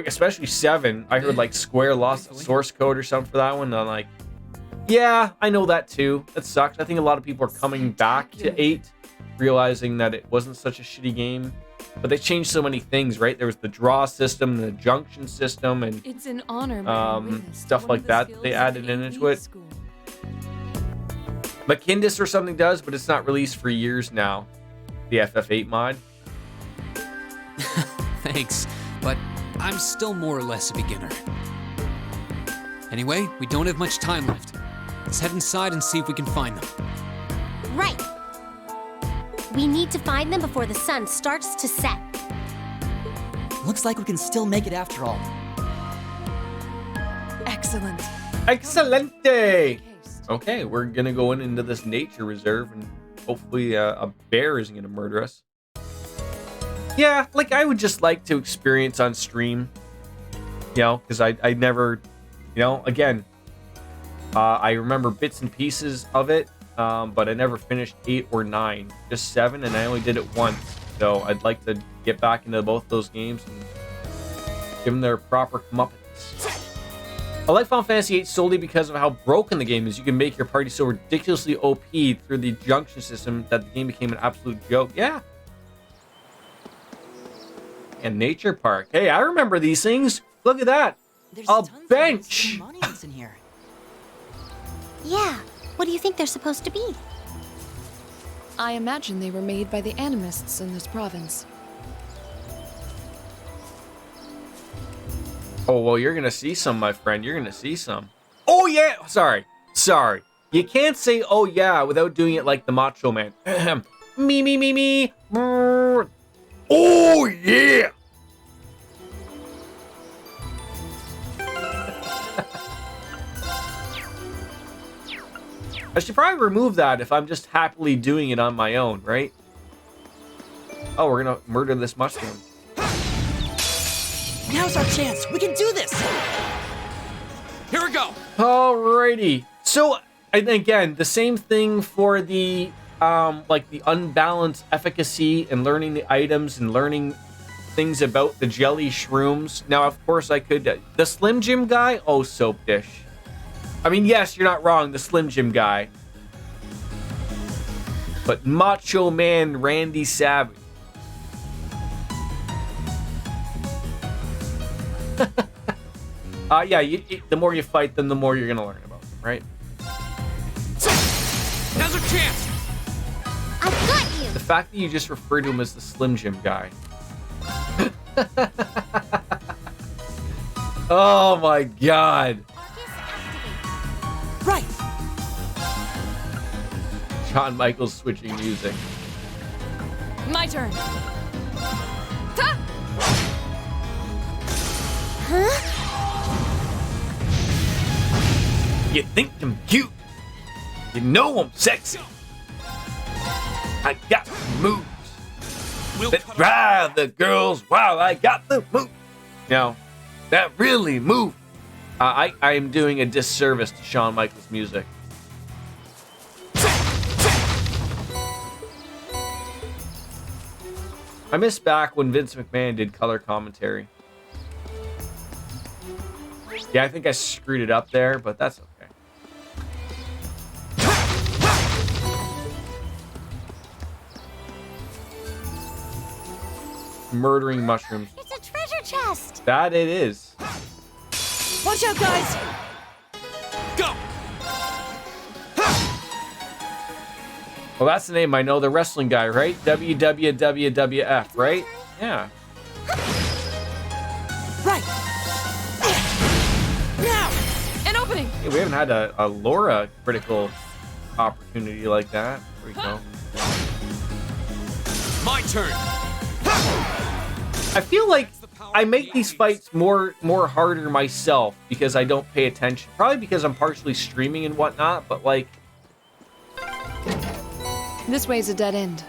A: especially 7. I heard like Square lost source code or something for that one, and I'm like, yeah, I know that too. That sucks. I think a lot of people are coming back to 8, realizing that it wasn't such a shitty game. But they changed so many things, right? There was the draw system, the junction system, and
F: It's an honor,
A: stuff like that they added into it. But Kindis or something does, but it's not released for years now. The FF8 mod.
E: Thanks, but I'm still more or less a beginner. Anyway, we don't have much time left. Let's head inside and see if we can find them.
C: Right. We need to find them before the sun starts to set.
D: Looks like we can still make it after all.
F: Excellent.
A: Excelente! Okay, we're gonna go into this nature reserve and hopefully a bear isn't gonna murder us. Yeah, like I would just like to experience on stream, you know, because I never, you know, again, I remember bits and pieces of it, but I never finished 8 or 9, just 7, and I only did it once. So I'd like to get back into both those games and give them their proper comeuppance. I like Final Fantasy VIII solely because of how broken the game is. You can make your party so ridiculously OP through the junction system that the game became an absolute joke. Yeah. And Nature Park. Hey, I remember these things. Look at that.
D: There's
A: A
D: tons of
A: bench.
D: insane monuments in here.
C: Yeah. What do you think they're supposed to be?
F: I imagine they were made by the animists in this province.
A: Oh, well, you're going to see some, my friend. You're going to see some. Oh, yeah. Sorry. You can't say, oh, yeah, without doing it like the Macho Man. Me. Brrr. Oh, yeah. I should probably remove that if I'm just happily doing it on my own, right? Oh, we're going to murder this mushroom.
D: Now's our chance. We can do this.
E: Here we go!
A: Alrighty. So, and again, the same thing for the, like the unbalanced efficacy and learning the items and learning things about the jelly shrooms. Now, of course, I could, the Slim Jim guy? Oh, Soap Dish. I mean, yes, you're not wrong, the Slim Jim guy. But Macho Man Randy Savage. Yeah, the more you fight them, the more you're gonna learn about them, right?
E: Now's our chance!
C: I've got you!
A: The fact that you just referred to him as the Slim Jim guy. Oh my god.
D: Right.
A: Shawn Michaels switching music.
F: My turn.
A: You think I'm cute? You know I'm sexy. I got the moves that drive the girls wild. I got the moves. Now, that really move. I am doing a disservice to Shawn Michaels' music. I miss back when Vince McMahon did color commentary. Yeah, I think I screwed it up there, but that's okay. Murdering mushrooms.
C: It's a treasure chest!
A: That it is.
D: Watch out, guys.
E: Go!
A: Well, that's the name I know. The wrestling guy, right? WWWWF, right? Yeah.
D: Right. Now.
F: An opening!
A: Hey, we haven't had a Laura critical opportunity like that. There we go.
E: My turn!
A: I feel like I make these fights more harder myself because I don't pay attention. Probably because I'm partially streaming and whatnot, but like,
F: This way's a dead end.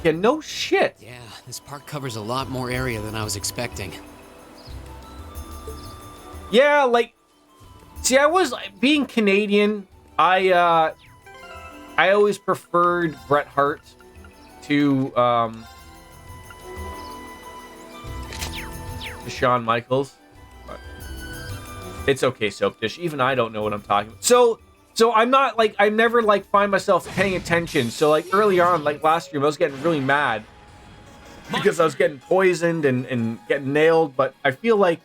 A: yeah, no shit.
E: Yeah, this park covers a lot more area than I was expecting.
A: Yeah, like, see, I was being Canadian. I always preferred Bret Hart to Shawn Michaels. But it's okay, Soap Dish. Even I don't know what I'm talking about. So I'm not like, I never like find myself paying attention. So like early on, like last stream, I was getting really mad because I was getting poisoned and getting nailed. But I feel like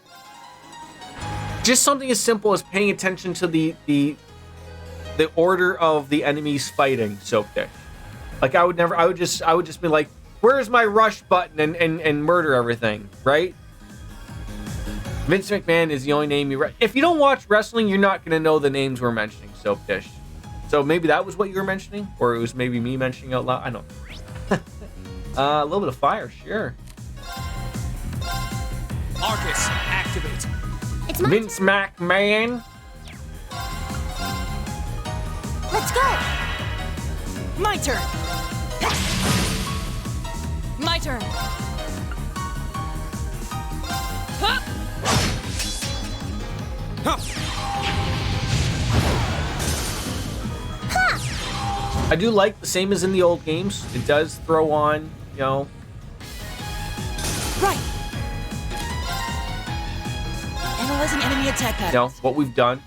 A: just something as simple as paying attention to the order of the enemies fighting, Soap Dish. Like I would just be like, Where's my rush button and murder everything, right? Vince McMahon is the only name you... If you don't watch wrestling, you're not going to know the names we're mentioning, Soap Dish. So maybe that was what you were mentioning? Or it was maybe me mentioning out loud? I don't know. A little bit of fire, sure.
E: Arcus, activate.
C: It's my
A: Vince
C: turn.
A: McMahon.
C: Let's go.
F: My turn. My turn. Huh?
A: I do like the same as in the old games. It does throw on, you know...
D: Right. Analyze an enemy attack pattern.
A: You know, what we've done.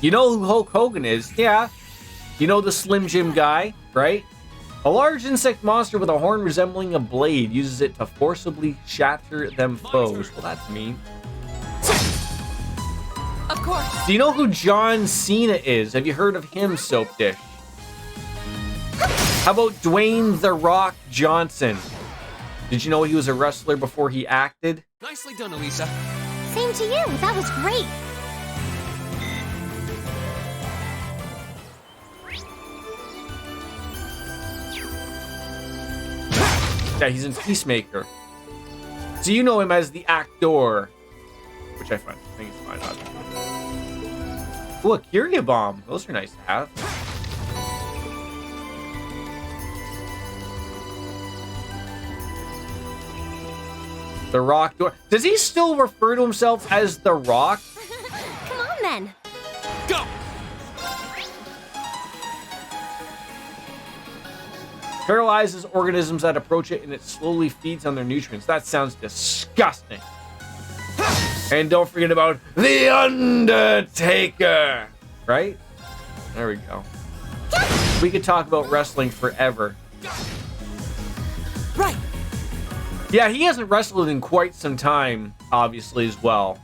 A: You know who Hulk Hogan is? Yeah. You know the Slim Jim guy, right? A large insect monster with a horn resembling a blade uses it to forcibly shatter them foes. Well, that's mean.
F: Of course.
A: Do you know who John Cena is? Have you heard of him, Soap Dish? How about Dwayne "The Rock" Johnson? Did you know he was a wrestler before he acted?
E: Nicely done, Elisa.
C: Same to you. That was great.
A: Yeah, he's in Peacemaker. So you know him as the actor, which I think is fine. Ooh, a Kyria bomb. Those are nice to have. The Rock door. Does he still refer to himself as The Rock?
C: Come on then.
E: Go!
A: Paralyzes organisms that approach it and it slowly feeds on their nutrients. That sounds disgusting. And don't forget about The Undertaker. Right? There we go. We could talk about wrestling forever.
D: Right.
A: Yeah, he hasn't wrestled in quite some time, obviously, as well.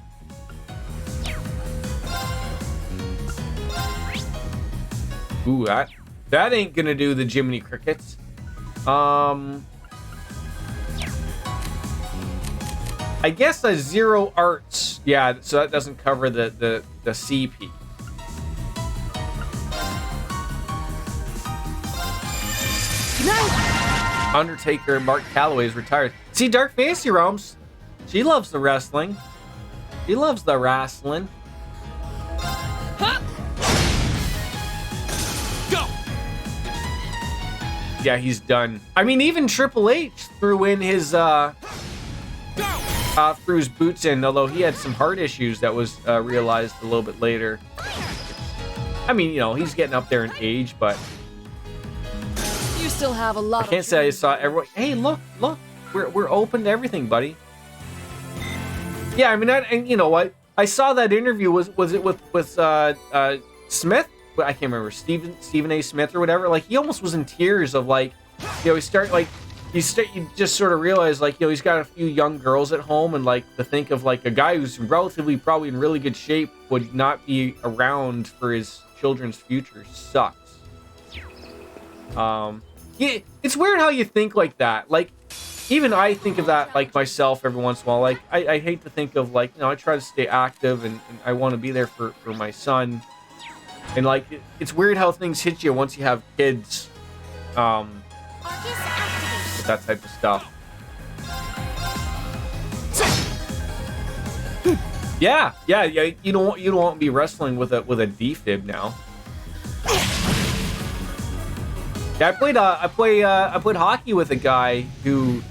A: Ooh, that ain't gonna do the Jiminy Crickets. I guess a Zero Arts. Yeah, so that doesn't cover the CP. Undertaker Mark Calloway is retired. See, Dark Fantasy Realms. She loves the wrestling. She loves the wrestling.
E: Go!
A: Yeah, he's done. I mean, even Triple H threw in his threw his boots in, although he had some heart issues that was realized a little bit later. I mean, you know, he's getting up there in age, but
F: You still have a lot
A: I can't say I saw everyone. Hey, look, we're open to everything, buddy. Yeah, I mean, and you know what? I saw that interview. Was it with Smith? I can't remember, Stephen A. Smith or whatever. Like, he almost was in tears of, like, you know, you just sort of realize, like, you know, he's got a few young girls at home, and like to think of like a guy who's relatively probably in really good shape would not be around for his children's future sucks. Yeah, it's weird how you think like that. Like, even I think of that, like, myself every once in a while. Like, I hate to think of, like, you know, I try to stay active and I want to be there for my son. And, like, it's weird how things hit you once you have kids. With that type of stuff. Yeah. You don't want to be wrestling with a defib now. Yeah, I played hockey with a guy who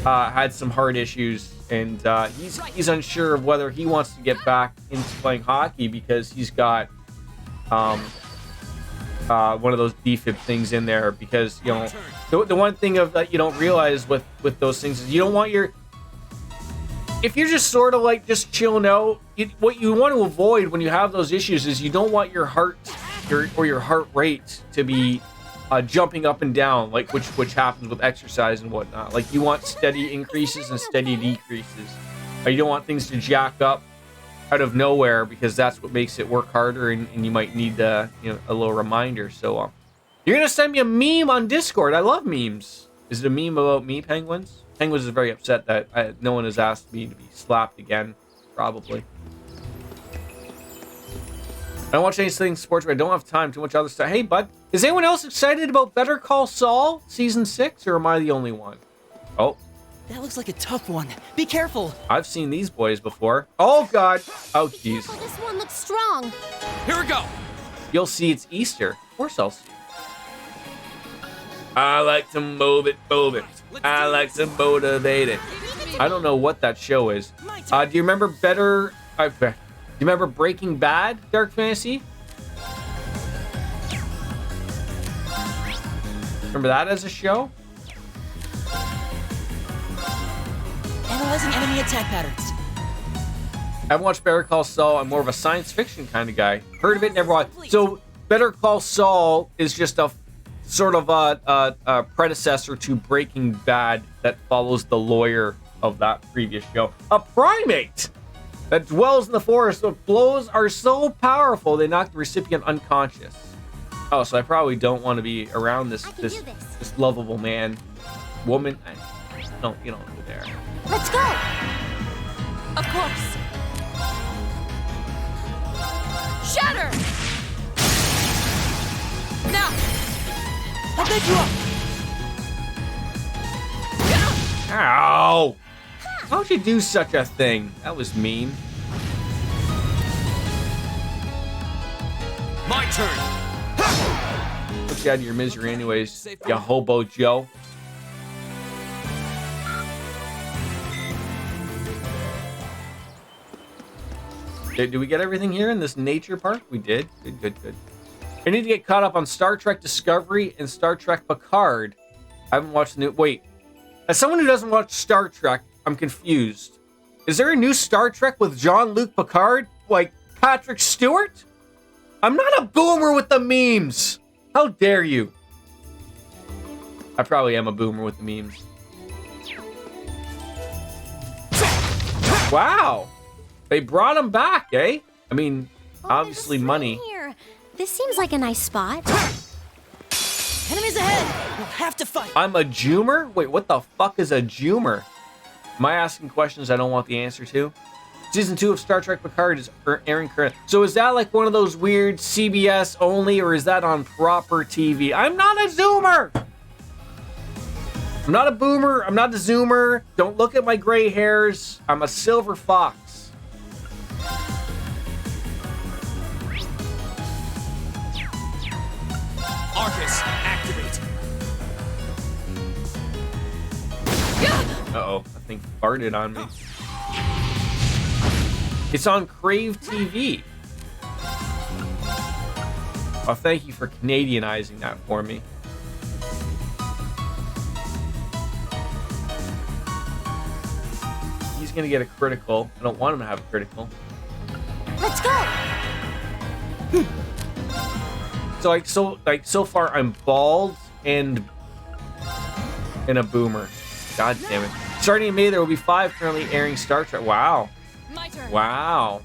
A: had some heart issues, and he's unsure of whether he wants to get back into playing hockey because he's got one of those defib things in there. Because, you know, the one thing of that you don't realize with those things is you don't want if you're just sort of like just chilling out, what you want to avoid when you have those issues is you don't want your heart or your heart rate to be jumping up and down, like which happens with exercise and whatnot. Like, you want steady increases and steady decreases. You don't want things to jack up out of nowhere, because that's what makes it work harder, and you might need a little reminder. So you're gonna send me a meme on Discord. I love memes. Is it a meme about me, Penguins? Penguins is very upset that no one has asked me to be slapped again. Probably. I don't watch anything sports, but I don't have time. Too much other stuff. Hey, bud. Is anyone else excited about Better Call Saul Season 6, or am I the only one? Oh.
D: That looks like a tough one. Be careful.
A: I've seen these boys before. Oh, God. Oh, jeez.
C: Oh, this one looks strong.
E: Here we go.
A: You'll see it's Easter. Of course I'll see. I like to move it. I like to motivate it. I don't know what that show is. Do you remember do you remember Breaking Bad, Dark Fantasy? Remember that as a show?
D: Analyzing enemy attack patterns.
A: I haven't watched Better Call Saul. I'm more of a science fiction kind of guy. Heard of it, never watched. So Better Call Saul is just a sort of a predecessor to Breaking Bad that follows the lawyer of that previous show. A primate that dwells in the forest. The blows are so powerful they knock the recipient unconscious. Oh, so I probably don't want to be around this lovable man, woman. No, you don't go there.
C: Let's go.
F: Of course. Shatter! Now!
D: I'll pick you up.
A: Ow! How'd you do such a thing? That was mean.
E: My turn.
A: Put you out of your misery anyways, you hobo Joe. Did we get everything here in this nature park? We did. Good. I need to get caught up on Star Trek Discovery and Star Trek Picard. I haven't watched the new... Wait. As someone who doesn't watch Star Trek, I'm confused. Is there a new Star Trek with Jean-Luc Picard? Like Patrick Stewart? I'm not a boomer with the memes. How dare you? I probably am a boomer with the memes. Wow. They brought him back, eh? I mean, obviously money.
C: Here. This seems like a nice spot.
D: Enemies ahead. We'll have to fight.
A: I'm a Joomer? Wait, what the fuck is a Joomer? Am I asking questions I don't want the answer to? Season 2 of Star Trek Picard is airing currently. So is that like one of those weird CBS only, or is that on proper TV? I'm not a Zoomer! I'm not a boomer. I'm not a Zoomer. Don't look at my gray hairs. I'm a silver fox.
E: Arcus, activate.
A: Uh-oh, I think farted on me. It's on Crave TV. Oh, thank you for Canadianizing that for me. He's gonna get a critical. I don't want him to have a critical.
C: Let's go.
A: So far I'm bald and a boomer. God damn it. Starting in May, there will be 5 currently airing Star Trek. Wow.
F: My turn.
A: Wow.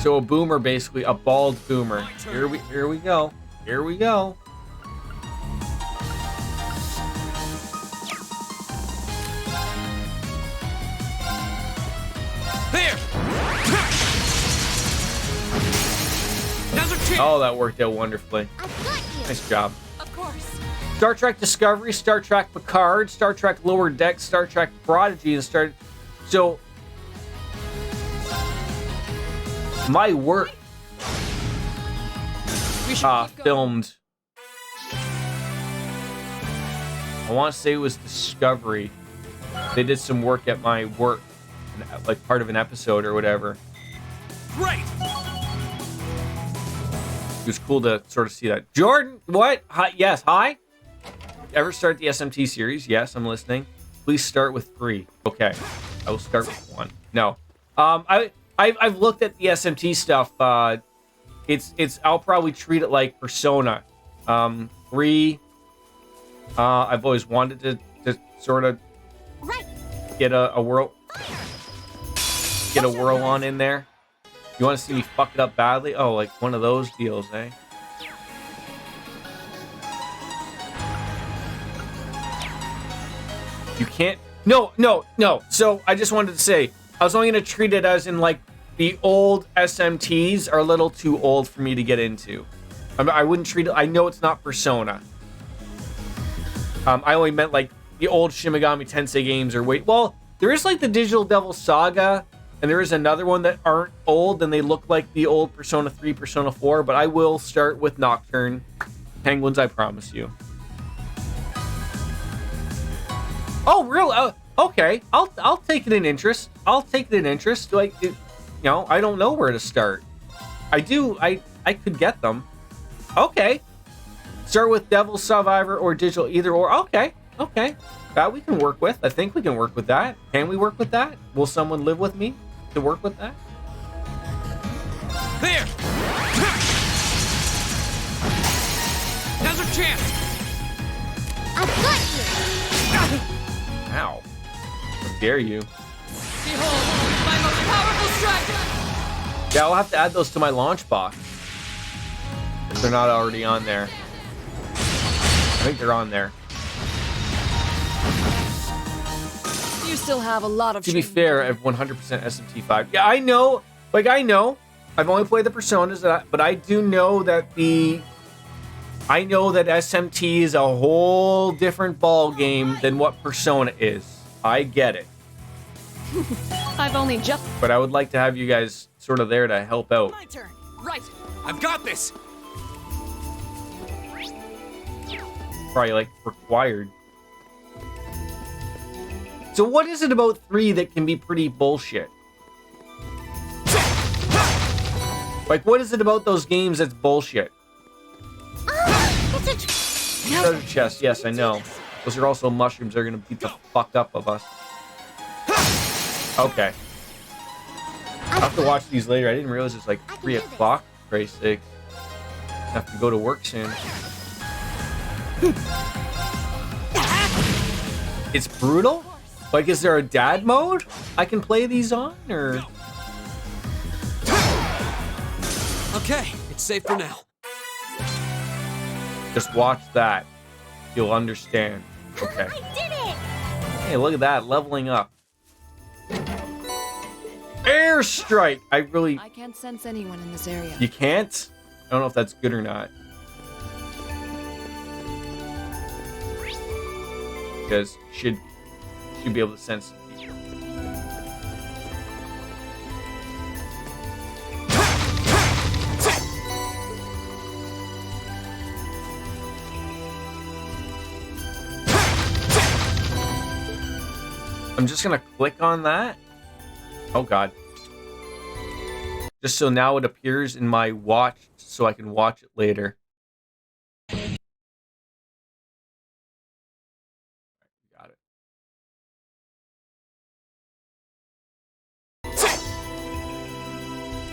A: So a boomer, basically a bald boomer. Here we go. Here we go.
E: There. Now's our chance.
A: Oh, that worked out wonderfully.
C: I've got you.
A: Nice job.
F: Of course.
A: Star Trek Discovery, Star Trek Picard, Star Trek Lower Decks, Star Trek Prodigy, and So my work filmed. I want to say it was Discovery. They did some work at my work, like part of an episode or whatever.
E: Great.
A: It was cool to sort of see that. Jordan, what? Hi, yes, hi. Ever start the SMT series? Yes, I'm listening. Please start with 3. Okay, I will start with 1. No, I've looked at the SMT stuff. It's I'll probably treat it like Persona. 3. I've always wanted to sort of get a world. get a whirl on in there. You want to see me fuck it up badly? Oh, like one of those deals, eh? You can't. No. So I just wanted to say, I was only going to treat it as in like the old SMTs are a little too old for me to get into. I wouldn't treat it. I know it's not Persona. I only meant like the old Shin Megami Tensei games or wait. Well, there is like the Digital Devil Saga, and there is another one that aren't old and they look like the old Persona 3, Persona 4. But I will start with Nocturne Penguins. I promise you. Oh, really? Okay. I'll take it in interest. Like, you know, I don't know where to start. I could get them. Okay. Start with Devil Survivor or Digital either or. Okay. That we can work with. I think we can work with that. Can we work with that? Will someone live with me to work with that?
E: There! Now's our chance!
C: I've got you!
A: Ow. How dare you?
F: Behold, my most powerful strike!
A: Yeah, I'll have to add those to my launch box. If they're not already on there. I think they're on there.
F: You still have a lot of
A: To be fair, I have 100% SMT5. Yeah, I know. Like, I know. I've only played the Personas, but I do know that I know that SMT is a whole different ball game than what Persona is. I get it.
F: I've only just...
A: But I would like to have you guys sort of there to help out.
F: My turn. Right.
E: I've got this!
A: Probably, like, required. So what is it about 3 that can be pretty bullshit? Like, what is it about those games that's bullshit? Treasure chest, yes, I know. Those are also mushrooms. They're gonna beat the fuck up of us. Okay. I'll have to watch these later. I didn't realize it's like 3 o'clock. For Christ's sake. I have to go to work soon. It's brutal? Like, is there a dad mode I can play these on, or?
E: Okay, it's safe for now.
A: Just watch that. You'll understand. Okay.
C: I did it!
A: Hey, look at that. Leveling up. Airstrike!
F: I can't sense anyone in this area.
A: You can't? I don't know if that's good or not. Because should be able to sense people. I'm just gonna click on that. Oh god. Just so now it appears in my watch so I can watch it later. Got it.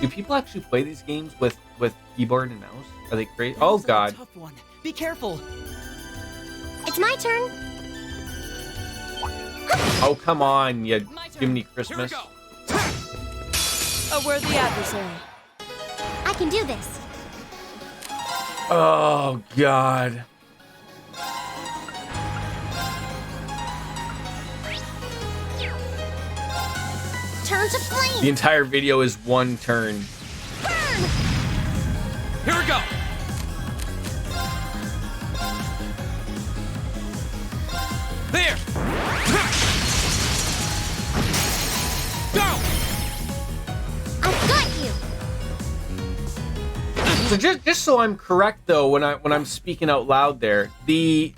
A: Do people actually play these games with keyboard and mouse? Are they crazy? Oh god.
D: Tough one. Be careful.
C: It's my turn.
A: Oh come on, you
F: My turn.
A: Jiminy
E: Here we
A: Christmas.
E: go!
F: A worthy adversary.
C: I can do this.
A: Oh god.
C: Turn to
A: The
C: flame.
A: entire video is one turn.
C: Burn.
E: Here we go! There! Go!
C: I've got you.
A: So just so I'm correct though, when I'm speaking out loud there, they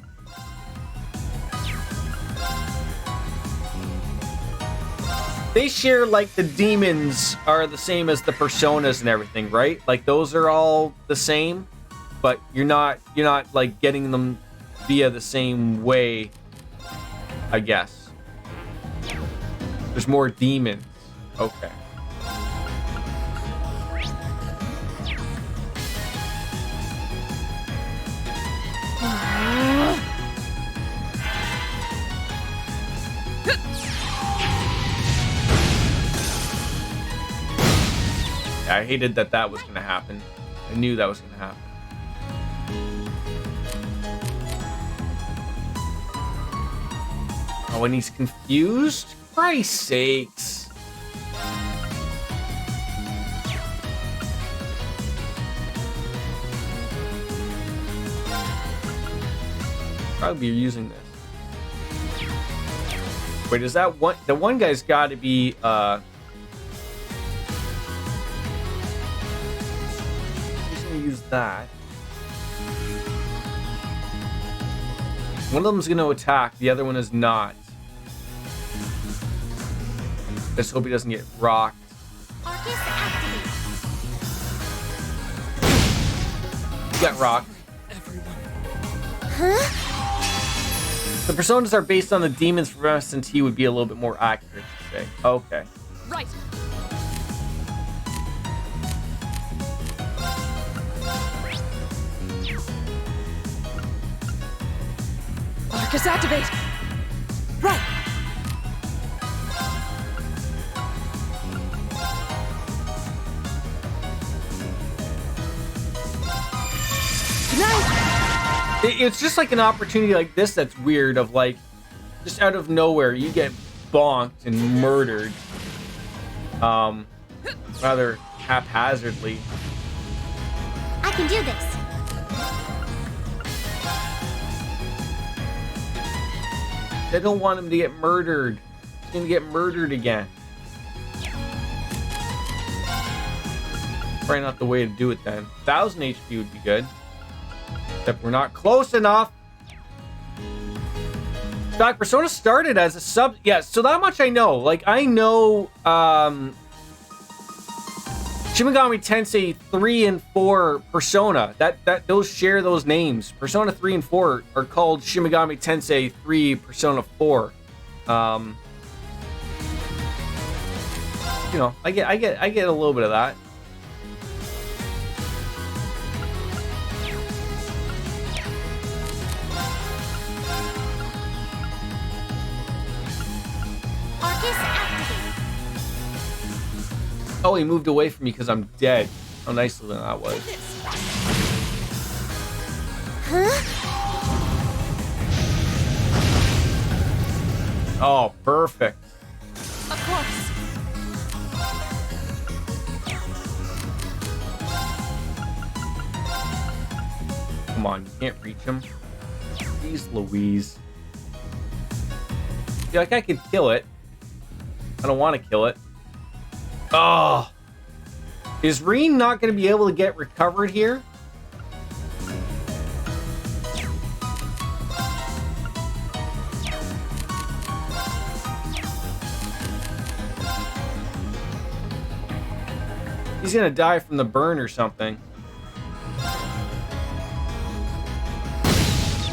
A: share like the demons are the same as the personas and everything, right? Like those are all the same, but you're not like getting them via the same way, I guess. There's more demons. Okay. I hated that was gonna happen. I knew that was gonna happen. Oh, and he's confused? Christ's sakes. Probably be using this. Wait, is that one? The one guy's got to be, he's gonna use that. One of them's gonna attack, the other one is not. Just hope he doesn't get rocked.
C: Arcus activate.
A: He got rocked.
C: Huh?
A: The personas are based on the demons from S&T would be a little bit more accurate to say. Okay.
F: Right. Arcus activate. Right.
A: It's just like an opportunity like this that's weird of like, just out of nowhere, you get bonked and murdered. Rather haphazardly.
C: I can do this.
A: They don't want him to get murdered. He's gonna get murdered again. Probably not the way to do it then. 1,000 HP would be good. Except we're not close enough. In fact, Persona started as a sub. Yeah, so that much I know. Like, I know Shin Megami Tensei 3 and 4 Persona. Those share those names. Persona 3 and 4 are called Shin Megami Tensei 3 Persona 4. You know, I get a little bit of that. Oh, he moved away from me because I'm dead. How nice of that was.
C: Huh?
A: Oh, perfect.
F: Of course.
A: Come on, you can't reach him. Jeez Louise. I feel like I could kill it. I don't want to kill it. Oh, is Reen not going to be able to get recovered here? He's going to die from the burn or something.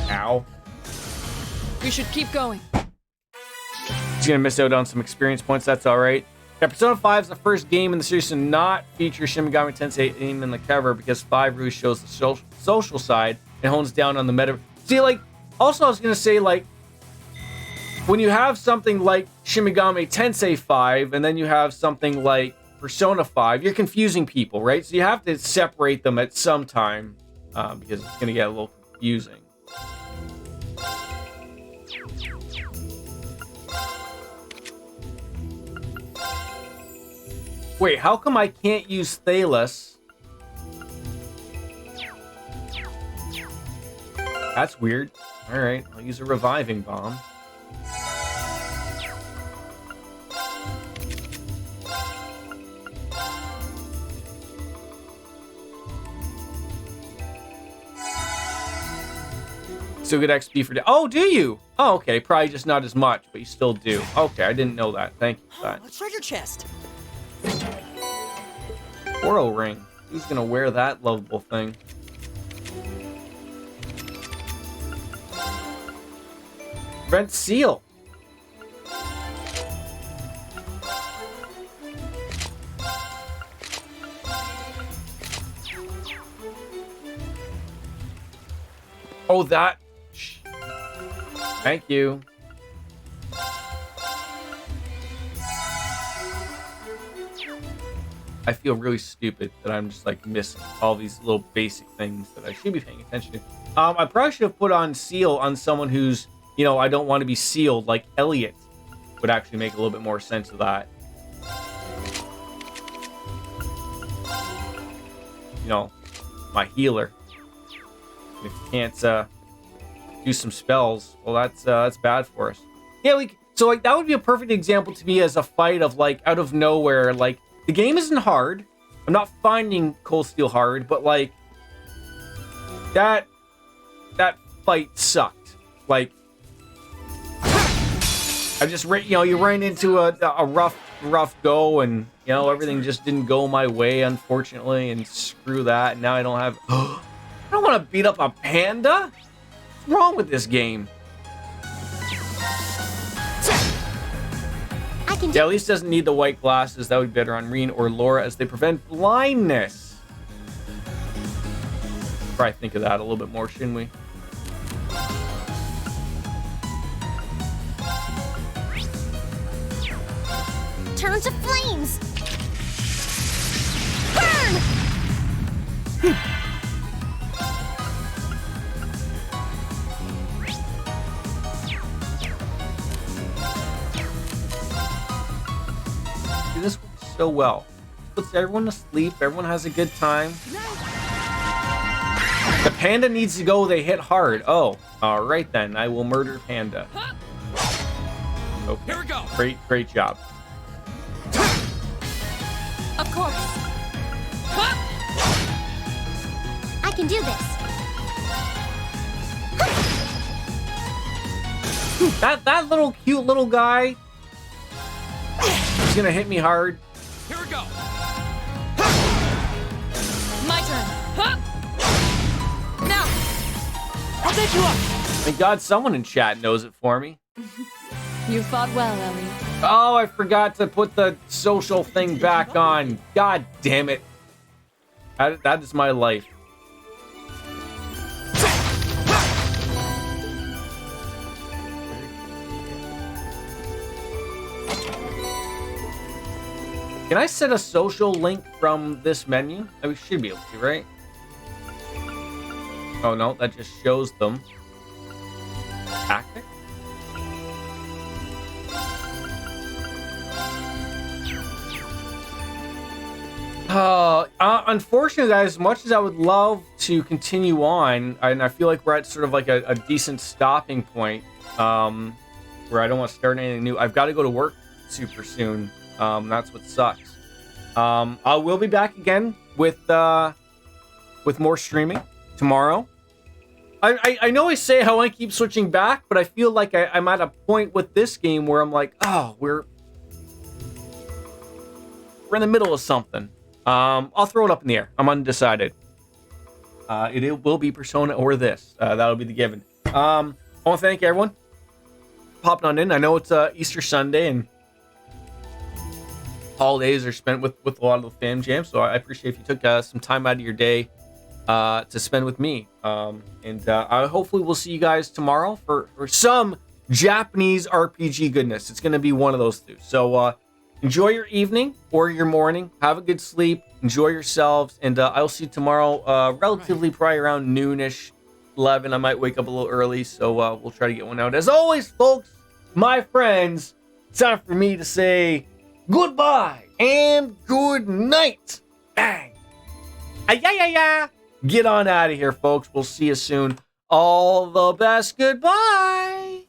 A: Ow.
F: We should keep going.
A: He's going to miss out on some experience points. That's all right. Yeah, Persona 5 is the first game in the series to not feature Shin Megami Tensei name in the cover because 5 really shows the social side and hones down on the meta. See, like, also I was going to say, like, when you have something like Shin Megami Tensei 5 and then you have something like Persona 5, you're confusing people, right? So you have to separate them at some time because it's going to get a little confusing. Wait, how come I can't use Thalos? That's weird. Alright, I'll use a reviving bomb. Still get XP for... Oh, do you? Oh, okay. Probably just not as much, but you still do. Okay, I didn't know that. Thank you for that.
D: A treasure chest.
A: Oro ring. Who's gonna wear that lovable thing? Red seal. Oh, that. Thank you. I feel really stupid that I'm just like missing all these little basic things that I should be paying attention to. I probably should have put on seal on someone who's, you know, I don't want to be sealed, like Elliot would actually make a little bit more sense of that. You know, my healer. If you can't do some spells, well, that's bad for us. Yeah, so like that would be a perfect example to me as a fight of like out of nowhere. Like the game isn't hard. I'm not finding Cold Steel hard, but like that fight sucked. Like I just you ran into a rough go, and you know everything just didn't go my way, unfortunately, and screw that. And now I don't have. I don't want to beat up a panda. What's wrong with this game? Yeah, at least doesn't need the white glasses. That would be better on Reen or Laura, as they prevent blindness. Probably think of that a little bit more, shouldn't we?
C: Turn to flames! Burn!
A: This works so well. Puts everyone to sleep. Everyone has a good time. The panda needs to go. They hit hard. Oh, all right then. I will murder panda. Okay.
E: Here we go.
A: Great job.
F: Of course.
C: I can do this.
A: That little cute little guy. He's gonna hit me hard.
E: Here we go.
F: My turn. Now. I'll take you up.
A: Thank God someone in chat knows it for me.
F: You fought well, Ellie.
A: Oh, I forgot to put the social thing back on. God damn it. That is my life. Can I set a social link from this menu? We should be able to, right? Oh no, that just shows them. Tactic? Unfortunately, guys, as much as I would love to continue on, and I feel like we're at sort of like a decent stopping point, where I don't want to start anything new. I've got to go to work super soon. That's what sucks. I will be back again with more streaming tomorrow. I know I say how I keep switching back, but I feel like I'm at a point with this game where I'm like, oh, we're in the middle of something. I'll throw it up in the air. I'm undecided. It will be Persona or this. That'll be the given. I want to thank everyone popping on in. I know it's Easter Sunday and holidays are spent with a lot of the fam jam, so I appreciate if you took some time out of your day to spend with me. And I hopefully we'll see you guys tomorrow for some Japanese RPG goodness. It's going to be one of those two. So enjoy your evening or your morning. Have a good sleep. Enjoy yourselves. And I'll see you tomorrow relatively probably around noonish, 11. I might wake up a little early, so we'll try to get one out. As always, folks, my friends, it's time for me to say goodbye and good night. Bang. Yeah. Get on out of here, folks. We'll see you soon. All the best. Goodbye.